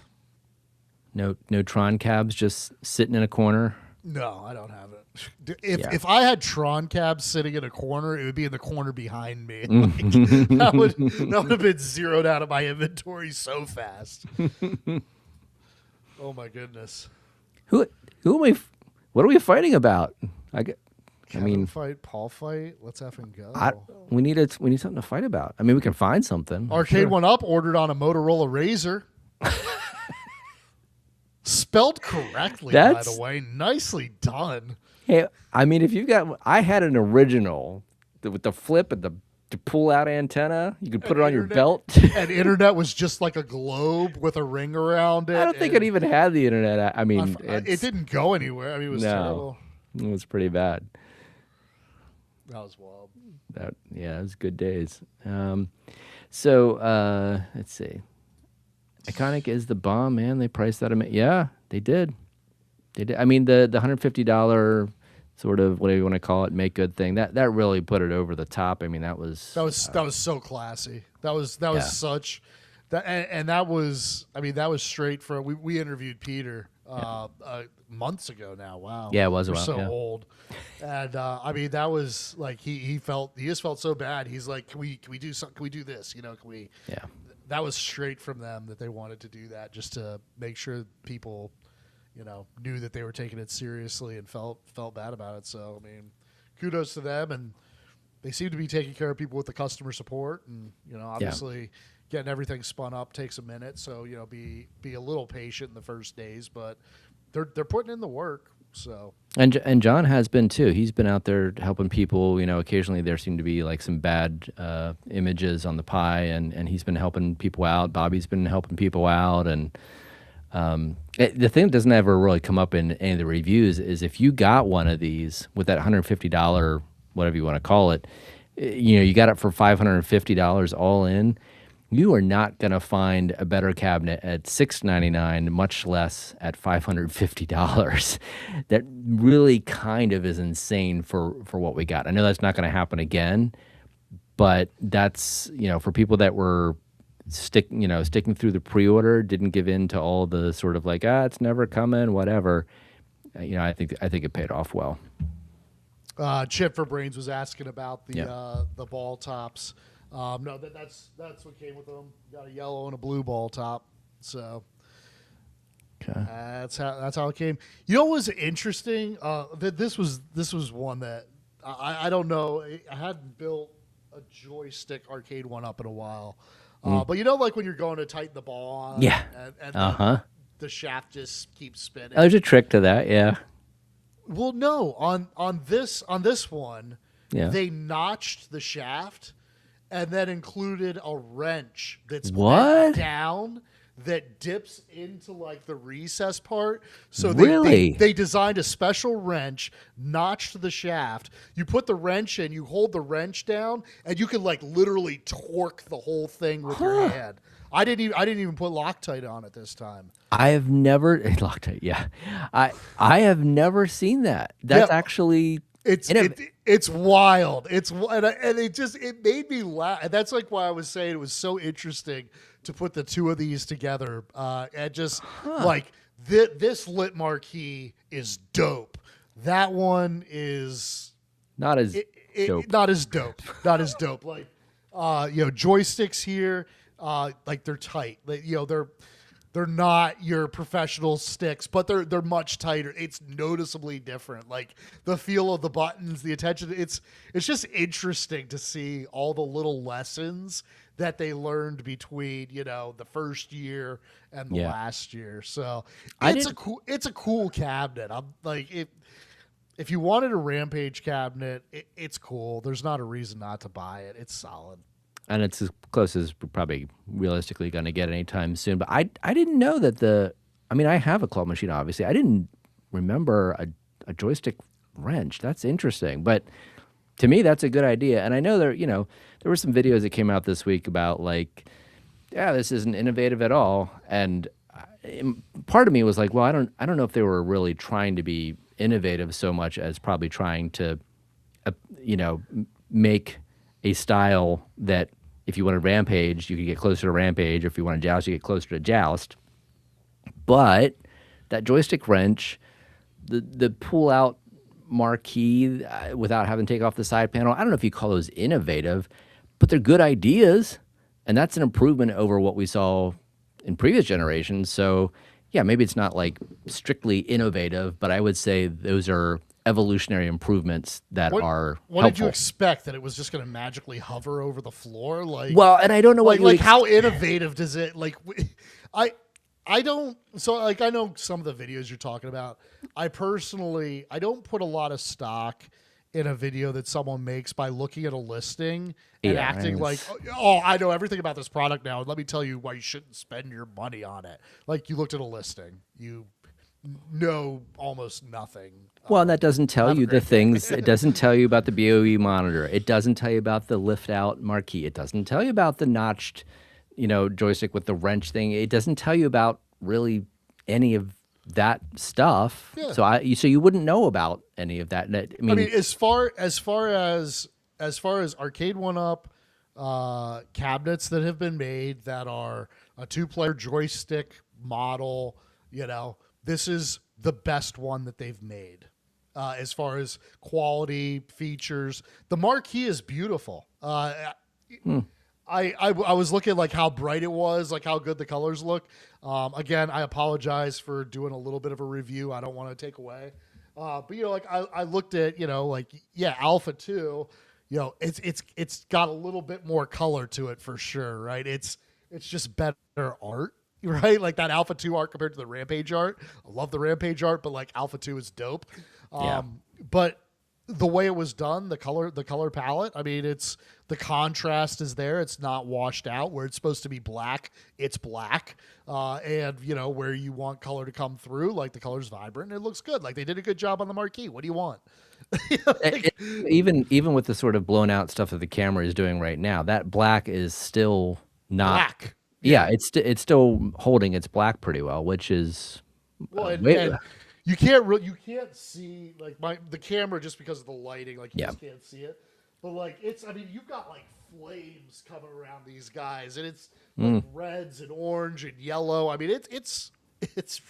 No Tron cabs just sitting in a corner. No, I don't have it. If I had Tron cabs sitting in a corner, it would be in the corner behind me. Like, that would have been zeroed out of my inventory so fast. Oh my goodness. Who am I? What are we fighting about? Kevin fight, Paul fight. Let's effing go. We need something to fight about. I mean, we can find something. Arcade1Up ordered on a Motorola Razr. Spelled correctly, by the way. Nicely done. Hey, I mean, if you've got, I had an original with the flip and the pull-out antenna. You could put it on your belt. And internet was just like a globe with a ring around it. I don't think it even had the internet. I mean, it didn't go anywhere. I mean, it was terrible. It was pretty bad. That was wild. It was good days. So let's see. Iconic is the bomb, man. They priced that. Yeah, they did. I mean, the $150 sort of, whatever you want to call it, make good thing. That really put it over the top. I mean, that was so classy. That was such that, and that was. I mean, that was straight from. We interviewed Peter months ago now. Wow. Yeah, it was. We're so old. And I mean, that was like he just felt so bad. He's like, can we do something? Can we do this? You know, can we? Yeah. That was straight from them that they wanted to do that just to make sure people, knew that they were taking it seriously and felt bad about it. So, I mean, kudos to them. And they seem to be taking care of people with the customer support. And, obviously getting everything spun up takes a minute. So, be a little patient in the first days. But they're putting in the work. So and John has been too. He's been out there helping people. Occasionally there seem to be like some bad images on the Pi, and he's been helping people out. Bobby's been helping people out, and the thing that doesn't ever really come up in any of the reviews is if you got one of these with that $150, whatever you want to call it, you got it for $550 all in. You are not going to find a better cabinet at $699, much less at $550. That really kind of is insane for what we got. I know that's not going to happen again, but that's, for people that were sticking through the pre-order, didn't give in to all the sort of like, it's never coming, whatever. I think it paid off well. Chip for Brains was asking about the ball tops. No, that's what came with them. Got a yellow and a blue ball top. So that's how it came. You know what was interesting? That this was one that I don't know. I hadn't built a joystick Arcade1Up in a while. But like when you're going to tighten the ball on, and the shaft just keeps spinning. There's a trick to that, yeah. Well, no, on this one, they notched the shaft. And then included a wrench that's bent down that dips into like the recess part. So they designed a special wrench, notched the shaft. You put the wrench in, you hold the wrench down, and you can like literally torque the whole thing with your hand. I didn't even put Loctite on it this time. I have never Loctite. Yeah, I have never seen that. That's actually. It's wild. It made me laugh. And that's like why I was saying it was so interesting to put the two of these together. And just like this lit marquee is dope. That one is not as dope. Not as dope. Not as dope. Like joysticks here, like they're tight. Like, they're not your professional sticks, but they're much tighter. It's noticeably different. Like the feel of the buttons, the attention. It's just interesting to see all the little lessons that they learned between the first year and the last year. So it's a cool cabinet. I'm like if you wanted a Rampage cabinet, it's cool. There's not a reason not to buy it. It's solid. And it's as close as we're probably realistically going to get anytime soon. But I didn't know that I have a claw machine, obviously. I didn't remember a joystick wrench. That's interesting. But To me, that's a good idea. And I know there were some videos that came out this week about like, yeah, this isn't innovative at all. And part of me was like, well, I don't know if they were really trying to be innovative so much as probably trying to, make a style that if you want to Rampage, you could get closer to Rampage. Or if you want to Joust, you get closer to Joust. But that joystick wrench, the pull out marquee without having to take off the side panel, I don't know if you call those innovative, but they're good ideas. And that's an improvement over what we saw in previous generations. So yeah, maybe it's not like strictly innovative, but I would say those are evolutionary improvements that are What helpful. did you expect, that it was just going to magically hover over the floor? Like, well, and I don't know what how innovative does it, like, I don't, so like, I know some of the videos you're talking about. I don't put a lot of stock in a video that someone makes by looking at a listing and acting like, oh, I know everything about this product now, and let me tell you why you shouldn't spend your money on it. Like, you looked at a listing, you know almost nothing. Well, and that doesn't tell you the things. It doesn't tell you about the BOE monitor. It doesn't tell you about the lift-out marquee. It doesn't tell you about the notched, joystick with the wrench thing. It doesn't tell you about really any of that stuff. Yeah. So you wouldn't know about any of that. I mean, as far as Arcade1Up cabinets that have been made that are a 2-player joystick model, this is the best one that they've made. As far as quality, features, the marquee is beautiful. I was looking at like how bright it was, like how good the colors look. Again, I apologize for doing a little bit of a review. I don't want to take away. But I looked at, Alpha 2, it's got a little bit more color to it for sure, right? It's just better art, right? Like that Alpha 2 art compared to the Rampage art. I love the Rampage art, but like Alpha 2 is dope. But the way it was done, the color palette, I mean, the contrast is there. It's not washed out. Where it's supposed to be black, it's black. And where you want color to come through, like the color's vibrant, it looks good. Like they did a good job on the marquee. What do you want? Even with the sort of blown out stuff that the camera is doing right now, that black is still not black. Yeah, it's still holding its black pretty well, which is and you can't see like the camera just because of the lighting, like you just can't see it. But like you've got like flames coming around these guys, and it's like reds and orange and yellow. I mean, it's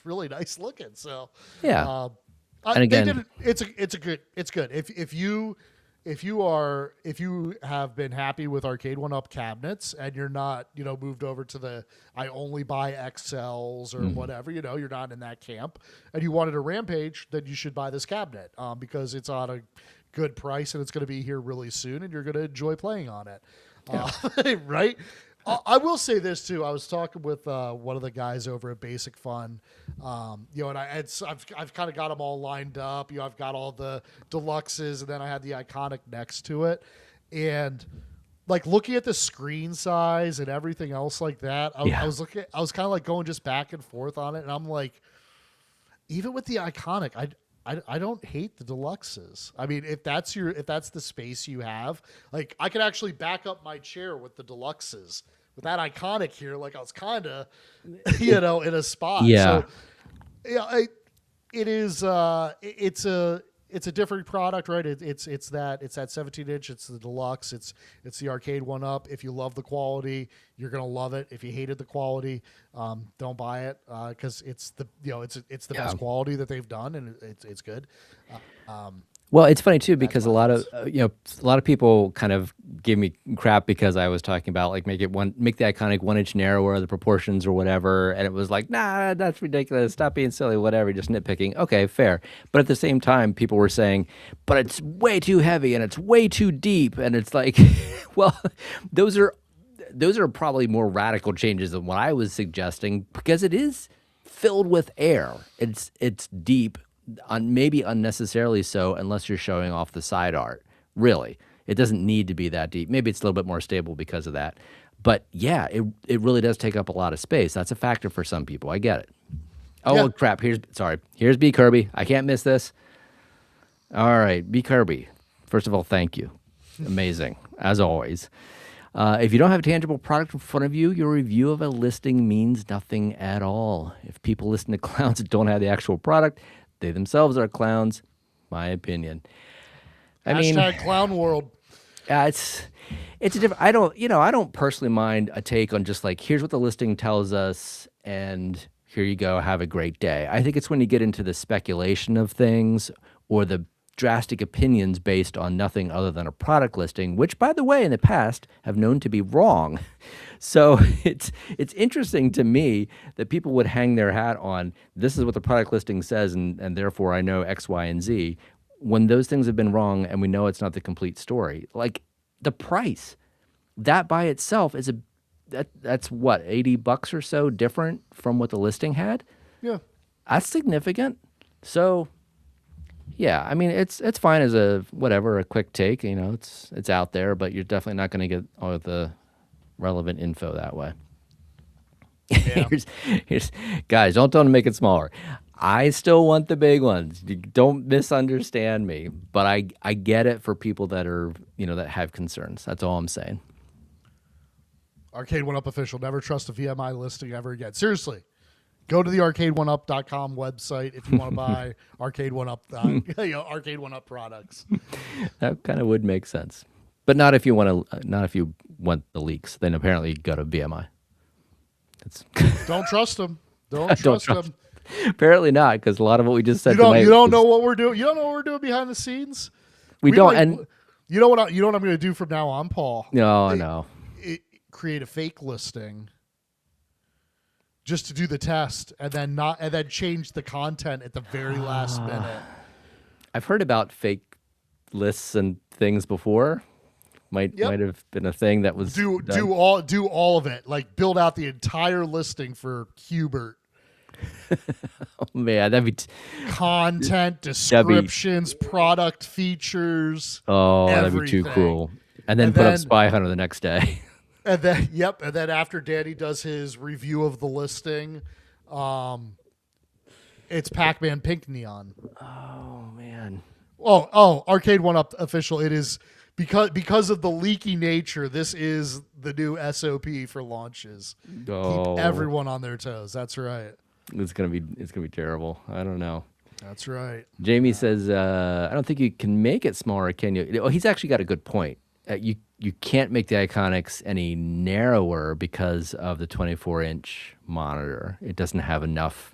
really nice looking. So yeah, and again, it's good. If you have been happy with Arcade1Up cabinets and you're not, moved over to the I only buy XLs or whatever, you're not in that camp, and you wanted a Rampage, then you should buy this cabinet because it's on a good price and it's going to be here really soon and you're going to enjoy playing on it. Right? I will say this too. I was talking with one of the guys over at Basic Fun, and I've kind of got them all lined up. I've got all the deluxes, and then I had the iconic next to it, and like looking at the screen size and everything else like that, I was kind of like going just back and forth on it, and I'm like, even with the iconic, I don't hate the deluxes. I mean, if that's the space you have, like I could actually back up my chair with the deluxes. With that iconic here, like I was kind of, in a spot. Yeah. So, it's a different product, right? It's that 17-inch. It's the deluxe. It's the Arcade1Up. If you love the quality, you're gonna love it. If you hated the quality, don't buy it because it's the best quality that they've done, and it's good. Well, it's funny too because a lot of people kind of give me crap because I was talking about like make the iconic 1 inch narrower, the proportions or whatever, and it was like, nah, that's ridiculous. Stop being silly, whatever, just nitpicking. Okay, fair. But at the same time, people were saying, but it's way too heavy and it's way too deep, and it's like, well, those are probably more radical changes than what I was suggesting because it is filled with air. It's deep. Maybe unnecessarily so unless you're showing off the side art. Really, it doesn't need to be that deep. Maybe it's a little bit more stable because of that. But yeah, it really does take up a lot of space. That's a factor for some people. I get it. Oh, crap. Here's B Kirby. I can't miss this. All right, B Kirby. First of all, thank you. Amazing, as always. If you don't have a tangible product in front of you, your review of a listing means nothing at all. If people listen to clowns that don't have the actual product, they themselves are clowns. My opinion. Hashtag clown world. It's a different. I don't personally mind a take on just like, here's what the listing tells us, and here you go, have a great day. I think it's when you get into the speculation of things or the drastic opinions based on nothing other than a product listing, which, by the way, in the past have known to be wrong. So it's interesting to me that people would hang their hat on, this is what the product listing says, and therefore I know X, Y, and Z, when those things have been wrong and we know it's not the complete story. Like the price, that by itself is that's what, $80 or so different from what the listing had? Yeah. That's significant. So yeah, I mean, it's fine as a quick take. You know, it's out there, but you're definitely not going to get all of the relevant info that way. Yeah. here's guys, don't make it smaller. I still want the big ones. Don't misunderstand me, but I get it for people that are, that have concerns. That's all I'm saying. Arcade1Up official. Never trust a VMI listing ever again. Seriously. Go to the arcade1up.com website if you want to buy Arcade1Up, Arcade1Up products. That kind of would make sense, but not if you want the leaks. Then apparently you go to VMI. Don't trust them. Don't trust them. Apparently not, because a lot of what we just said. You don't know what we're doing. You don't know what we're doing behind the scenes. We don't. And you know what I'm going to do from now on, Paul? No. Create a fake listing. Just to do the test, and then change the content at the very last minute. I've heard about fake lists and things before. Might have been a thing that was do all of it. Like build out the entire listing for Hubert. Oh man, that'd be content, descriptions, product features. Oh, that'd be too cool. And then put up Spy Hunter the next day. And then after Danny does his review of the listing, it's Pac-Man Pink Neon. Oh man. Oh, Arcade1Up official. It is because of the leaky nature. This is the new SOP for launches. Oh. Keep everyone on their toes. That's right. It's gonna be terrible. I don't know. That's right. Jamie says, I don't think you can make it smaller, can you? Oh, he's actually got a good point. You can't make the Iconics any narrower because of the 24-inch monitor. It doesn't have enough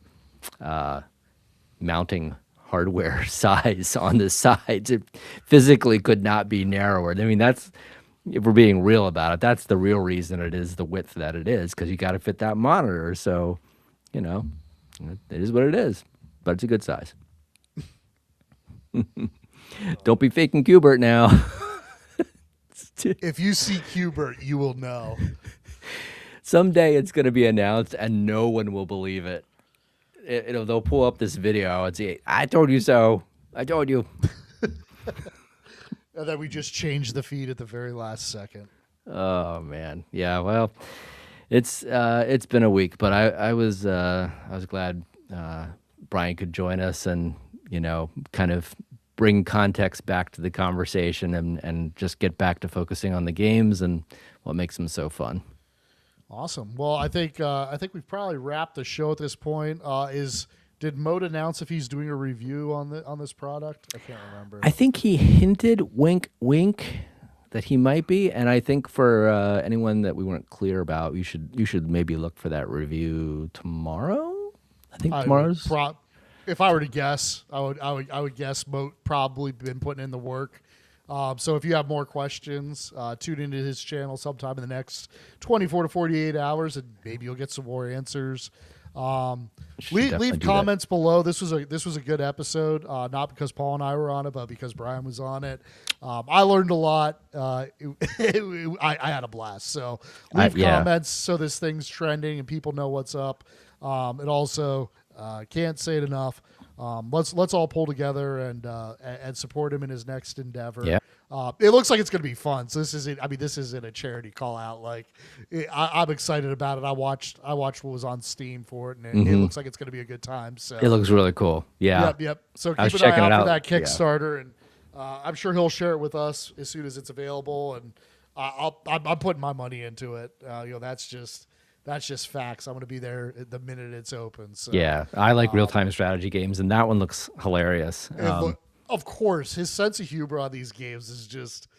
mounting hardware size on the sides. It physically could not be narrower. I mean, that's, if we're being real about it, that's the real reason it is the width that it is, because you got to fit that monitor. So, it is what it is, but it's a good size. Don't be faking Qbert now. If you see Qbert, you will know. Someday it's going to be announced and no one will believe it. They'll pull up this video and say, I told you so. I told you. And then we just changed the feed at the very last second. Oh man. Yeah, well, it's been a week, but I was glad Brian could join us and, kind of bring context back to the conversation and just get back to focusing on the games and what makes them so fun. Awesome. Well, I think we've probably wrapped the show at this point. Did Mode announce if he's doing a review on this product? I can't remember. I think he hinted, wink, wink, that he might be. And I think for anyone that we weren't clear about, you should maybe look for that review tomorrow. I think tomorrow's. If I were to guess, I would guess Moat probably been putting in the work. So if you have more questions, tune into his channel sometime in the next 24 to 48 hours, and maybe you'll get some more answers. Leave comments below. This was a good episode, not because Paul and I were on it, but because Brian was on it. I learned a lot. I had a blast. So leave comments so this thing's trending and people know what's up. It also. Can't say it enough. Let's all pull together and support him in his next endeavor. Yeah. It looks like it's going to be fun. So this isn't a charity call out. Like I'm excited about it. I watched what was on Steam for it, and it looks like it's going to be a good time. So it looks really cool. Yeah. Yep. So keep an eye out for that Kickstarter, and I'm sure he'll share it with us as soon as it's available, and I'm putting my money into it. That's just facts. I'm going to be there the minute it's open. So Yeah, I like real-time strategy games, and that one looks hilarious. Of course, his sense of humor on these games is just,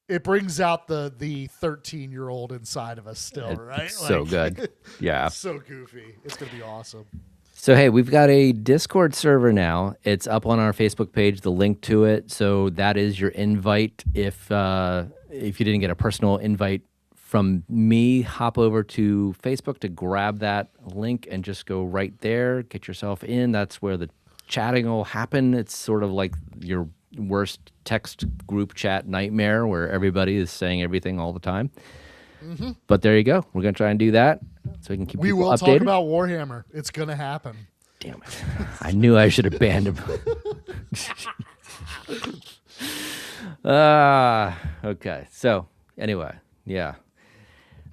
it brings out the 13-year-old inside of us still, right? So good. Yeah. So goofy. It's going to be awesome. So, hey, we've got a Discord server now. It's up on our Facebook page, the link to it. So that is your invite. If you didn't get a personal invite from me, hop over to Facebook to grab that link and just go right there. Get yourself in. That's where the chatting will happen. It's sort of like your worst text group chat nightmare where everybody is saying everything all the time. Mm-hmm. But there you go. We're going to try and do that so we can keep people updated. We will talk about Warhammer. It's going to happen. Damn it. I knew I should have banned him. Okay. So, anyway, yeah.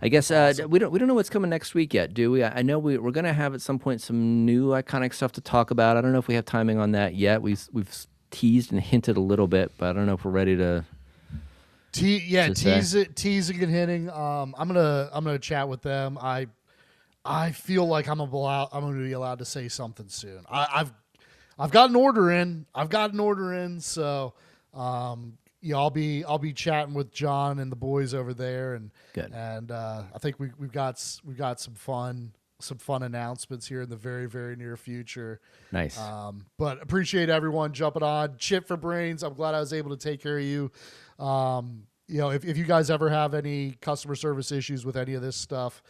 I guess awesome. we don't know what's coming next week yet, do we? I know we're going to have at some point some new iconic stuff to talk about. I don't know if we have timing on that yet. We've teased and hinted a little bit, but I don't know if we're ready to teasing and hinting. I'm gonna chat with them. I feel like I'm gonna be allowed to say something soon. I've got an order in. So I'll be chatting with John and the boys over there, and good. And I think we've got some fun announcements here in the very, very near future. Nice. But appreciate everyone jumping on. Chip for Brains, I'm glad I was able to take care of you. If you guys ever have any customer service issues with any of this stuff,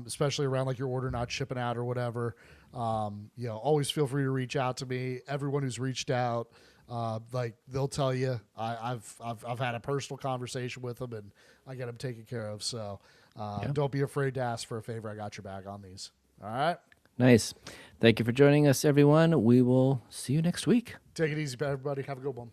especially around like your order not shipping out or whatever, always feel free to reach out to me. Everyone who's reached out, they'll tell you. I've had a personal conversation with them, and I get them taken care of. So don't be afraid to ask for a favor. I got your back on these. All right. Nice. Thank you for joining us, everyone. We will see you next week. Take it easy, everybody. Have a good one.